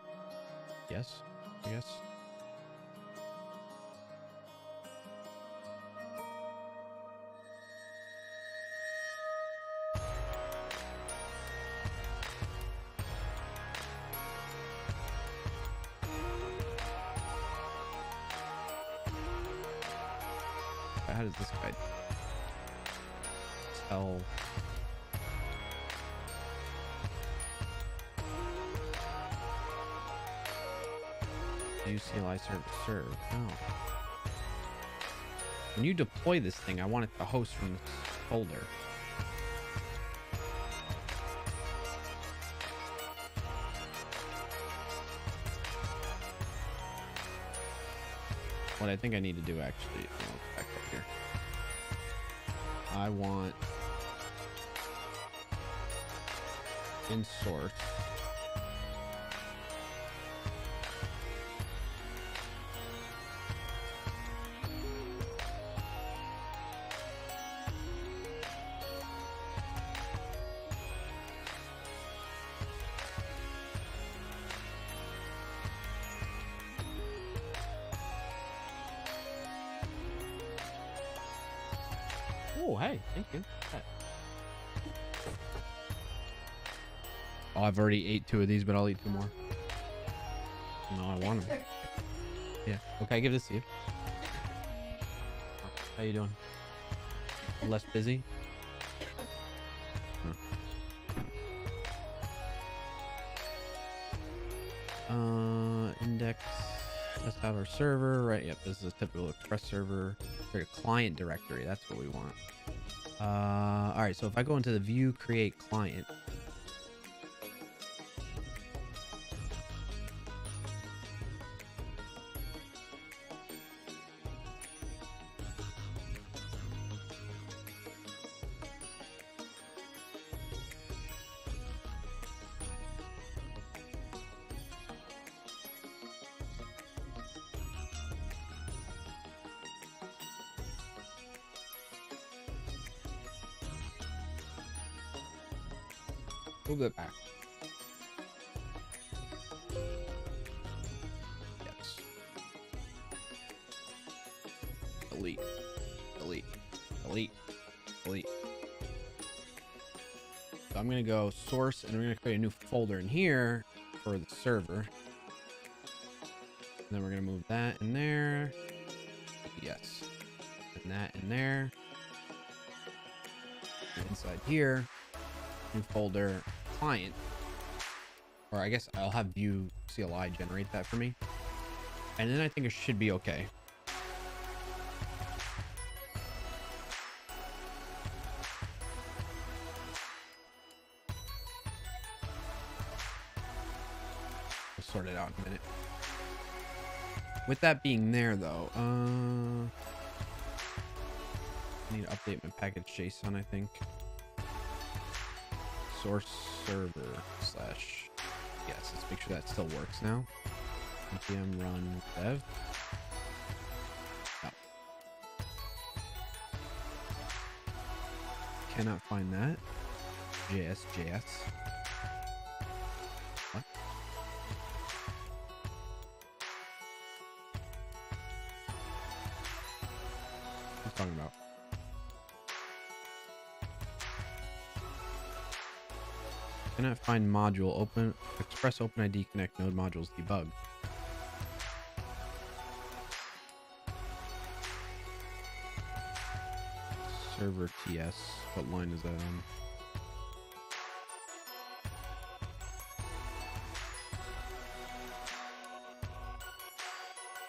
Yes, I guess. How does this guy tell? Use CLI serve. No. When you deploy this thing, I want it to host from this folder. What I think I need to do actually, back up here. I want in source. Oh, hey, thank you. Oh, I've already ate 2 of these, but I'll eat 2 more. No, I want them. Yeah. Okay, give this to you. How you doing? Less busy? Index. Let's have our server, right? Yep, this is a typical Express server. Create a client directory. That's what we want. All right, so if I go into the view, create client. Move that back. Yes. Delete. Delete. Delete. Delete. So I'm going to go source, and we're going to create a new folder in here for the server. And then we're going to move that in there. Yes. And that in there. inside here, new folder, client, or I guess I'll have view CLI generate that for me. And then I think it should be okay. We'll sort it out in a minute. With that being there though, I need to update my package JSON, I think. Source server slash, yes, let's make sure that still works now. npm run dev. Oh. Cannot find that. JS. What? What are you talking about? Cannot find module open express OpenID connect node modules debug. Server TS. What line is that on?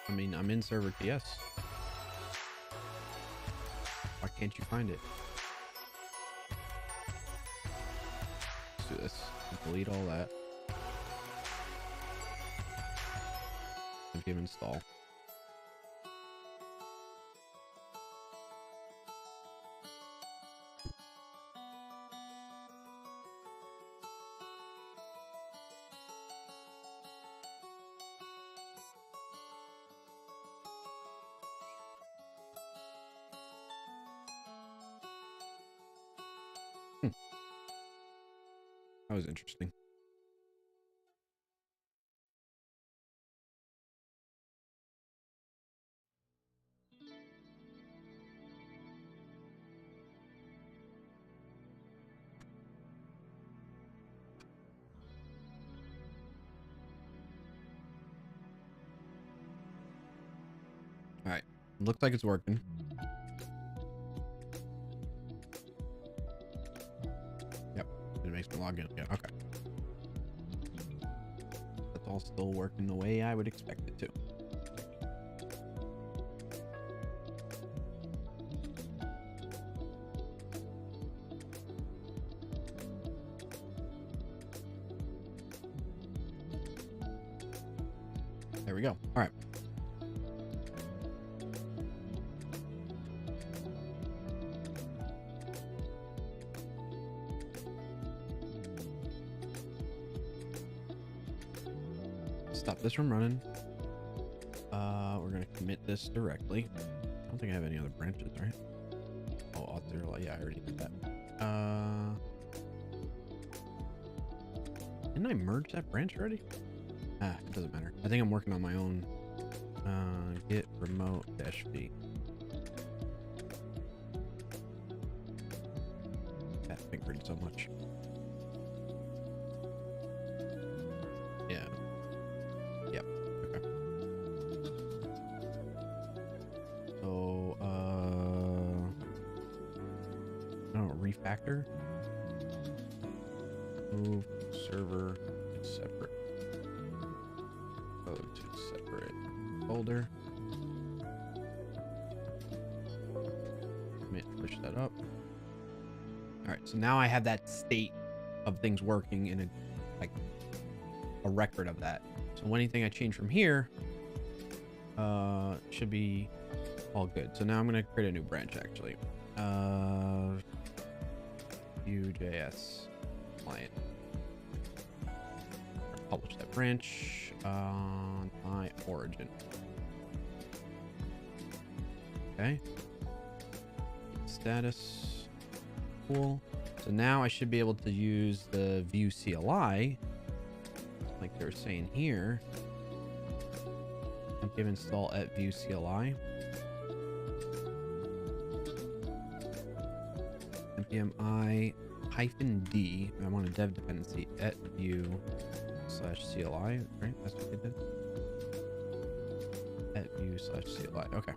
I mean, I'm in server TS. Why can't you find it? Let's do this. Delete all that. npm install. That was interesting. All right, looks like it's working. Yep, it makes me log in again. Okay. That's all still working the way I would expect it to. There we go. All right. Stop this from running. We're gonna commit this directly. I don't think I have any other branches, right? Oh, auth0, yeah, I already did that. Didn't I merge that branch already? Ah, it doesn't matter. I think I'm working on my own. Git remote -v. That fingered so much. Yeah. Yep. Okay. So, I don't know, refactor. Move server to separate. Go to separate folder. Push that up. All right, so now I have that state of things working in a record of that. So anything I change from here should be all good. So now I'm gonna create a new branch actually. Vue.js client. Publish that branch on my origin. Okay. Status. Cool. So now I should be able to use the Vue CLI, like they're saying here. Npm install at Vue CLI. npm -d. I want a dev dependency at Vue /CLI. Right? That's what they did. At Vue /CLI. Okay.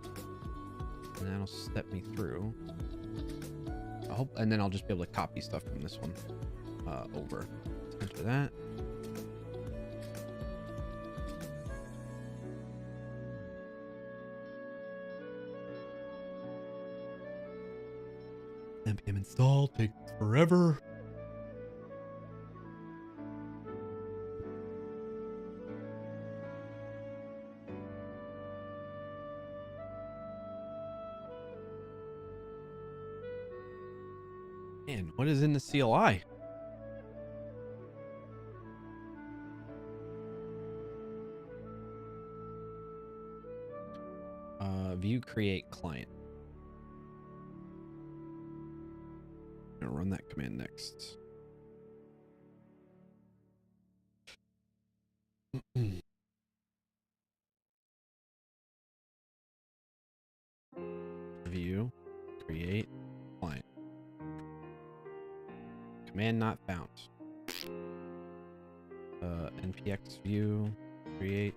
And that'll step me through. Oh, and then I'll just be able to copy stuff from this one over. Let's enter that. npm install takes forever. Man, what is in the CLI? View create client. I'm gonna run that command next. View create client. Command not found. Npx view create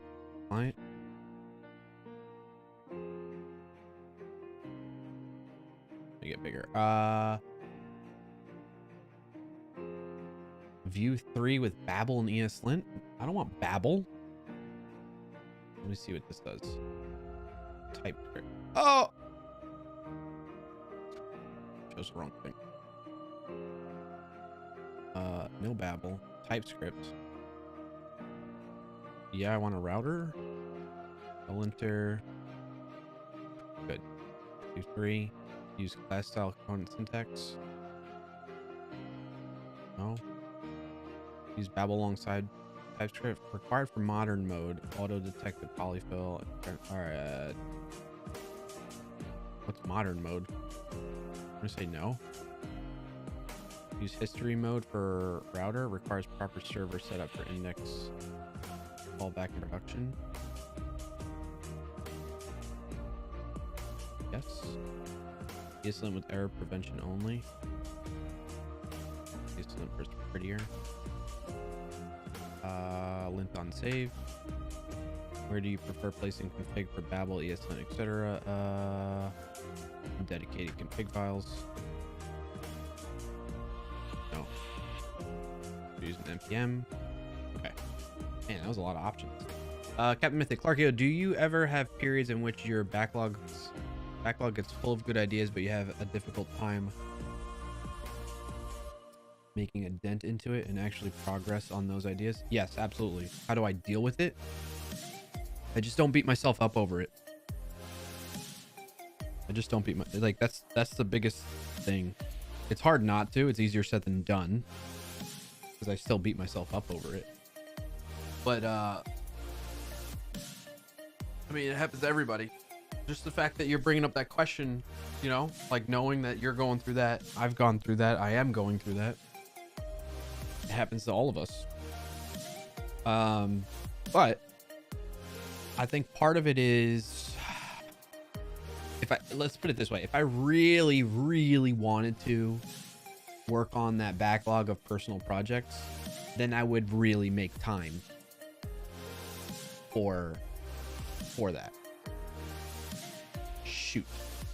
client. Let me get bigger. View 3 with Babel and ESLint. I don't want Babel. Let me see what this does. TypeScript. Oh! Chose the wrong thing. No Babel. TypeScript. Yeah, I want a router. I'll enter. Good. View 3. Use class style component syntax. No. Use Babel alongside TypeScript. Required for modern mode. Auto detected polyfill. Alright. What's modern mode? I'm gonna say no. Use history mode for router. Requires proper server setup for index. Fallback in production. Yes. ESLint with error prevention only. ESLint first prettier. Lint on save. Where do you prefer placing config for Babel, ESLint, etc.? Dedicated config files. No. Using npm. Okay. Man, that was a lot of options. Captain Mythic, Clarkio, do you ever have periods in which your backlog gets full of good ideas, but you have a difficult time making a dent into it and actually progress on those ideas? Yes, absolutely. How do I deal with it? I just don't beat myself up over it. I just don't beat my, like, that's the biggest thing. It's hard not to. It's easier said than done, because I still beat myself up over it. But I mean, it happens to everybody. Just the fact that you're bringing up that question, you know, like knowing that you're going through that, I've gone through that, I am going through that. It happens to all of us. But I think part of it is, let's put it this way. If I really, really wanted to work on that backlog of personal projects, then I would really make time for that. Shoot.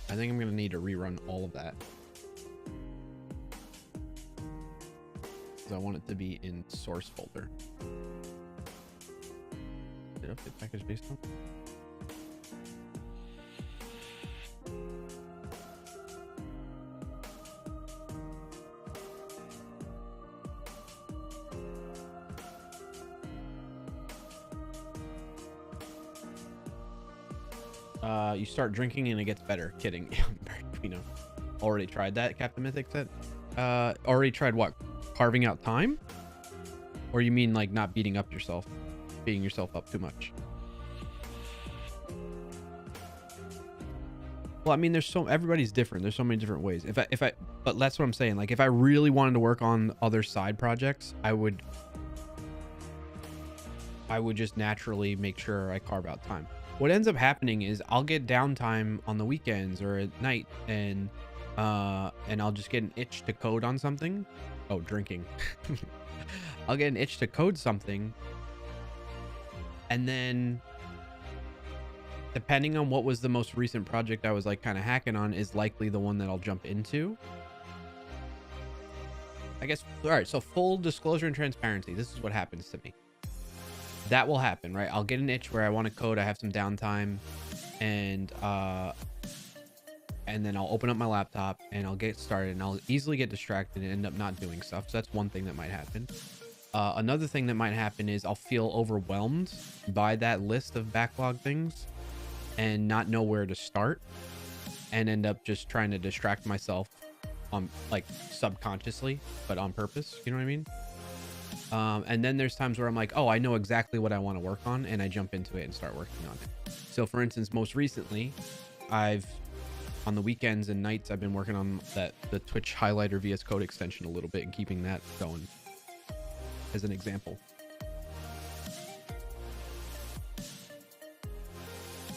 I think I'm going to need to rerun all of that, because I want it to be in source folder. Did I update package based on? You start drinking and it gets better. Kidding. You know, already tried that, Captain Mythic said. Already tried what? Carving out time? Or you mean like not beating yourself up too much? Well, I mean, everybody's different. There's so many different ways. But that's what I'm saying. Like, if I really wanted to work on other side projects, I would just naturally make sure I carve out time. What ends up happening is I'll get downtime on the weekends or at night, and I'll just get an itch to code on something. Oh, drinking. I'll get an itch to code something, and then depending on what was the most recent project I was like kind of hacking on is likely the one that I'll jump into. I guess, all right, so full disclosure and transparency. This is what happens to me. That will happen, right? I'll get an itch where I want to code. I have some downtime, and then I'll open up my laptop and I'll get started, and I'll easily get distracted and end up not doing stuff. So that's one thing that might happen. Another thing that might happen is I'll feel overwhelmed by that list of backlog things and not know where to start, and end up just trying to distract myself like subconsciously, but on purpose. You know what I mean? And then there's times where I'm like, oh, I know exactly what I want to work on, and I jump into it and start working on it. So for instance, most recently, on the weekends and nights, I've been working on the Twitch highlighter VS Code extension a little bit and keeping that going, as an example.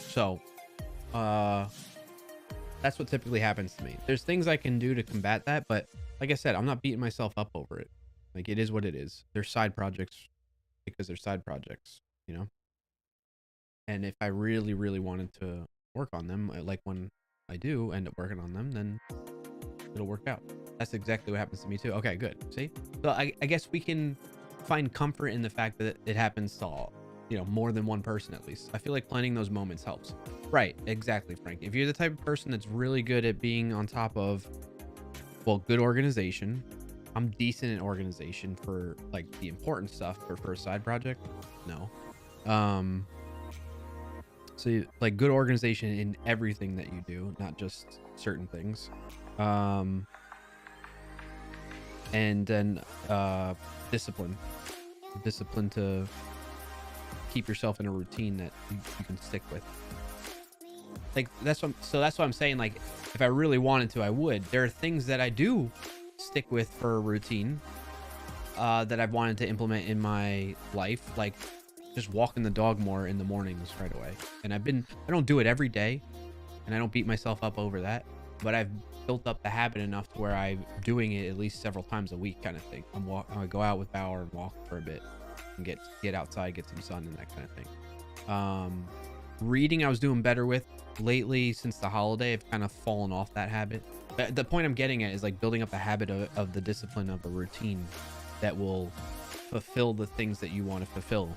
So, that's what typically happens to me. There's things I can do to combat that, but like I said, I'm not beating myself up over it. Like, it is what it is. They're side projects because they're side projects, you know? And if I really, really wanted to work on them, like when I do end up working on them, then it'll work out. That's exactly what happens to me too. Okay, good. See? So I guess we can find comfort in the fact that it happens to all, you know, more than one person at least. I feel like planning those moments helps. Right, exactly, Frank. If you're the type of person that's really good at being on top of, well, good organization. I'm decent at organization for like the important stuff, but for a side project, no. So like good organization in everything that you do, not just certain things. And then discipline to keep yourself in a routine that you can stick with. Like that's what I'm saying. Like if I really wanted to, I would. There are things that I do stick with for a routine that I've wanted to implement in my life, like just walking the dog more in the mornings right away. And I don't do it every day, and I don't beat myself up over that, but I've built up the habit enough to where I'm doing it at least several times a week, kind of thing. I go out with Bauer and walk for a bit and get outside, get some sun and that kind of thing. Reading I was doing better with. Lately, since the holiday, I've kind of fallen off that habit. But the point I'm getting at is like building up a habit of the discipline of a routine that will fulfill the things that you want to fulfill.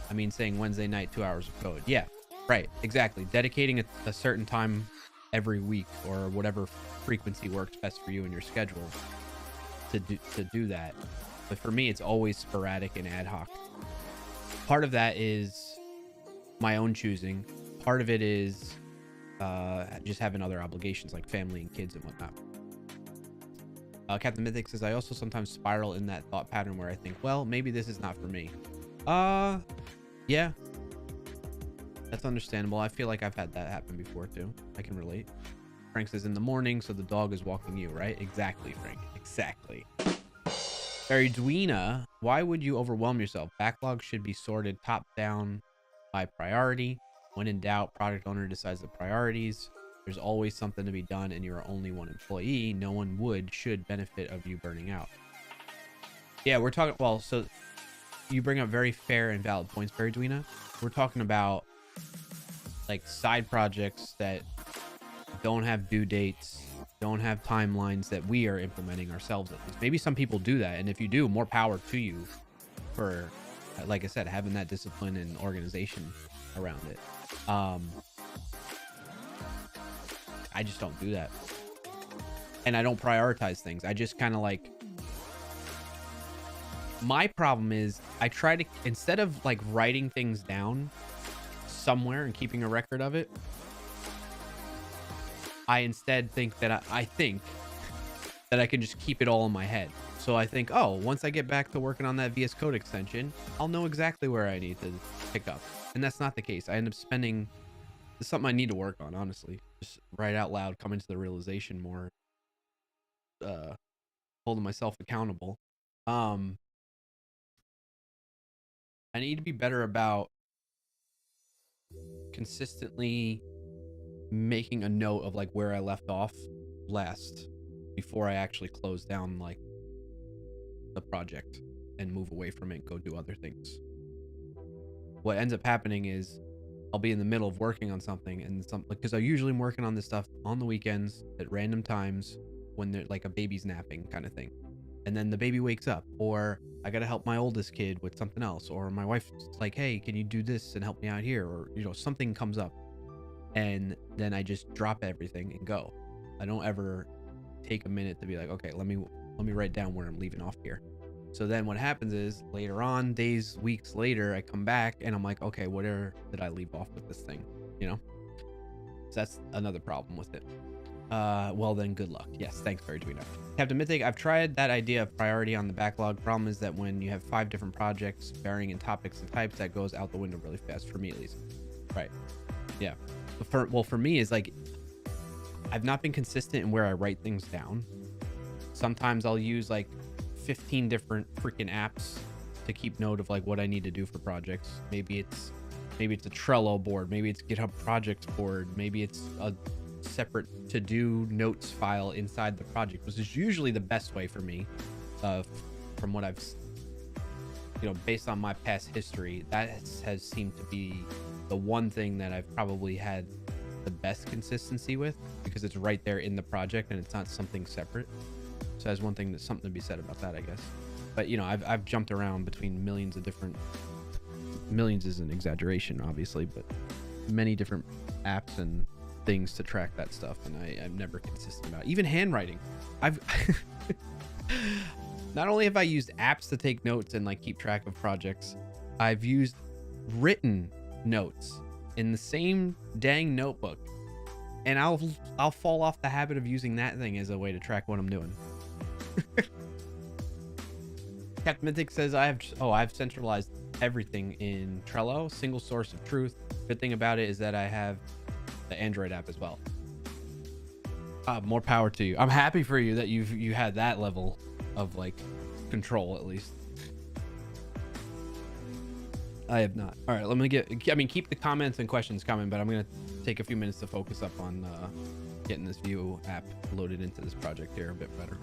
I mean, saying Wednesday night, 2 hours of code. Yeah, right, exactly. Dedicating a certain time every week or whatever frequency works best for you in your schedule to do that. But for me, it's always sporadic and ad hoc. Part of that is my own choosing. Part of it is just having other obligations like family and kids and whatnot. Captain Mythic says, I also sometimes spiral in that thought pattern where I think, well, maybe this is not for me. Yeah, that's understandable. I feel like I've had that happen before too. I can relate. Frank says, in the morning, so the dog is walking you, right? Exactly, Frank. Exactly. Berdwina, why would you overwhelm yourself? Backlog should be sorted top down by priority. When in doubt, product owner decides the priorities. There's always something to be done, and you're only one employee. No one should benefit of you burning out. Yeah, we're talking, well, so you bring up very fair and valid points, Berdwina. We're talking about like side projects that don't have due dates, don't have timelines that we are implementing ourselves at least. Maybe some people do that, and if you do, more power to you for, like I said, having that discipline and organization around it. I just don't do that, and I don't prioritize things. I just kind of like, my problem is I try to, instead of like writing things down somewhere and keeping a record of it, I instead think that I think that I can just keep it all in my head. So I think, oh, once I get back to working on that VS Code extension, I'll know exactly where I need to pick up. And that's not the case. I end up spending, it's something I need to work on, honestly. Just write out loud, coming to the realization more, holding myself accountable. I need to be better about consistently making a note of like where I left off last before I actually close down like the project and move away from it and go do other things. What ends up happening is I'll be in the middle of working on something, and because I usually am working on this stuff on the weekends at random times when they're like a baby's napping kind of thing. And then the baby wakes up, or I got to help my oldest kid with something else, or my wife's like, hey, can you do this and help me out here? Or, you know, something comes up, and then I just drop everything and go. I don't ever take a minute to be like, okay, let me write down where I'm leaving off here. So then what happens is later on, days, weeks later, I come back and I'm like, okay, where did I leave off with this thing? You know? So that's another problem with it. Well then, good luck. Yes, thanks, Fairy Tweeter. Captain Mythic, I've tried that idea of priority on the backlog. Problem is that when you have 5 different projects varying in topics and types, that goes out the window really fast, for me at least. Right. Yeah. For me, is like, I've not been consistent in where I write things down. Sometimes I'll use like 15 different freaking apps to keep note of like what I need to do for projects. Maybe it's a Trello board, maybe it's GitHub projects board, maybe it's a separate to-do notes file inside the project, which is usually the best way for me, from what I've, you know, based on my past history. That has seemed to be the one thing that I've probably had the best consistency with, because it's right there in the project and it's not something separate. So that's one thing, that's something to be said about that, I guess. But you know, I've jumped around between millions is an exaggeration obviously, but many different apps and things to track that stuff, and I'm never consistent about it. Even handwriting. I've not only have I used apps to take notes and like keep track of projects, I've used written notes in the same dang notebook, and I'll fall off the habit of using that thing as a way to track what I'm doing. Captain Mythic says I've centralized everything in Trello, single source of truth. Good thing about it is that I have the Android app as well. More power to you. I'm happy for you that you had that level of like control at least. I have not. All right, let me keep the comments and questions coming, but I'm gonna take a few minutes to focus up on getting this Vue app loaded into this project here a bit better.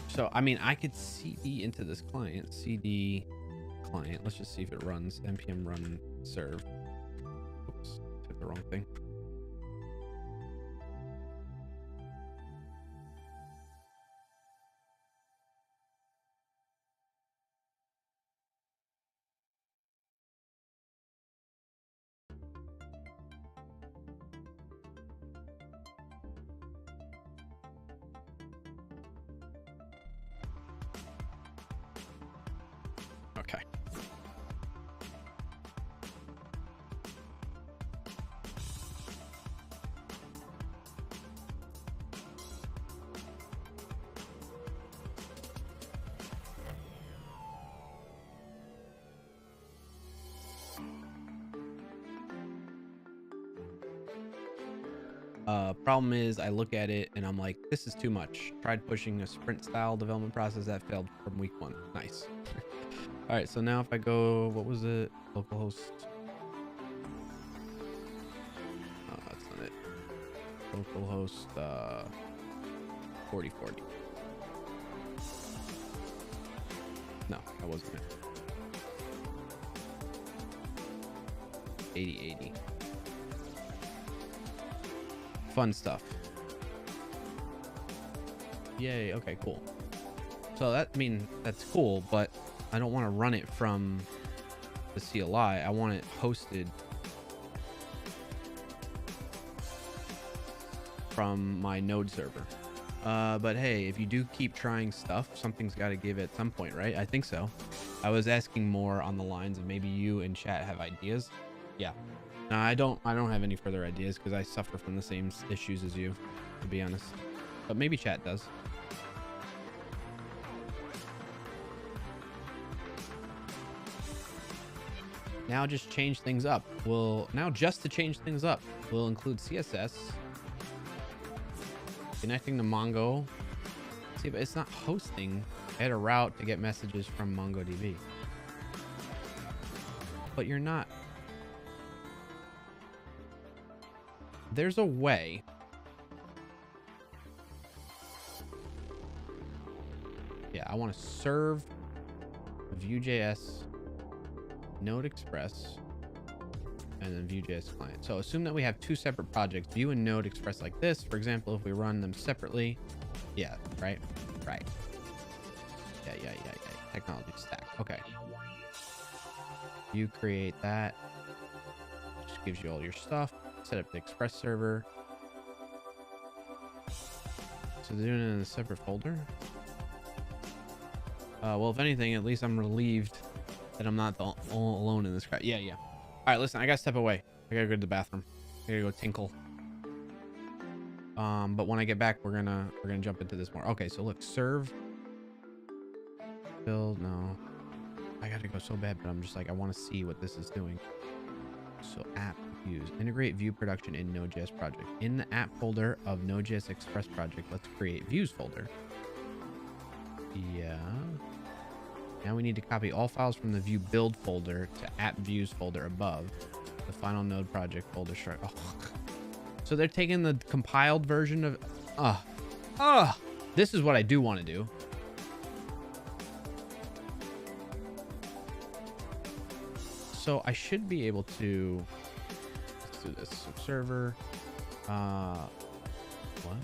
So, I mean, I could CD into this client. CD client. Let's just see if it runs. npm run serve. Oops, typed the wrong thing. Okay. Problem is, I look at it and I'm like, this is too much. Tried pushing a sprint style development process that failed from week 1. Nice. All right, so now if I go, what was it? Localhost. Oh, that's not it. Localhost 4040. No, that wasn't it. 8080. Fun stuff. Yay. Okay, cool. So that, I mean, that's cool, but I don't want to run it from the CLI. I want it hosted from my node server. But hey, if you do keep trying stuff, something's got to give at some point, right? I think so. I was asking more on the lines of maybe you and chat have ideas. Yeah. No, I don't have any further ideas because I suffer from the same issues as you, to be honest. But maybe chat does. Now just change things up. Just to change things up, we'll include CSS. Connecting to Mongo. See, but it's not hosting. I had a route to get messages from MongoDB. But you're not. There's a way. Yeah, I want to serve Vue.js, Node Express, and then Vue.js client. So assume that we have two separate projects, Vue and Node expressed like this. For example, if we run them separately, yeah, right. Yeah. Technology stack. Okay. You create that. Just gives you all your stuff. Set up the Express server. So they're doing it in a separate folder. Well, if anything, at least I'm relieved that I'm not all alone in this crap. Yeah. All right, listen, I gotta step away. I gotta go to the bathroom. I gotta go tinkle. But when I get back, we're gonna jump into this more. Okay, so look, serve, build. No, I gotta go so bad, but I'm just like, I want to see what this is doing. So app views, integrate Vue production in Node.js project. In the app folder of Node.js Express project, let's create views folder. Yeah. Now we need to copy all files from the Vue build folder to app views folder above the final Node project folder. Oh. So they're taking the compiled version of, this is what I do want to do. So I should be able to, let's do this. So server, what?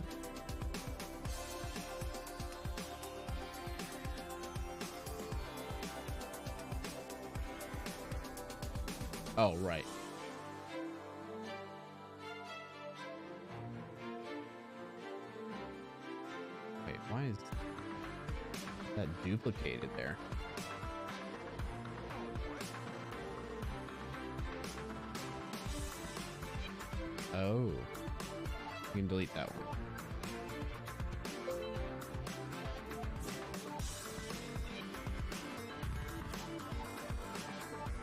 Oh, right. Wait, why is that duplicated there? Oh, you can delete that one.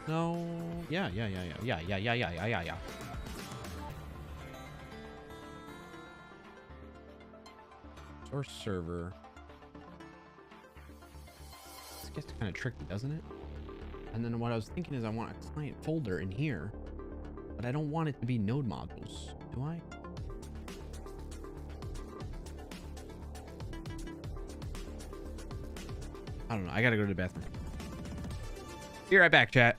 No, yeah. Source server. This gets kind of tricky, doesn't it? And then what I was thinking is I want a client folder in here, but I don't want it to be node modules, do I? I don't know. I gotta go to the bathroom. Be right back, chat.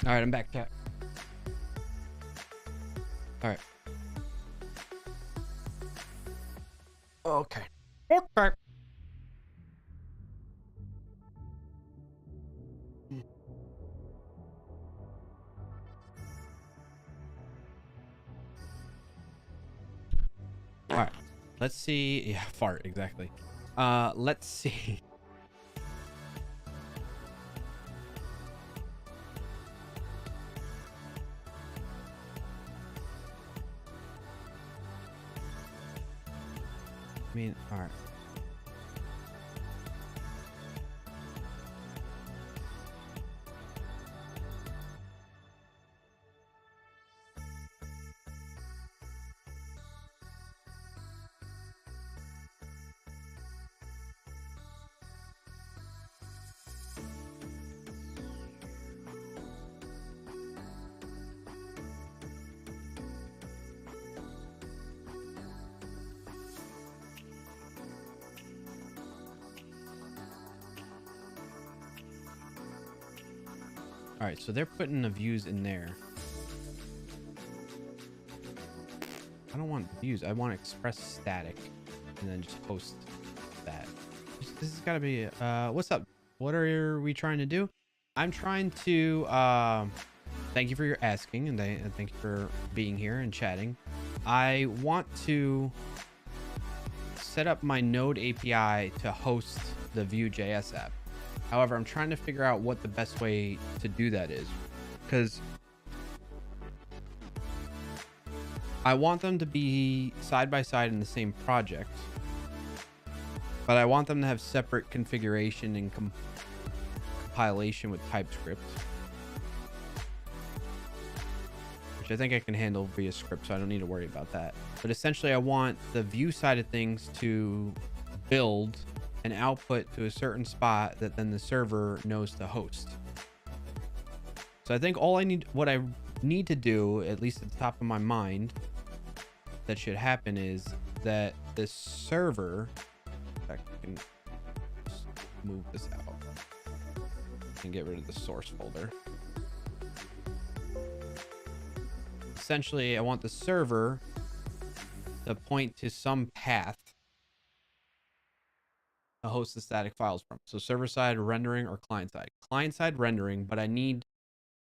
All right, I'm back, chat. All right. Okay. Okay. All right. Let's see. Yeah, fart, exactly. Let's see. I mean, all right. All right, so they're putting the views in there. I don't want views. I want express static, and then just host that. This has got to be. What's up? What are we trying to do? I'm trying to. Thank you for your asking, and thank you for being here and chatting. I want to set up my Node API to host the Vue.js app. However, I'm trying to figure out what the best way to do that is, because I want them to be side by side in the same project, but I want them to have separate configuration and compilation with TypeScript, which I think I can handle via script, so I don't need to worry about that. But essentially, I want the Vue side of things to build an output to a certain spot that then the server knows to host. So I think what I need to do, at least at the top of my mind, that should happen is that the server, I can move this out and get rid of the source folder. Essentially, I want the server to point to some path to host the static files from. So server side rendering or client side. Client side rendering, but I need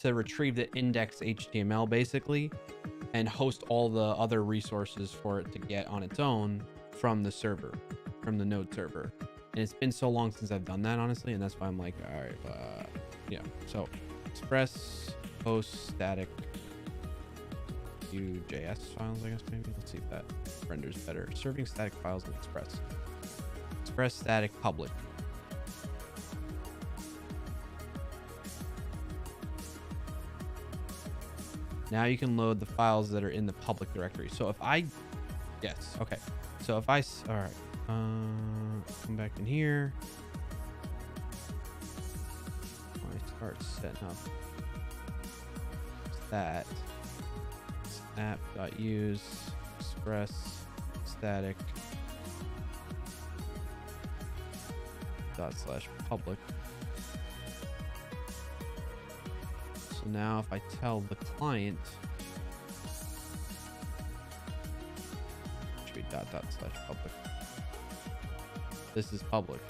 to retrieve the index HTML basically and host all the other resources for it to get on its own from the server, from the Node server. And it's been so long since I've done that, honestly, and that's why I'm like, all right, yeah. So express host static Vue.js files, I guess, maybe. Let's see if that renders better. Serving static files in Express. Express static public. Now you can load the files that are in the public directory. So if I, yes, okay. So if I, all right, come back in here. When I start setting up that, app.use express static /public. So now if I tell the client, should be /public. This is public.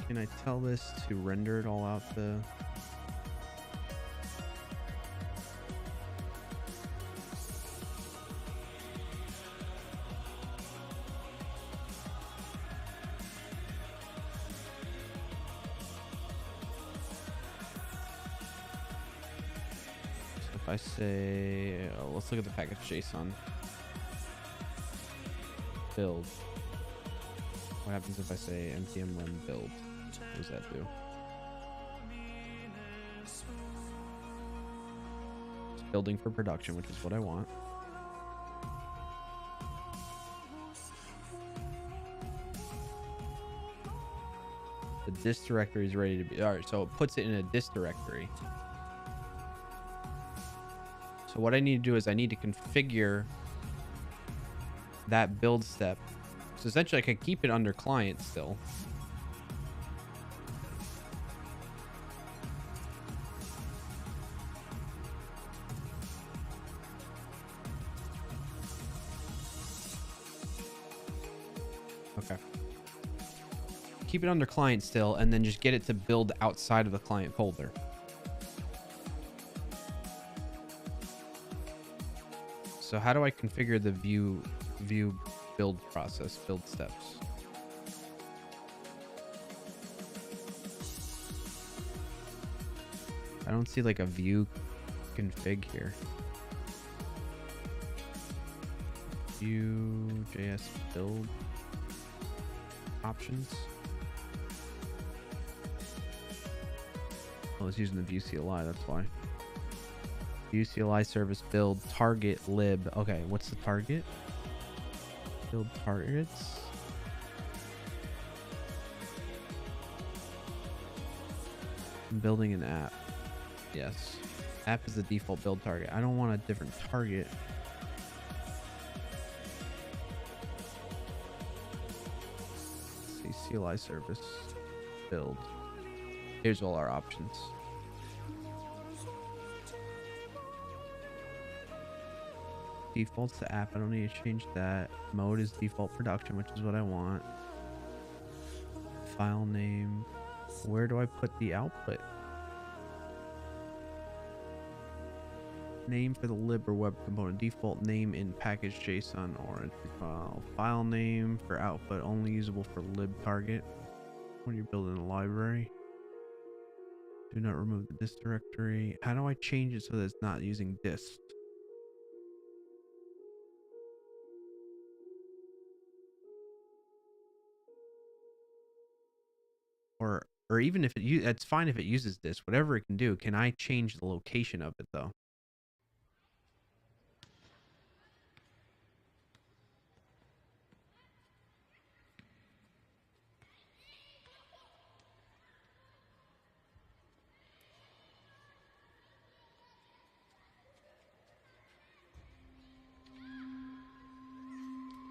Can I tell this to render it all out to... So if I say, let's look at the package JSON. Build. What happens if I say npm run build? What does that do? It's building for production, which is what I want. The dist directory is ready to be... All right, so it puts it in a dist directory. So what I need to do is I need to configure that build step So essentially I could keep it under client still. Okay. Keep it under client still, and then just get it to build outside of the client folder. So how do I configure the view build process, build steps? I don't see like a view config here. Vue.js build options. Oh, it's using the Vue CLI, that's why. Vue CLI service build target lib. Okay, what's the target? Build targets. I'm building an app. Yes. App is the default build target. I don't want a different target. Let's see, CLI service build. Here's all our options. Defaults to app. I don't need to change that. Mode is default production, which is what I want. File name. Where do I put the output? Name for the lib or web component. Default name in package JSON or entry file. File name for output only usable for lib target when you're building a library. Do not remove the dist directory. How do I change it so that it's not using dist? Or even if it's fine if it uses this, whatever it can do. Can I change the location of it though?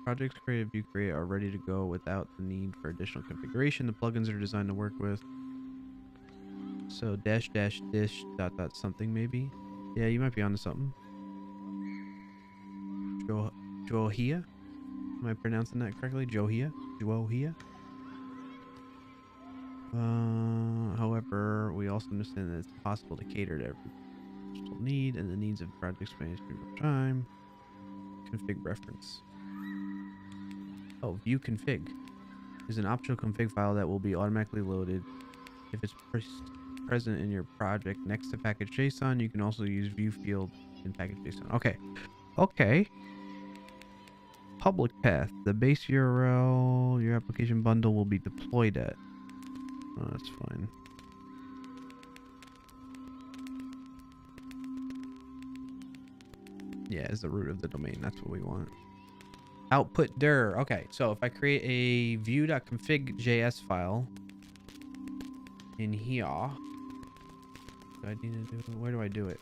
Projects created, Vue create are ready to go without the need for additional configuration. The plugins are designed to work with. So dash dash dish dot dot something maybe. Yeah, you might be onto something. Johia? Am I pronouncing that correctly? Johia? Johia? However, we also understand that it's possible to cater to every personal need and the needs of projects management over time. Config reference. Oh, view config is an optional config file that will be automatically loaded if it's present in your project next to package.json. You can also use view field in package.json. Okay. Okay. Public path. The base URL your application bundle will be deployed at. Oh, that's fine. Yeah, as the root of the domain. That's what we want. Output dir. Okay, so if I create a view.config.js file in here, do I need to do? Where do I do it?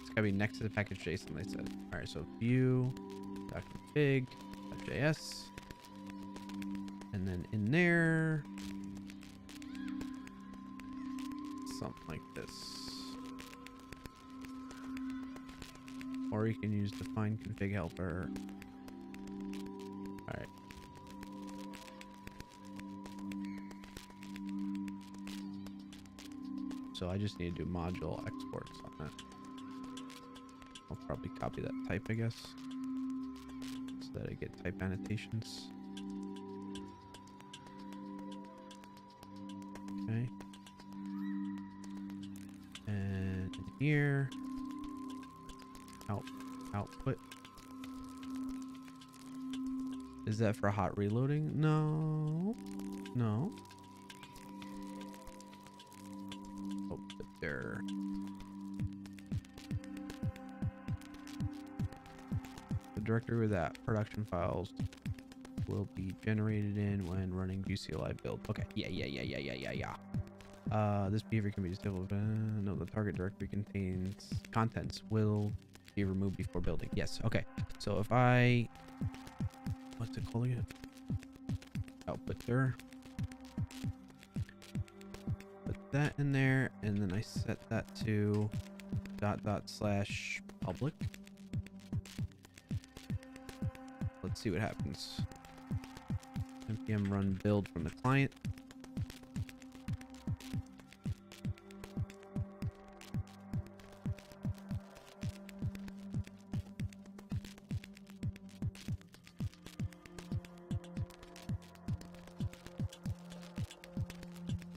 It's gotta be next to the package.json. They said. All right, so view.config.js, and then in there, something like this. Or you can use define config helper. All right. So I just need to do module exports on that. I'll probably copy that type, I guess, so that I get type annotations. Okay. And in here, output. Is that for hot reloading? No. No. Oh, there. The directory with that production files will be generated in when running Vue CLI build. Okay. Yeah. This behavior can be disabled. No, the target directory contains contents will be removed before building. Yes. Okay. So if I, what's it called again? Output there. Put that in there, and then I set that to / public. Let's see what happens. npm run build from the client.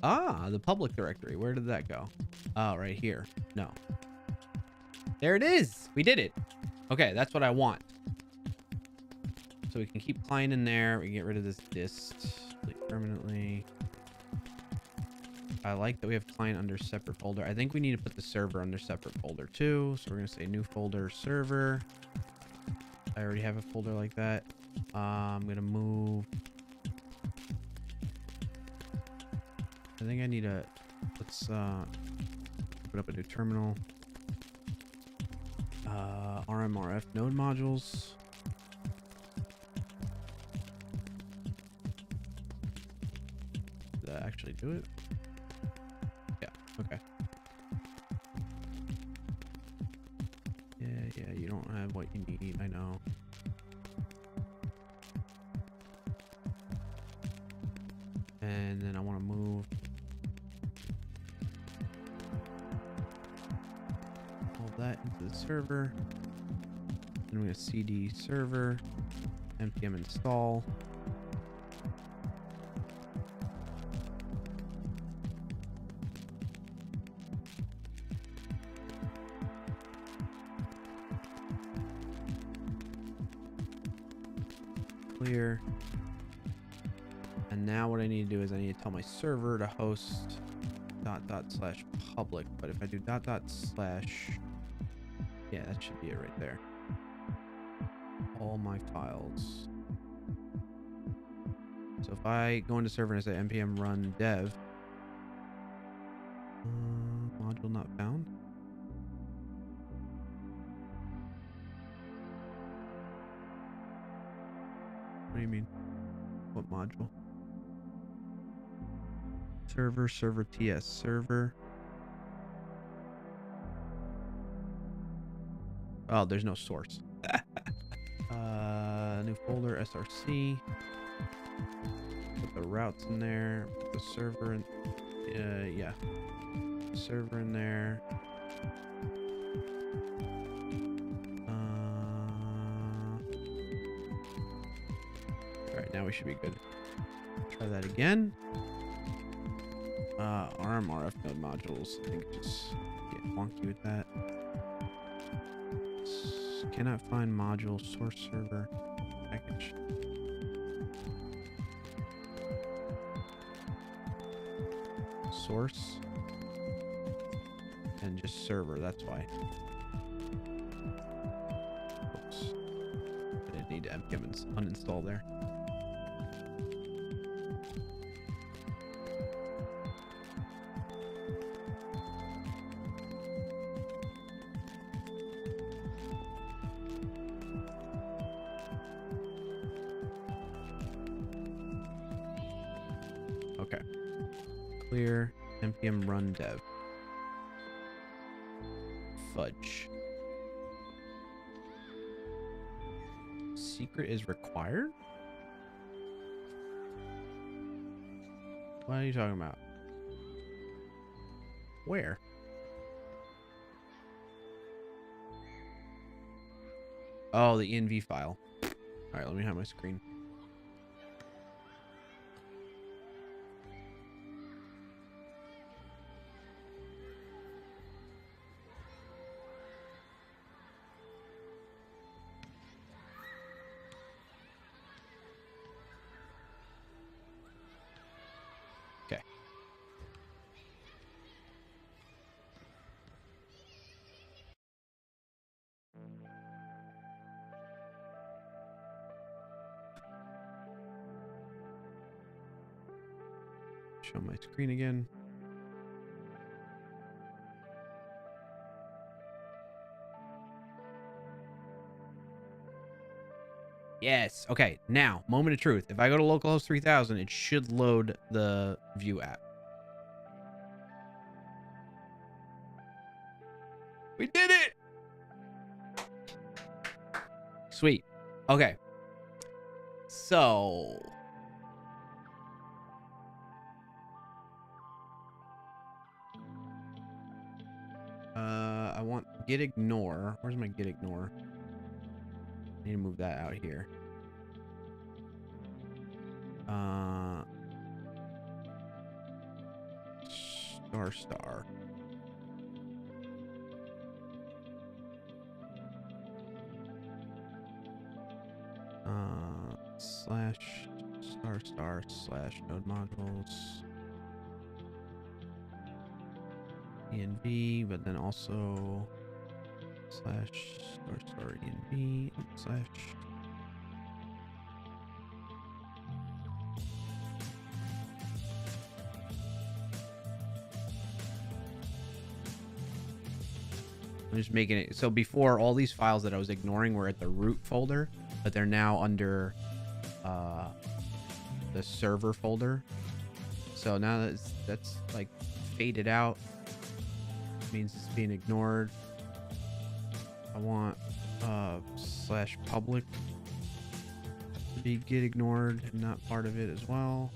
Ah, the public directory. Where did that go? Oh, right here. No. There it is. We did it. Okay, that's what I want. So we can keep client in there. We can get rid of this dist delete permanently. I like that we have client under separate folder. I think we need to put the server under separate folder too. So we're going to say new folder server. I already have a folder like that. I'm going to move. I think I need a, let's open up a new terminal. RMRF node modules. Did that actually do it? Yeah, okay. Yeah, you don't have what you need, I know. And then I want to move all that into the server. Then we're going to cd server, npm install. Clear. And now what I need to do is I need to tell my server to host / public. But if I do .. yeah, that should be it right there. All my files. So if I go into server and I say npm run dev, module not found. What do you mean? What module? Server ts server. Oh, there's no source. New folder src. Put the routes in there. Put the server in. Yeah. Server in there. All right, now we should be good. Try that again. RMRF node modules. I think just get wonky with that. Cannot find module source server package. Source and just server. That's why. Oops. I didn't need to npm uninstall there. Okay. Clear npm run dev. Fudge. Secret is required? What are you talking about? Where? Oh, the env file. All right, let me hide my screen. Okay. Show my screen again. Yes. Okay. Now, moment of truth. If I go to localhost 3000, it should load the View app. We did it. Sweet. Okay. So I want get ignore. Where's my get ignore? I need to move that out here. Star. Slash star slash node modules env, but then also slash star env slash I'm just making it so before all these files that I was ignoring were at the root folder, but they're now under the server folder. So now that's like faded out. Means it's being ignored. I want slash public to be get ignored and not part of it as well.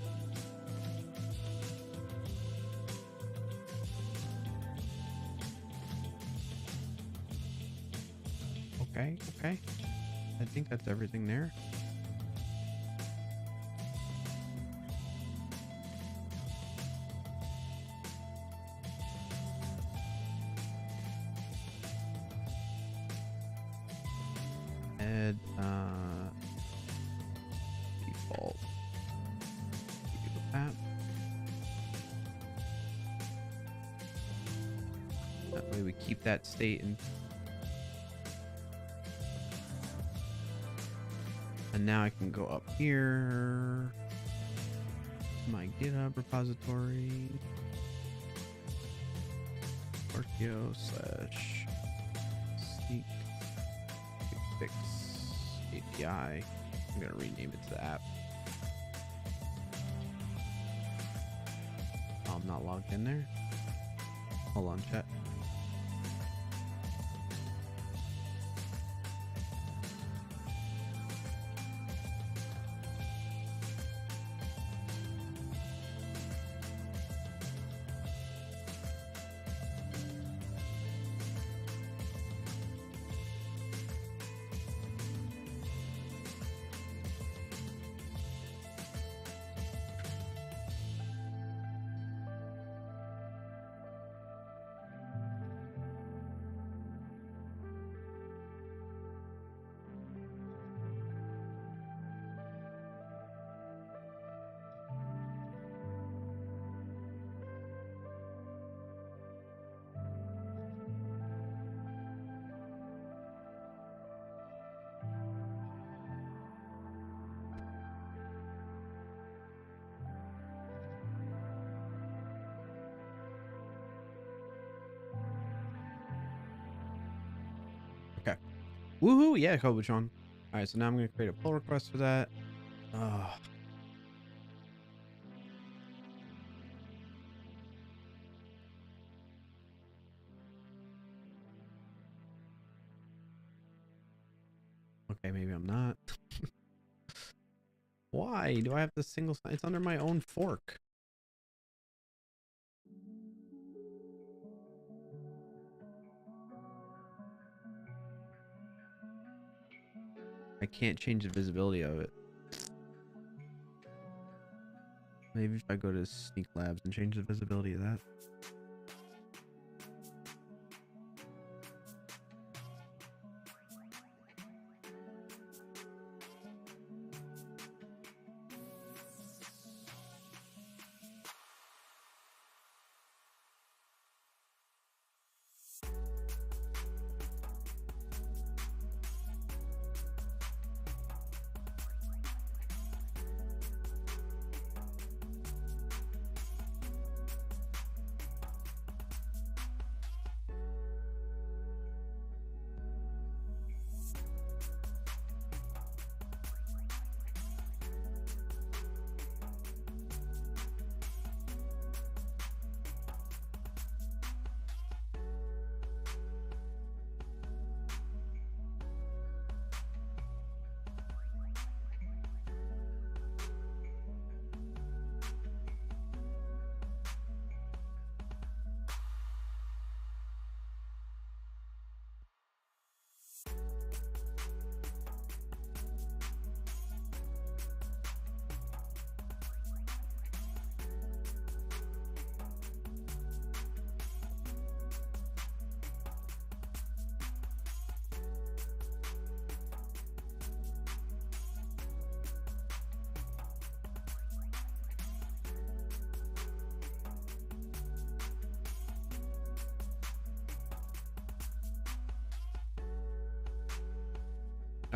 Okay. I think that's everything there. Add default app. That way we keep that state and now I can go up here to my GitHub repository. clarkio slash sneak fix API. I'm gonna rename it to the app. Oh, I'm not logged in there. Hold on, chat. Okay. Woohoo! Yeah, Kobuchon. All right, so now I'm gonna create a pull request for that. Okay, maybe I'm not. Why do I have the single sign? It's under my own fork. I can't change the visibility of it. Maybe if I go to Sneak Labs and change the visibility of that.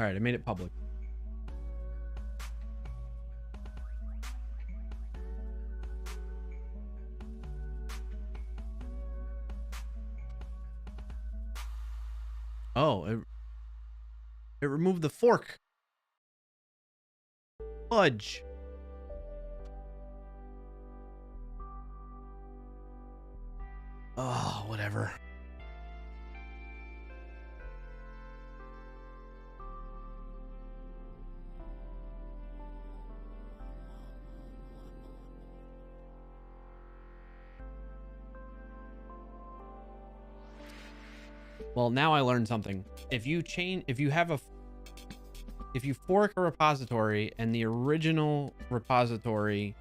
All right, I made it public. Oh, it removed the fork. Fudge. Oh, whatever. Well, now I learned something. If you fork a repository and the original repository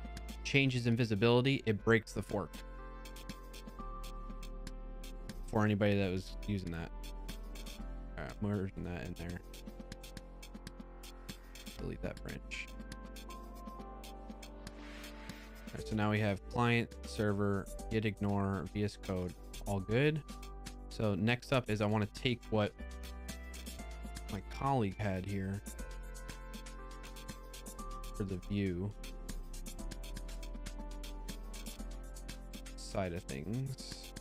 changes invisibility, it breaks the fork. For anybody that was using that. All right, I'm merging that in there. Delete that branch. All right, so now we have client, server, git ignore, VS Code, all good. So next up is I want to take what my colleague had here for the view side of things.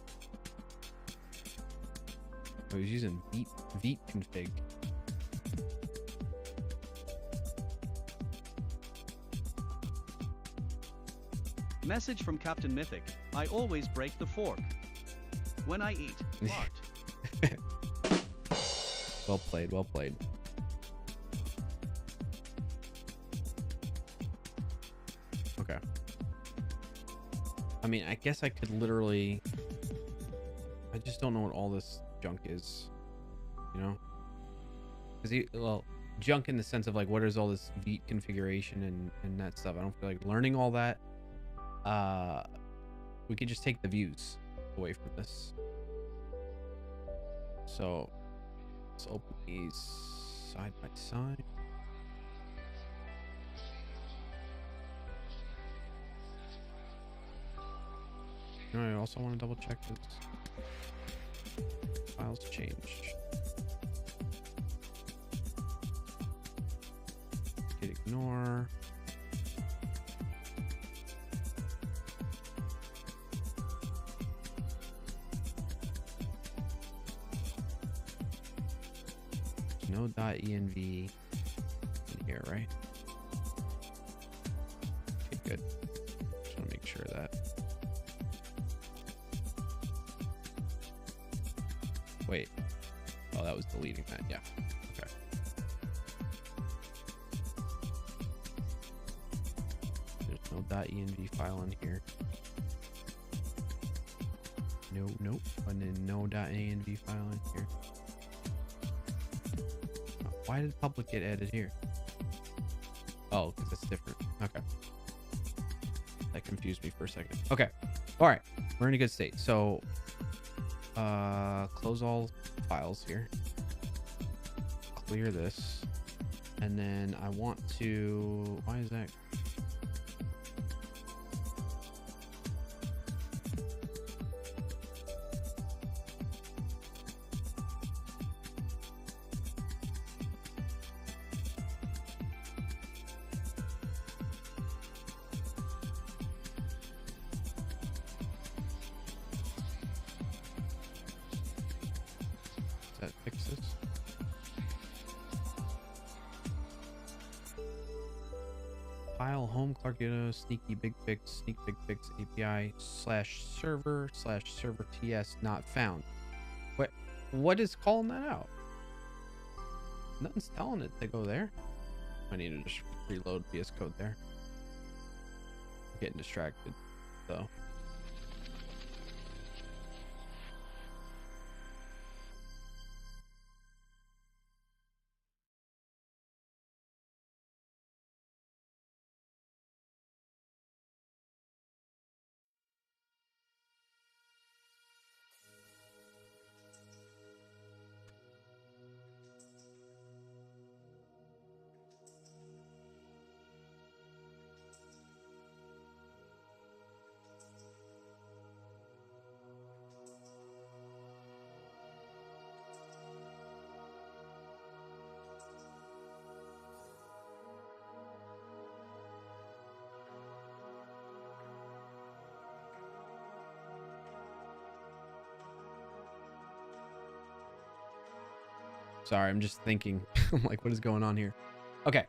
I was using Vite config. Message from Captain Mythic. I always break the fork when I eat. Fart. Well played, well played. Okay. I mean, I guess I could literally... I just don't know what all this junk is, you know? Because, well, junk in the sense of, like, what is all this Vite configuration and that stuff. I don't feel like learning all that. We could just take the views away from this. So let's open these side by side. You know, I also want to double check this. Files changed. Hit ignore. No .env in here, right? Okay, good. Just want to make sure of that. Wait. Oh, that was deleting that. Yeah. Okay. There's no .env file in here. No, nope. And then no .env file in here. Why did public get added here? Oh, because it's different. Okay. That confused me for a second. Okay. All right. We're in a good state. So, close all files here. Clear this. And then I want to... Why is that? That fixes. File home clarkio sneaky big fix sneak big fix API /server/server TS not found. What is calling that out? Nothing's telling it to go there. I need to just reload VS Code there. I'm getting distracted though. Sorry, I'm just thinking. I'm like, what is going on here? Okay.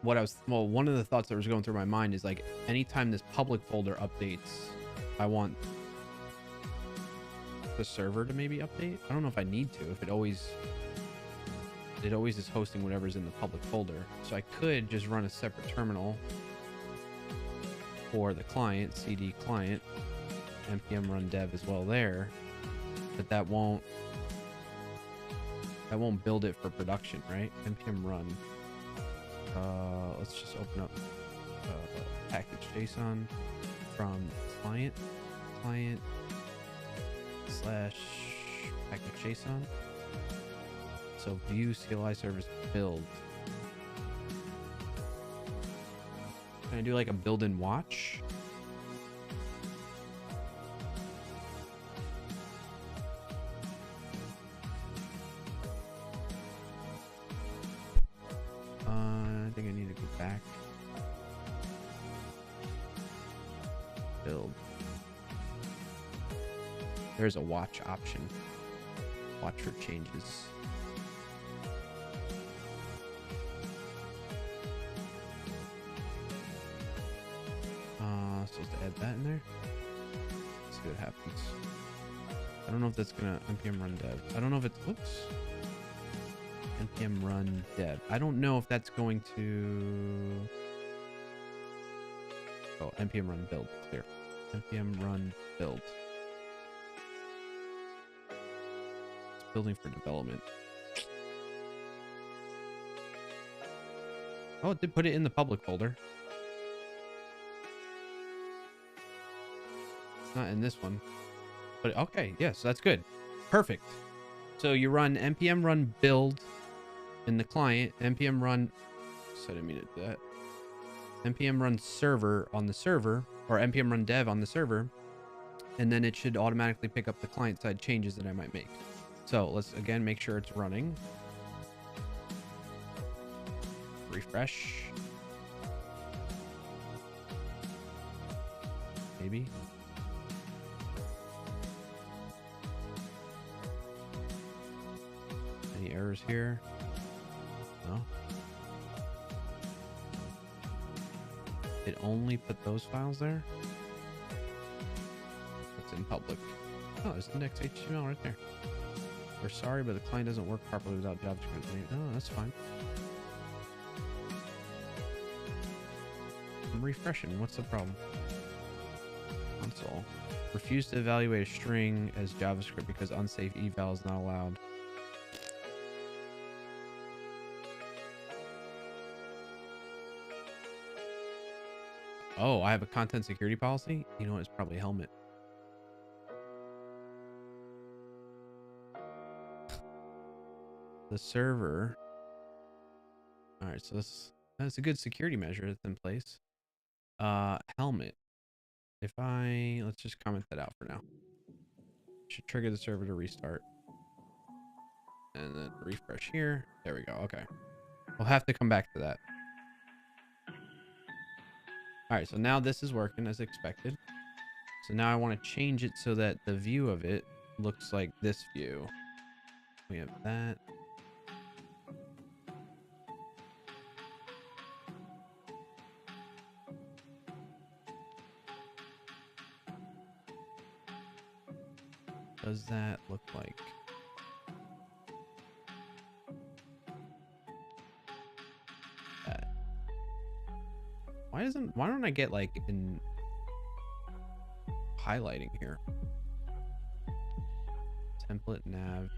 One of the thoughts that was going through my mind is like, anytime this public folder updates, I want the server to maybe update. I don't know if I need to, if it always is hosting whatever's in the public folder. So I could just run a separate terminal for the client, cd client, npm run dev as well there, but that won't build it for production, right? Npm run. Let's just open up package JSON from client / package JSON. So view CLI service build. Can I do like a build and watch? I think I need to go back. Build. There's a watch option. Watch for changes. Supposed to add that in there. Let's see what happens. I don't know if that's gonna npm run dev. I don't know if it's, oops. npm run dev. I don't know if that's going to, oh, npm run build, clear. npm run build. It's building for development. Oh, it did put it in the public folder. Not in this one, but okay, yes, that's good. Perfect. So you run npm run build in the client, npm run, so I didn't mean to do that, npm run server on the server, or npm run dev on the server, and then it should automatically pick up the client side changes that I might make. So let's again make sure it's running. Refresh. Maybe. Any errors here? No. It only put those files there? What's in public? Oh, there's index HTML right there. We're sorry, but the client doesn't work properly without JavaScript. Oh, that's fine. I'm refreshing. What's the problem? Console. Refuse to evaluate a string as JavaScript because unsafe eval is not allowed. Oh, I have a content security policy? You know what? It's probably helmet. The server. All right, so that's a good security measure that's in place. Helmet. If let's just comment that out for now. Should trigger the server to restart. And then refresh here. There we go. Okay. We'll have to come back to that. All right, so now this is working as expected. So now I want to change it so that the view of it looks like this view. We have that. Does that look like? That. Why don't I get like in highlighting here? Template nav.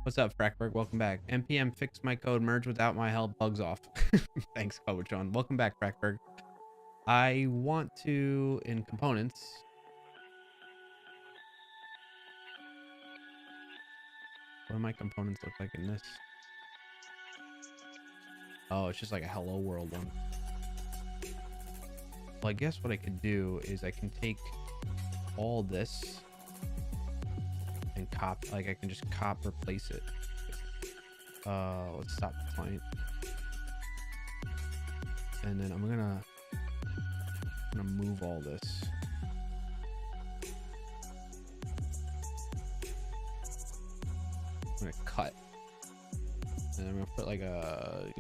What's up, Frackberg? Welcome back. npm fix my code, merge without my help, bugs off. Thanks, Coachon. Welcome back, Frackberg. I want to, in components, what do my components look like in this? Oh, it's just like a hello world one. Well, I guess what I could do is I can take all this and I can just replace it. Let's stop the client. And then I'm gonna move all this. I'm gonna cut. And I'm gonna put like a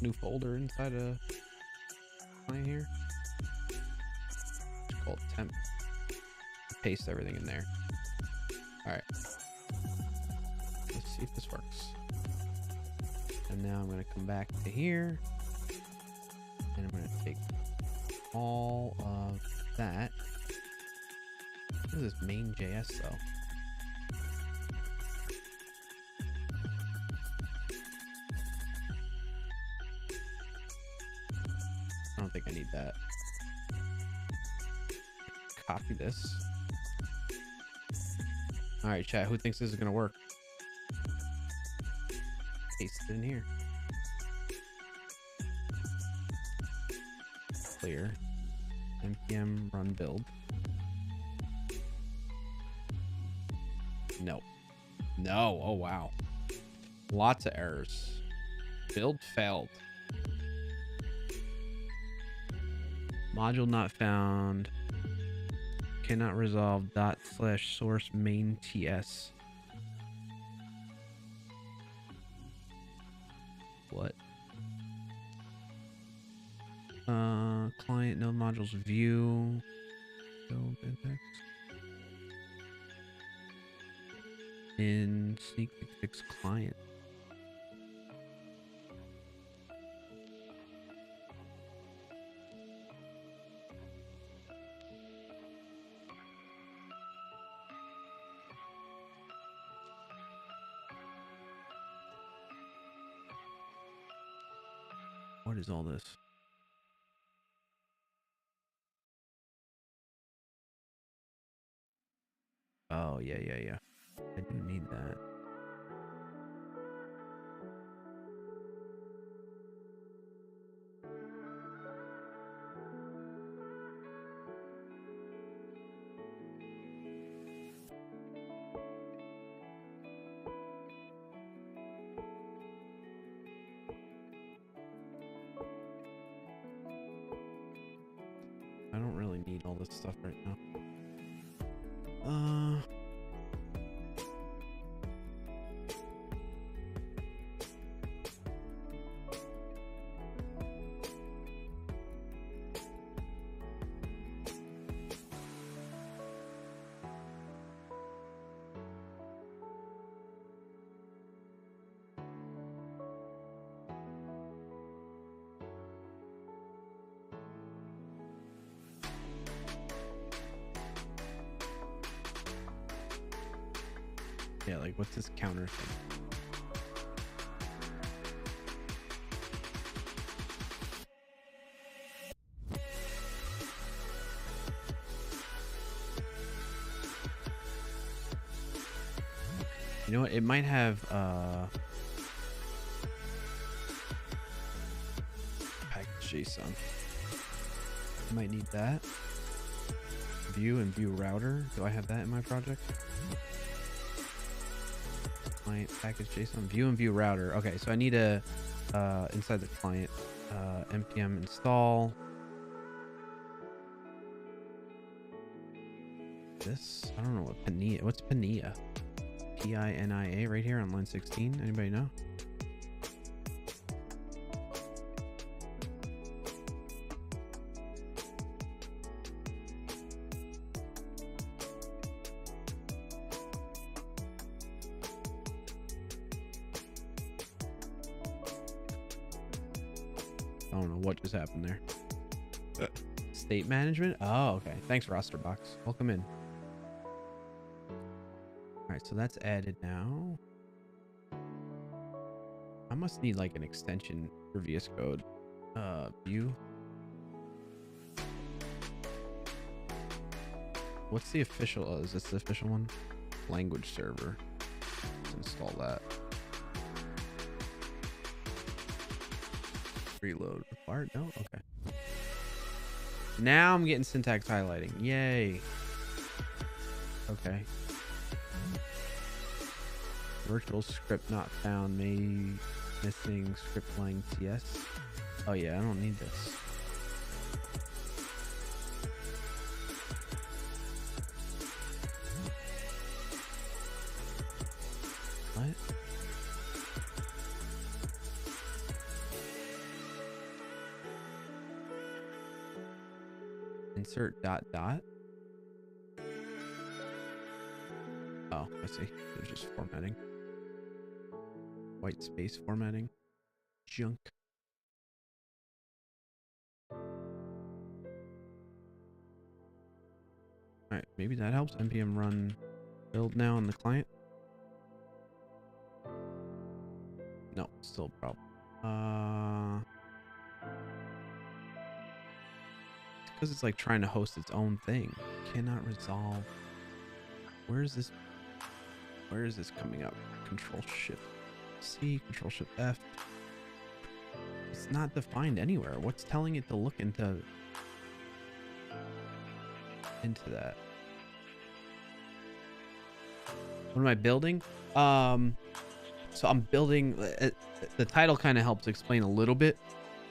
new folder inside a client here. It's called temp. Paste everything in there. Alright. Let's see if this works. And now I'm gonna come back to here. And I'm gonna take all of that. What is this main.js though? I don't think I need that. Copy this. All right, chat. Who thinks this is gonna work? Paste it in here. Clear. npm run build. No. No. Oh wow. Lots of errors. Build failed. Module not found. Cannot resolve ./source main ts. What? Client node modules view. Build index. In sneak fix client. What is all this? Oh, yeah. I do need that. I don't really need all this stuff right now. Yeah, like what's this counter thing? You know what? It might have package JSON. Might need that. View and view router. Do I have that in my project? Client package JSON view and view router. Okay, so I need a inside the client npm install this. I don't know what Pania. What's Pania? PINIA right here on line 16. Anybody know? I don't know what just happened there. State management? Oh, okay. Thanks, Rosterbox. Welcome in. Alright, so that's added now. I must need like an extension for VS Code. View. What's the official? Oh, is this the official one? Language server. Let's install that. Reload required? No? Okay. Now I'm getting syntax highlighting. Yay. Okay. Virtual script not found. Missing script line TS. Oh yeah, I don't need this. insert dot dot. Oh, I see. There's just formatting. White space formatting. Junk. Alright, maybe that helps. npm run build now on the client. No, still a problem. It's because it's like trying to host its own thing. Cannot resolve. Where is this coming up? Control Shift C, Control Shift F. It's not defined anywhere. What's telling it to look into that? What am I building? So I'm building, the title kind of helps explain a little bit,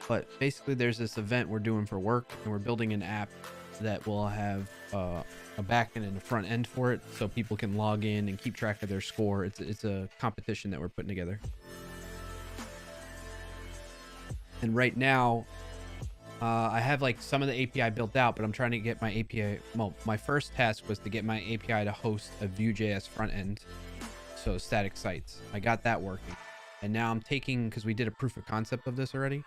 but basically there's this event we're doing for work, and we're building an app that will have a back end and a front end for it, so people can log in and keep track of their score. It's a competition that we're putting together. And right now, I have like some of the API built out, but I'm trying to get my API. Well, my first task was to get my API to host a Vue.js front end, so static sites. I got that working, and now I'm taking, because we did a proof of concept of this already,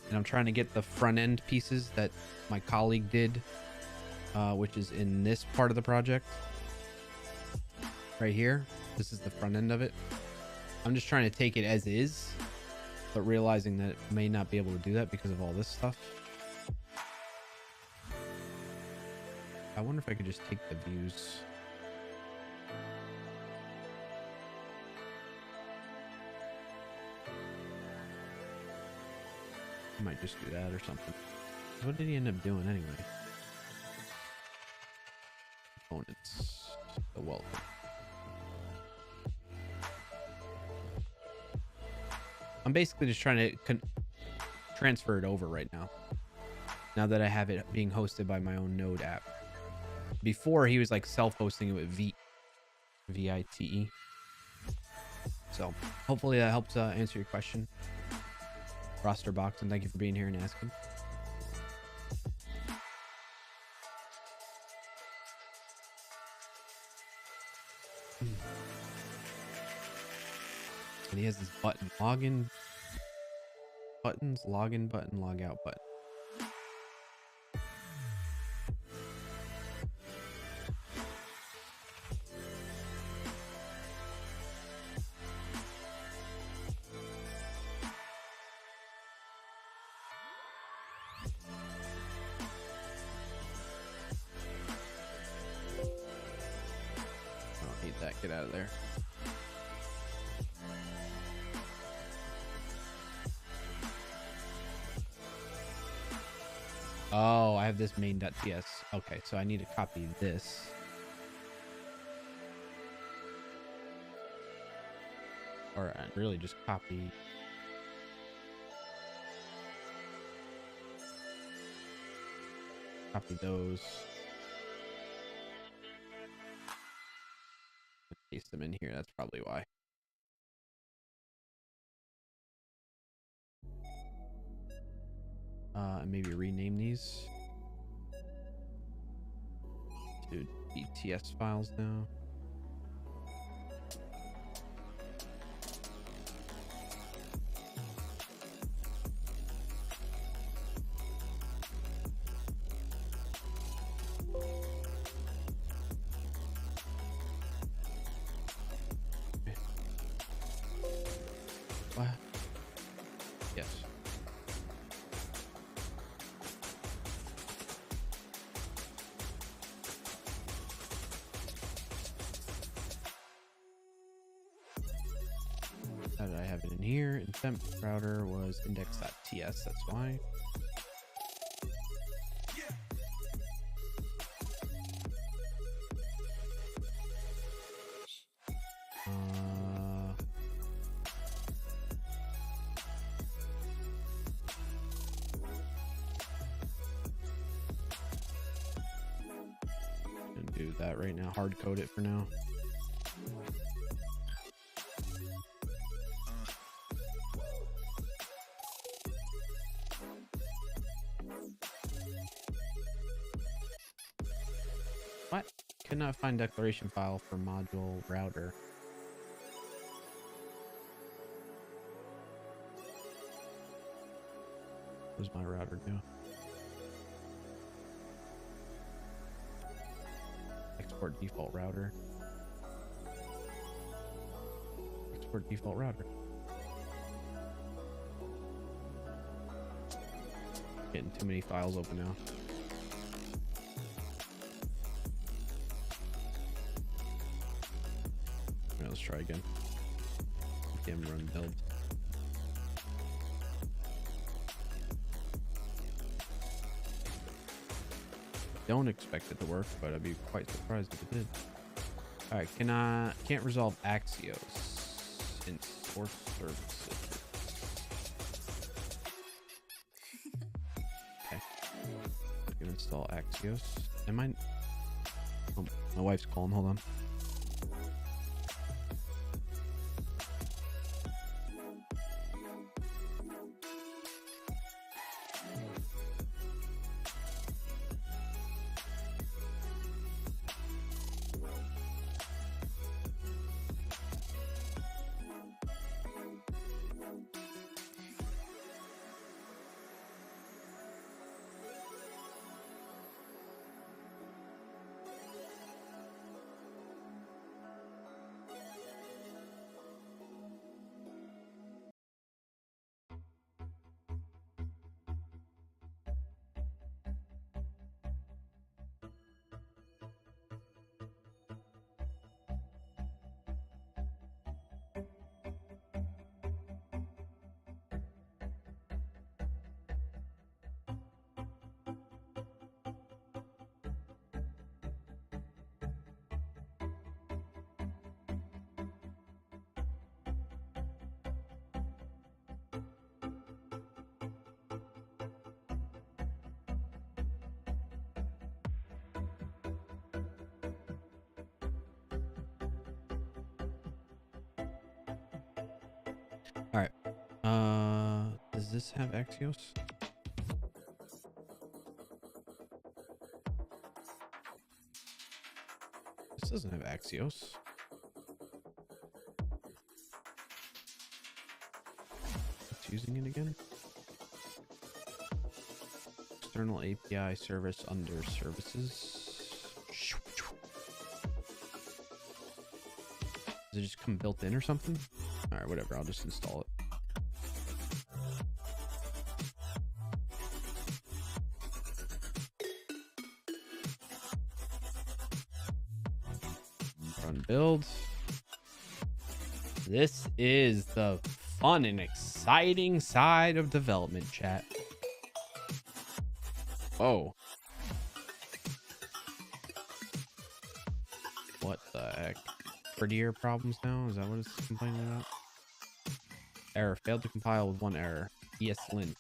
and I'm trying to get the front end pieces that my colleague did, which is in this part of the project right here. This is the front end of it. I'm just trying to take it as is, but realizing that it may not be able to do that because of all this stuff. I wonder if I could just take the views. I might just do that or something. What did he end up doing anyway? Components. The welcome. I'm basically just trying to transfer it over right now. Now that I have it being hosted by my own Node app. Before, he was like self-hosting it with VITE. So hopefully that helps answer your question, Roster Box, and thank you for being here and asking. And he has this button, login buttons, login button, log out button. I don't need that. Get out of there. Oh, I have this main.ts. Okay, so I need to copy this. Or really just copy. Copy those. Paste them in here. That's probably why. And maybe rename these to ETS files now. What? Yes. How did I have it in here? And temp router was index.ts, that's why. Gonna do that right now, hard code it for now. cannot find declaration file for module router. Where's my router go? Export default router. Export default router. Getting too many files open now. Alright, let's try again. Damn, run build. Don't expect it to work, but I'd be quite surprised if it did. All right, can't resolve Axios in source services. Okay, I'm gonna install Axios. Am I? Oh, my wife's calling. Hold on. All right. Does this have Axios? This doesn't have Axios. It's using it again. External API service under services. Does it just come built in or something? All right, whatever. I'll just install it. Run build. This is the fun and exciting side of development, chat. Oh. What the heck? Prettier problems now? Is that what it's complaining about? Error. Failed to compile with one error. ESLint.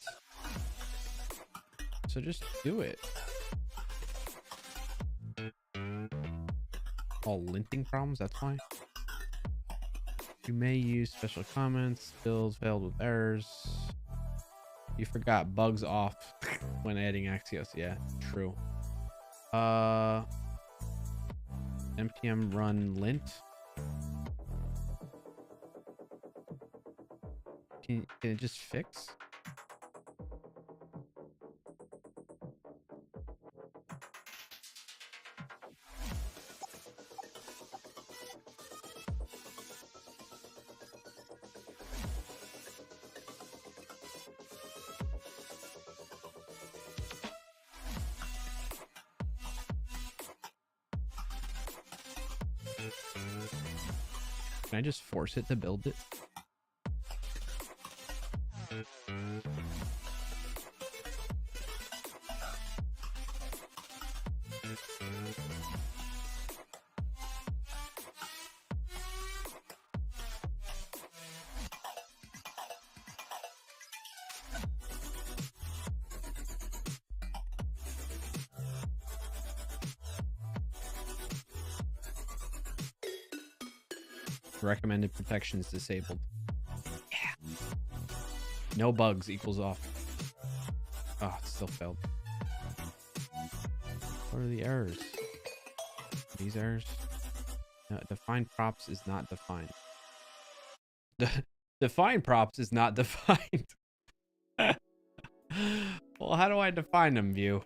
So just do it. All linting problems, that's why. You may use special comments. Builds failed with errors. You forgot bugs off when adding Axios. Yeah, true. npm run lint. Can it just fix? Can I just force it to build it? Recommended protections disabled. Yeah. No bugs equals off. Oh, it still failed. What are the errors? these errors. No, define props is not defined. Define props is not defined. Well, how do I define them, view?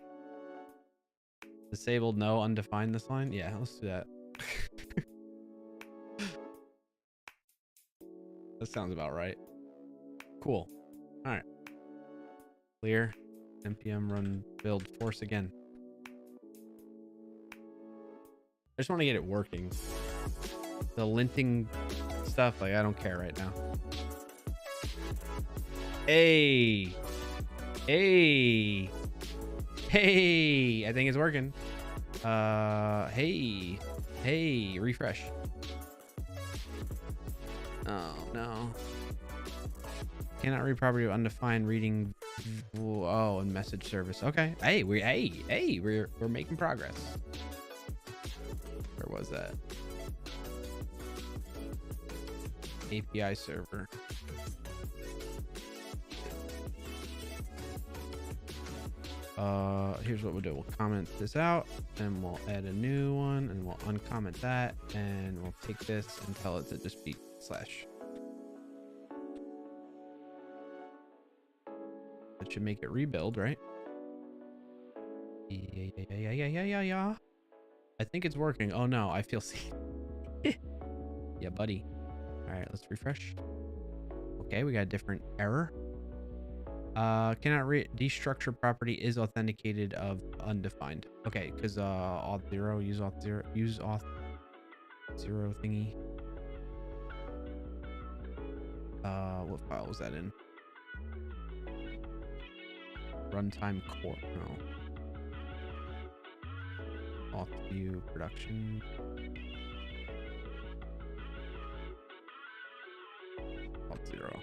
Disabled, no. Undefined, this line? Yeah, let's do that. That sounds about right. Cool. All right. Clear. npm run build force again. I just want to get it working. The linting stuff, like, I don't care right now. Hey. Hey. Hey. I think it's working. Hey. Hey. Refresh. Oh, no. Cannot read property of undefined reading. Oh, and message service. Okay. Hey, we're making progress. Where was that? API server. Here's what we'll do. We'll comment this out and we'll add a new one and we'll uncomment that and we'll take this and tell it to just be slash. That should make it rebuild, right? Yeah. I think it's working. Oh no, I feel seen. Yeah, buddy. All right, let's refresh. Okay, we got a different error. Cannot read destructure property is authenticated of undefined. Okay, because auth 0, use auth 0 thingy. What file was that in? Runtime core. No. Auth view production. Auth 0.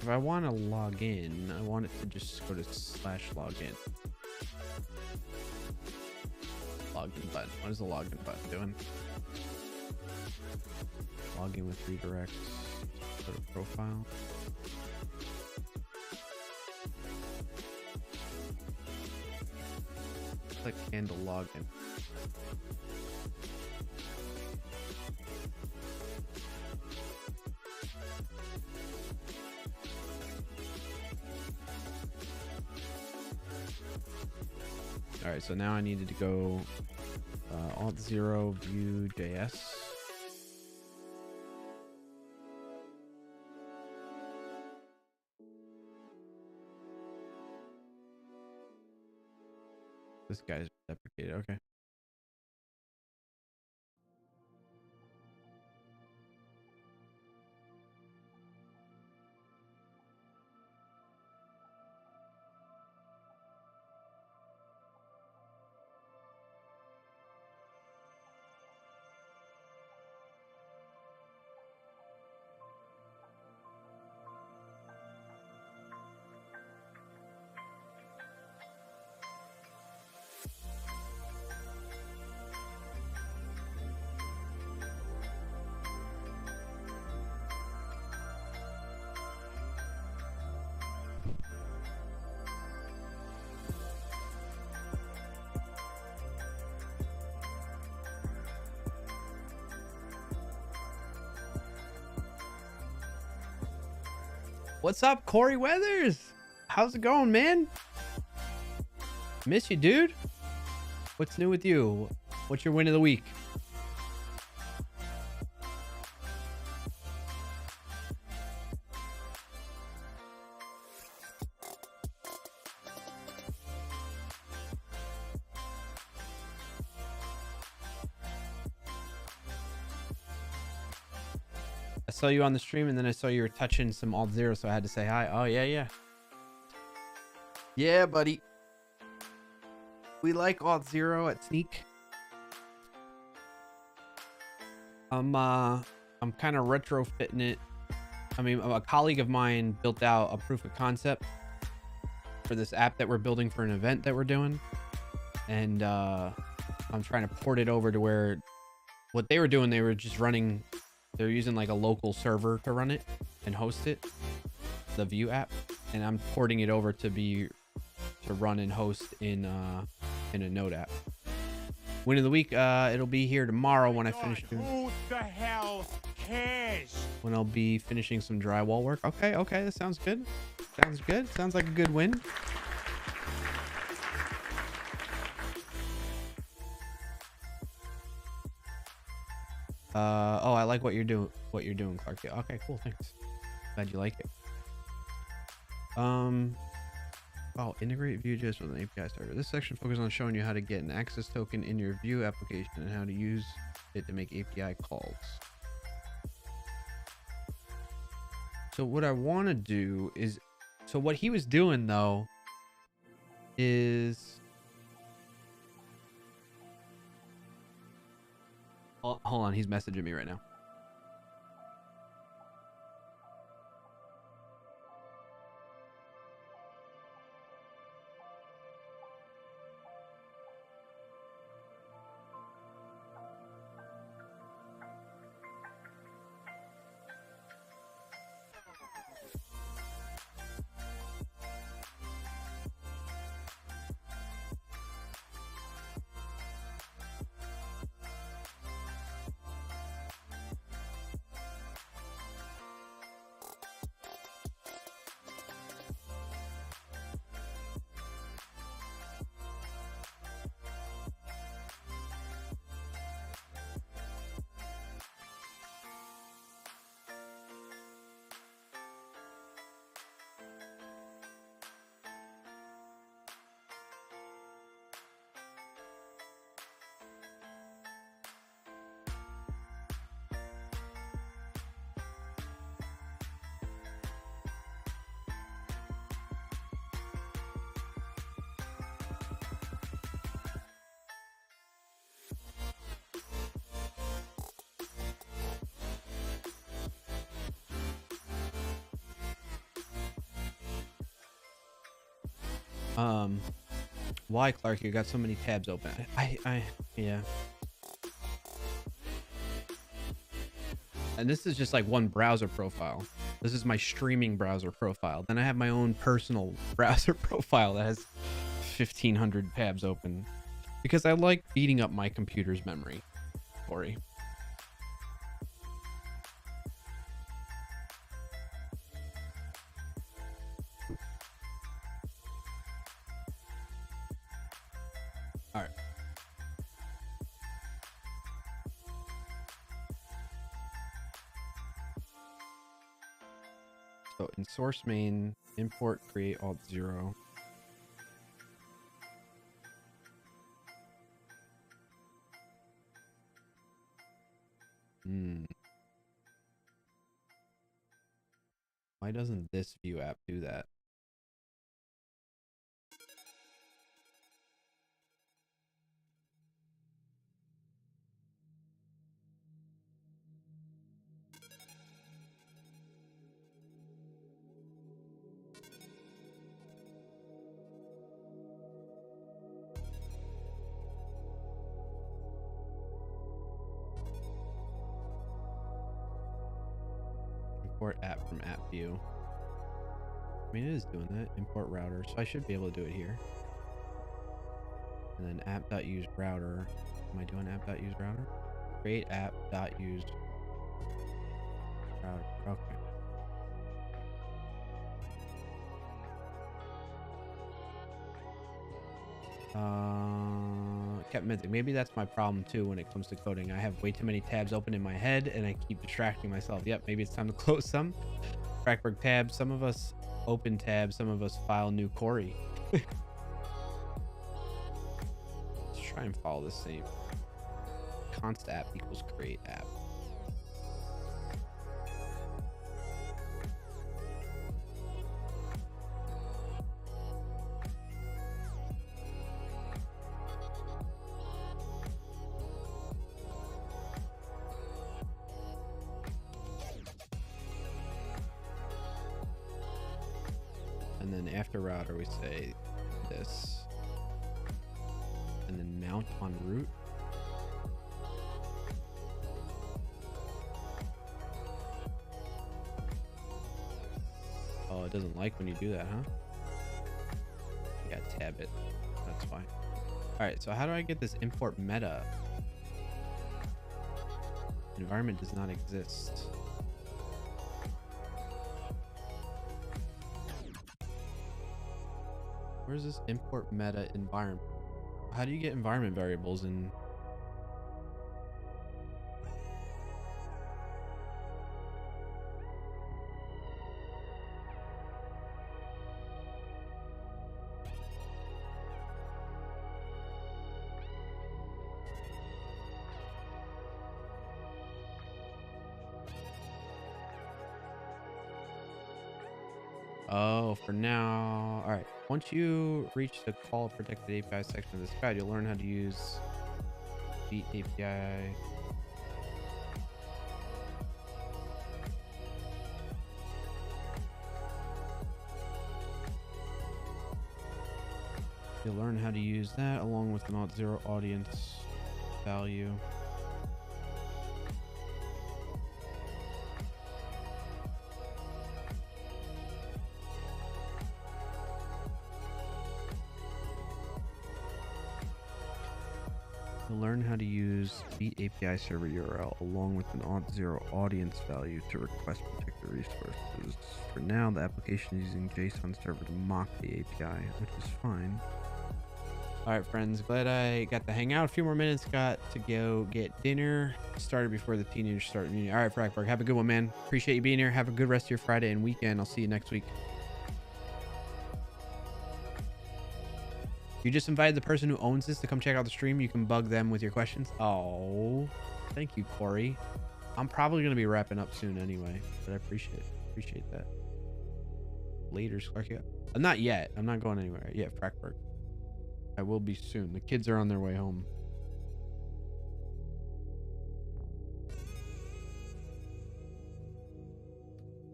If I want to log in, I want it to just go to /login. Login button. What is the login button doing? Login with redirects. Go to profile. Click handle login. All right, so now I needed to go auth 0 view JS. This guy's deprecated. Okay. What's up, Corey Weathers? How's it going, man? Miss you, dude. What's new with you? What's your win of the week? I saw you on the stream and then I saw you were touching some Alt Zero, so I had to say hi. Oh, yeah. Yeah, buddy. We like Alt Zero at Sneak. I'm kind of retrofitting it. I mean, a colleague of mine built out a proof of concept for this app that we're building for an event that we're doing. And I'm trying to port it over to where what they were doing, they were just running, they're using like a local server to run it and host it, the View app, and I'm porting it over to run and host in a Node app. Win of the week, it'll be here tomorrow when I finish doing, Who the hell cares? when I'll be finishing some drywall work. Okay, that sounds good. Sounds good. Sounds like a good win. Oh, I like what you're doing, clarkio. Okay, cool, thanks. Glad you like it. Oh, integrate Vue.js with an API starter. This section focuses on showing you how to get an access token in your Vue application and how to use it to make API calls. So what I want to do is, so what he was doing though is, oh, hold on, he's messaging me right now. Why, Clark? You got so many tabs open. Yeah. And this is just like one browser profile. This is my streaming browser profile. Then I have my own personal browser profile that has 1,500 tabs open because I like beating up my computer's memory, Corey. All right. So in source main, import create alt 0. Why doesn't this Vue app do that? Import app from app view. I mean, it is doing that. Import router, so I should be able to do it here. And then app.use router. Am I doing app.use router? Create app.use router. Okay. Kept missing. Maybe that's my problem too when it comes to coding. I have way too many tabs open in my head and I keep distracting myself. Yep, maybe it's time to close some. Trackberg tabs. Some of us open tabs, some of us file new Corey. Let's try and follow the same. Const app equals create app. And then after router, we say this. And then mount on root. doesn't like when you do that, huh? Yeah, tab it. That's fine. All right, so how do I get this import meta? Environment does not exist. Where's this import meta environment? How do you get environment variables in? Oh, for now. All right. Once you reach the call protected API section of this guide, you'll learn how to use the API. You'll learn how to use that along with an auth0 audience value. You'll learn how to use the API server URL along with an auth0 audience value to request protected resources. For now, the application is using JSON server to mock the API, which is fine. All right, friends, glad I got to hang out a few more minutes. Got to go get dinner started before the teenagers start. All right, Frackberg, have a good one, man. Appreciate you being here. Have a good rest of your Friday and weekend. I'll see you next week. You just invited the person who owns this to come check out the stream. You can bug them with your questions. Oh, thank you, Corey. I'm probably going to be wrapping up soon anyway, but I appreciate that. Later, Clarkio. Not yet. I'm not going anywhere yet, Frackberg. I will be soon. The kids are on their way home.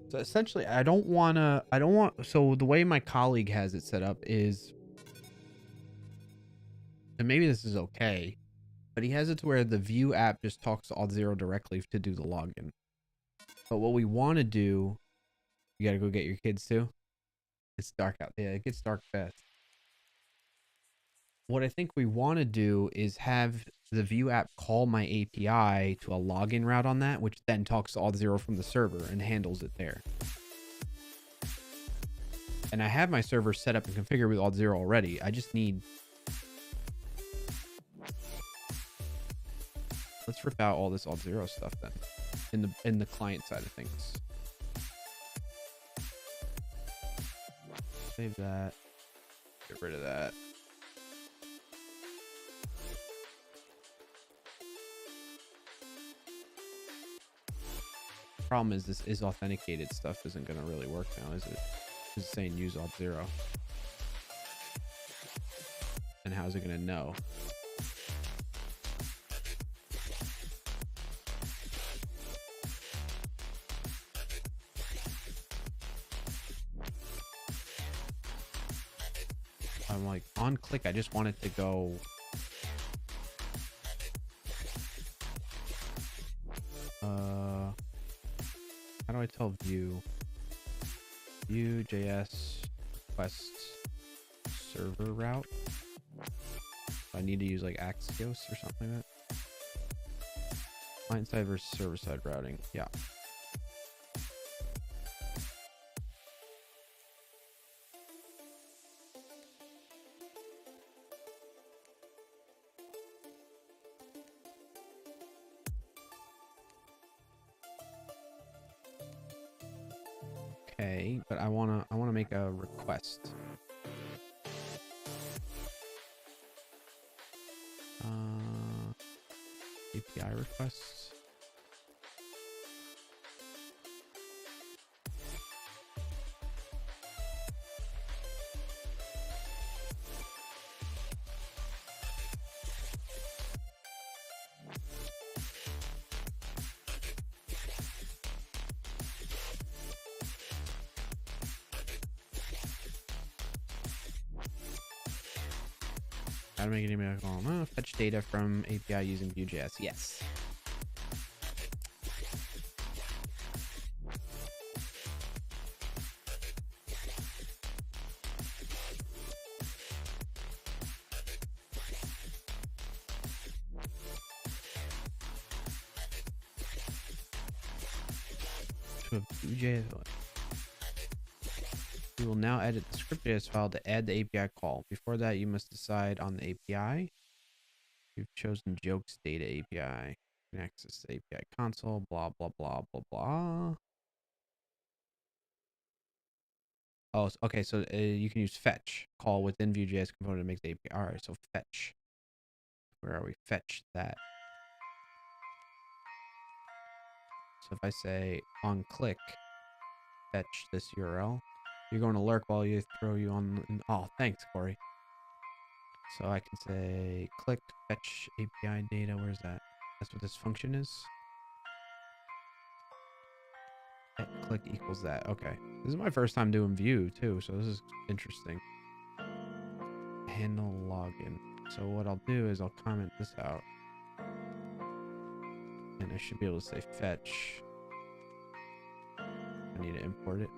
So essentially, so the way my colleague has it set up is, and maybe this is okay, but he has it to where the View app just talks to auth0 directly to do the login. But what we want to do, you got to go get your kids too. It's dark out. Yeah, it gets dark fast. What I think we want to do is have the View app call my API to a login route on that, which then talks to auth0 from the server and handles it there. And I have my server set up and configured with auth0 already. I just need... Let's rip out all this auth0 stuff then in the client side of things. Save that. Get rid of that. Problem is this is authenticated stuff isn't going to really work now, is it? It's saying use auth0. And how's it going to know? I'm like, on click, I just want it to go. How do I tell Vue.js request server route? I need to use like Axios or something like that. Client side versus server side routing. Yeah. Okay, but I wanna make a request. API requests. How to make an email call? Fetch data from API using Vue.js. Yes. to a Vue.js. We will now edit the script.js file to add the API call. Before that, you must decide on the API. You've chosen jokes data API. You can access the API console, blah, blah, blah, blah, blah. Oh, okay. So you can use fetch call within Vue.js component to make the API. All right. So fetch. Where are we? Fetch that. So if I say on click, fetch this URL, you're going to lurk while you throw you on. Oh, thanks, Corey. So I can say click fetch API data. Where's that? That's what this function is. Click equals that. Okay. This is my first time doing Vue too, so this is interesting. Handle login. So what I'll do is I'll comment this out. And I should be able to say fetch. I need to import it.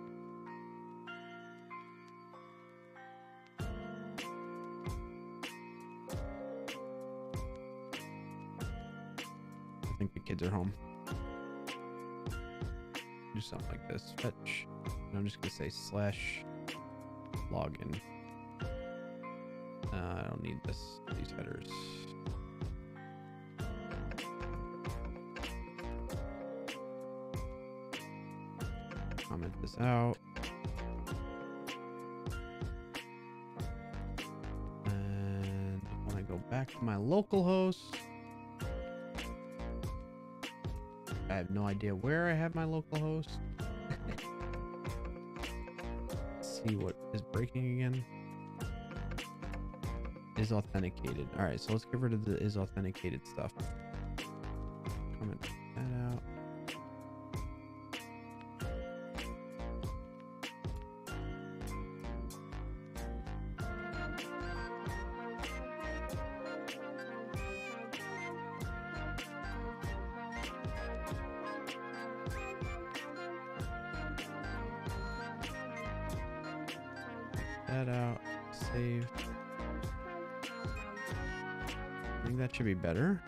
I think the kids are home. Do something like this. Fetch. And I'm just going to say slash login. I don't need these headers. Comment this out. And when I go back to my local host, I have no idea where I have my local host. Let's see what is breaking again. Is authenticated. All right, so let's get rid of the is authenticated stuff. Comment that out. That out. Save. I think that should be better.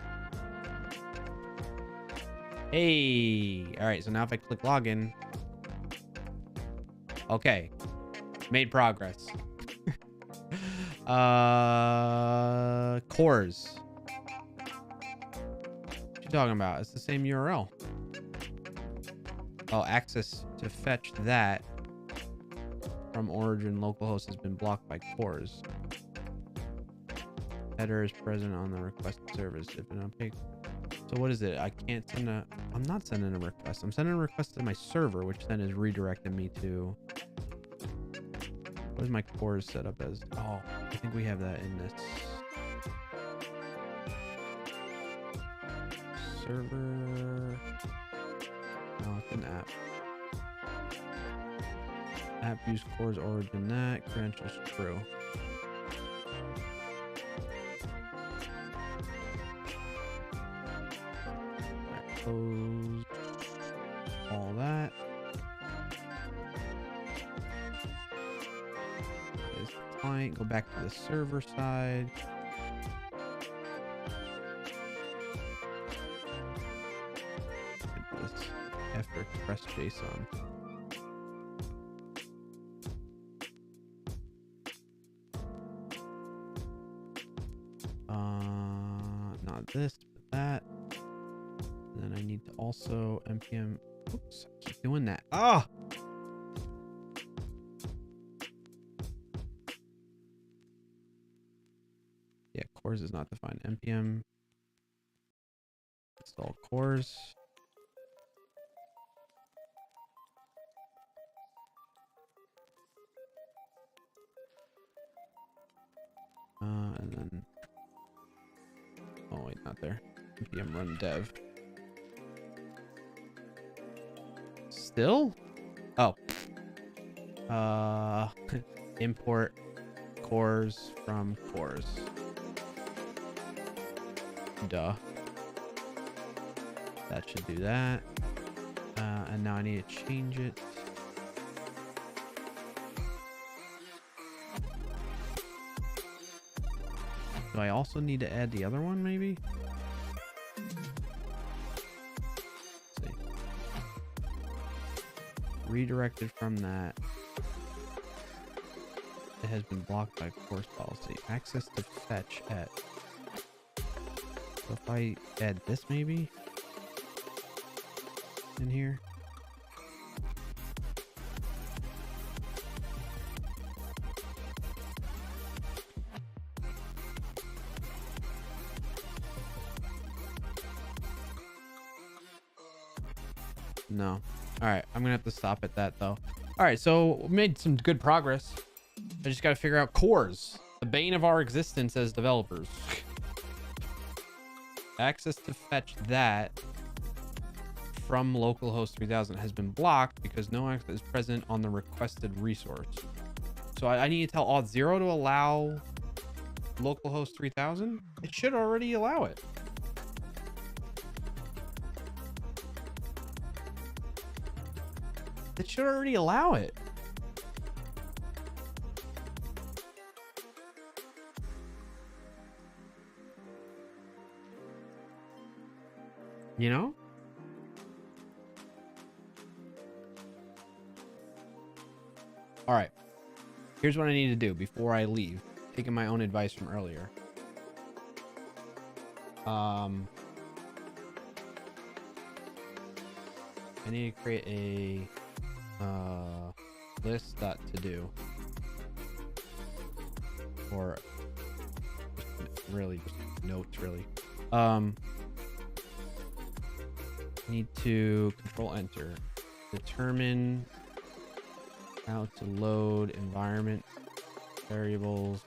Hey. All right. So now if I click login. Okay. Made progress. Cores. What you talking about? It's the same URL. Oh, access to fetch that from origin localhost has been blocked by cores. Header is present on the request service if an opaque. So what is it? I can't send a. I'm not sending a request. I'm sending a request to my server, which then is redirecting me to. What is my cores set up as? Oh, I think we have that in this server. No, it's an app. App use cores origin that credentials true. Right, close all that. There's the client. Go back to the server side. This after express JSON. Not this, but that. And then I need to also npm. Oops, I keep doing that. Ah! Yeah, cores is not defined. npm install cores. And then, oh wait, not there. npm run dev. Still? Oh. Import cores from cores. Duh. That should do that. And now I need to change it. Do I also need to add the other one, maybe? Let's see. redirected from that. It has been blocked by course policy. Access to fetch at. So if I add this maybe in here. No. All right, I'm gonna have to stop at that though. All right, so we made some good progress. I just got to figure out cores, the bane of our existence as developers. Access to fetch that from localhost 3000 has been blocked because no access is present on the requested resource. So I need to tell Auth0 to allow localhost 3000. It should already allow it. It should already allow it. You know? All right. Here's what I need to do before I leave. Taking my own advice from earlier. I need to create a list to do, or really just notes really. Need to control enter, determine how to load environment variables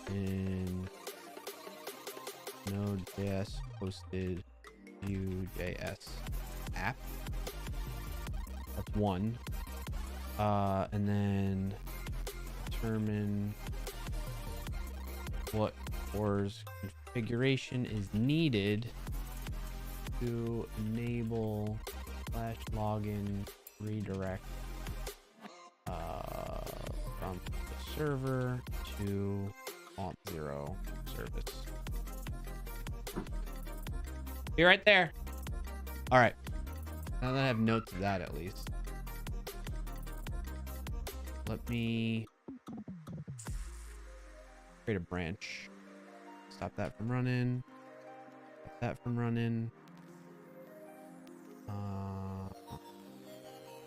in Node.js hosted Vue.js app. That's one. And then determine what CORS configuration is needed to enable /login redirect from the server to Auth0 service. Be right there. All right. Now that I have notes of that, at least, let me create a branch. Stop that from running. Stop that from running.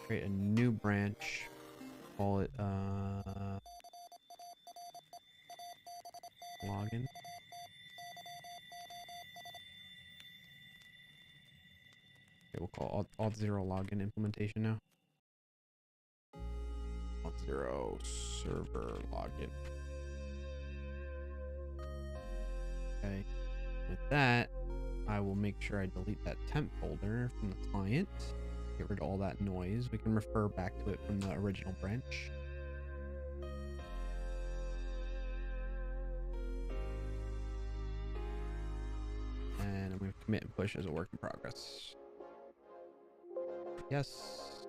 Create a new branch. Call it login. Okay, we'll call Auth0 login implementation now. Auth0 server login. Okay. With that, I will make sure I delete that temp folder from the client. Get rid of all that noise. We can refer back to it from the original branch. And I'm going to commit and push as a work in progress. Yes.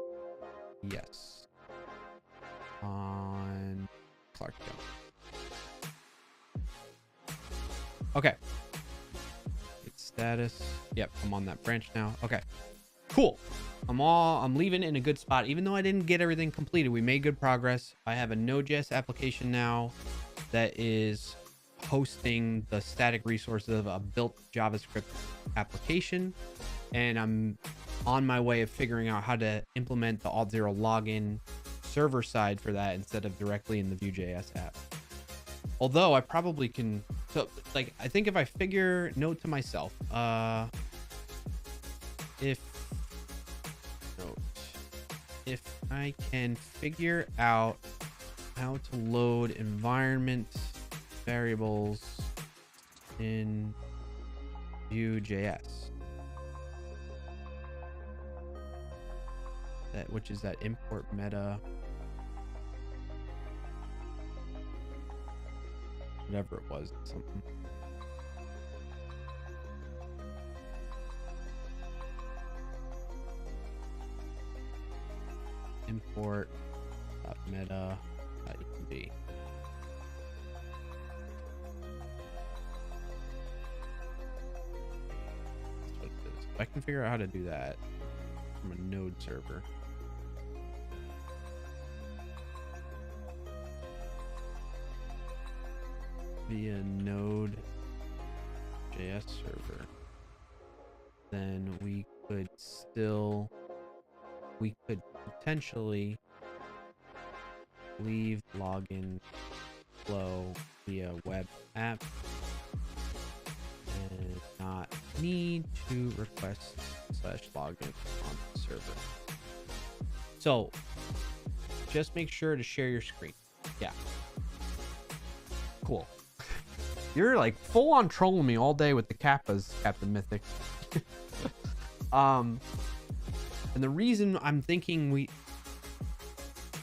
Yes. On clarkio. Okay. It's status. Yep, I'm on that branch now. Okay. Cool. I'm leaving in a good spot. Even though I didn't get everything completed, we made good progress. I have a Node.js application now that is hosting the static resources of a built JavaScript application. And I'm on my way of figuring out how to implement the Auth0 login server side for that instead of directly in the Vue.js app. Although I probably can, so like, I think if I figure, note to myself, if I can figure out how to load environment variables in Vue.js, which is that import meta, whatever it was, something. Import meta env. That's what it is. If I can figure out how to do that, from a node server. Via node JS server. Then we could potentially leave login flow via web app and not need to request /login on the server. So just make sure to share your screen. Yeah. Cool. You're like full on trolling me all day with the kappas, Captain Mythic. And the reason I'm thinking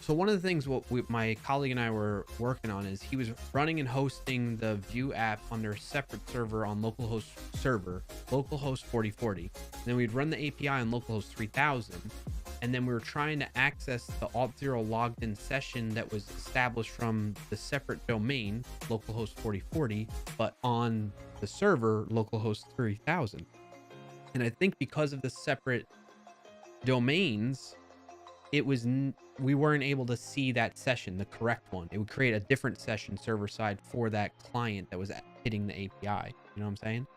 so one of the things my colleague and I were working on is he was running and hosting the Vue app under a separate server on localhost server, localhost 4040. And then we'd run the API on localhost 3000. And then we were trying to access the Auth0 logged in session that was established from the separate domain, localhost 4040, but on the server, localhost 3000. And I think because of the separate domains, we weren't able to see that session, the correct one. It would create a different session server side for that client that was hitting the API. You know what I'm saying?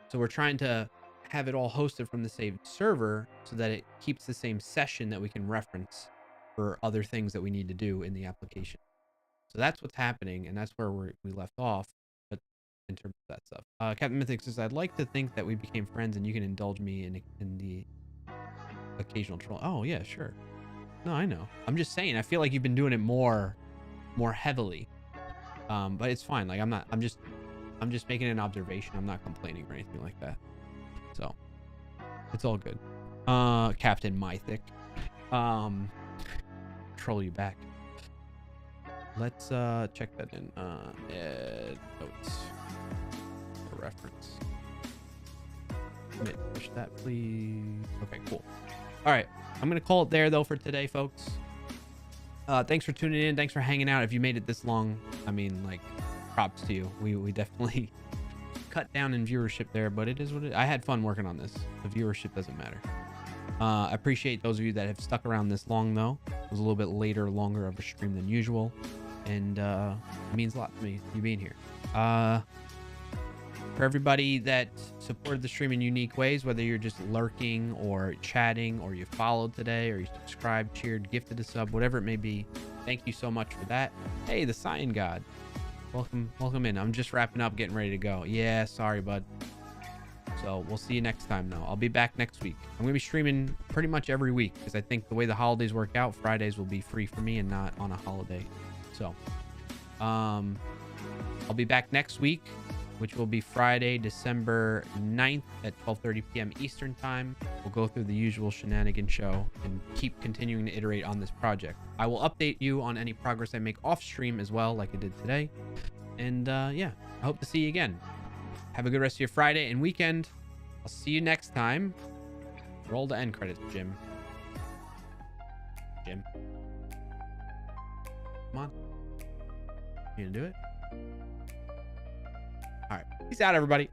So we're trying to have it all hosted from the same server so that it keeps the same session that we can reference for other things that we need to do in the application. So that's what's happening, and that's where we left off. But in terms of that stuff, Captain Mythic says, I'd like to think that we became friends and you can indulge me in the occasional troll. Oh yeah, sure. No, I know. I'm just saying, I feel like you've been doing it more heavily. But it's fine. Like I'm just making an observation. I'm not complaining or anything like that. So it's all good. Captain Mythic. Troll you back. Let's check that in. Add notes for reference. Push that, please. Okay, cool. All right, I'm gonna call it there though for today, folks. Thanks for tuning in. Thanks for hanging out. If you made it this long, I mean, like, props to you. We definitely cut down in viewership there, but it is what I had fun working on this. The viewership doesn't matter. I appreciate those of you that have stuck around this long though. It was a little bit longer of a stream than usual, and it means a lot to me you being here. For everybody that supported the stream in unique ways, whether you're just lurking or chatting or you followed today or you subscribed, cheered, gifted a sub, whatever it may be, thank you so much for that. Hey, the Cyan God, welcome in. I'm just wrapping up, getting ready to go. Yeah, sorry, bud. So we'll see you next time though. I'll be back next week. I'm gonna be streaming pretty much every week because I think the way the holidays work out, Fridays will be free for me and not on a holiday. So I'll be back next week, which will be Friday, December 9th at 12:30 p.m. Eastern time. We'll go through the usual shenanigan show and keep continuing to iterate on this project. I will update you on any progress I make off stream as well, like I did today. And yeah, I hope to see you again. Have a good rest of your Friday and weekend. I'll see you next time. Roll the end credits, Jim. Come on. You gonna do it? All right. Peace out, everybody.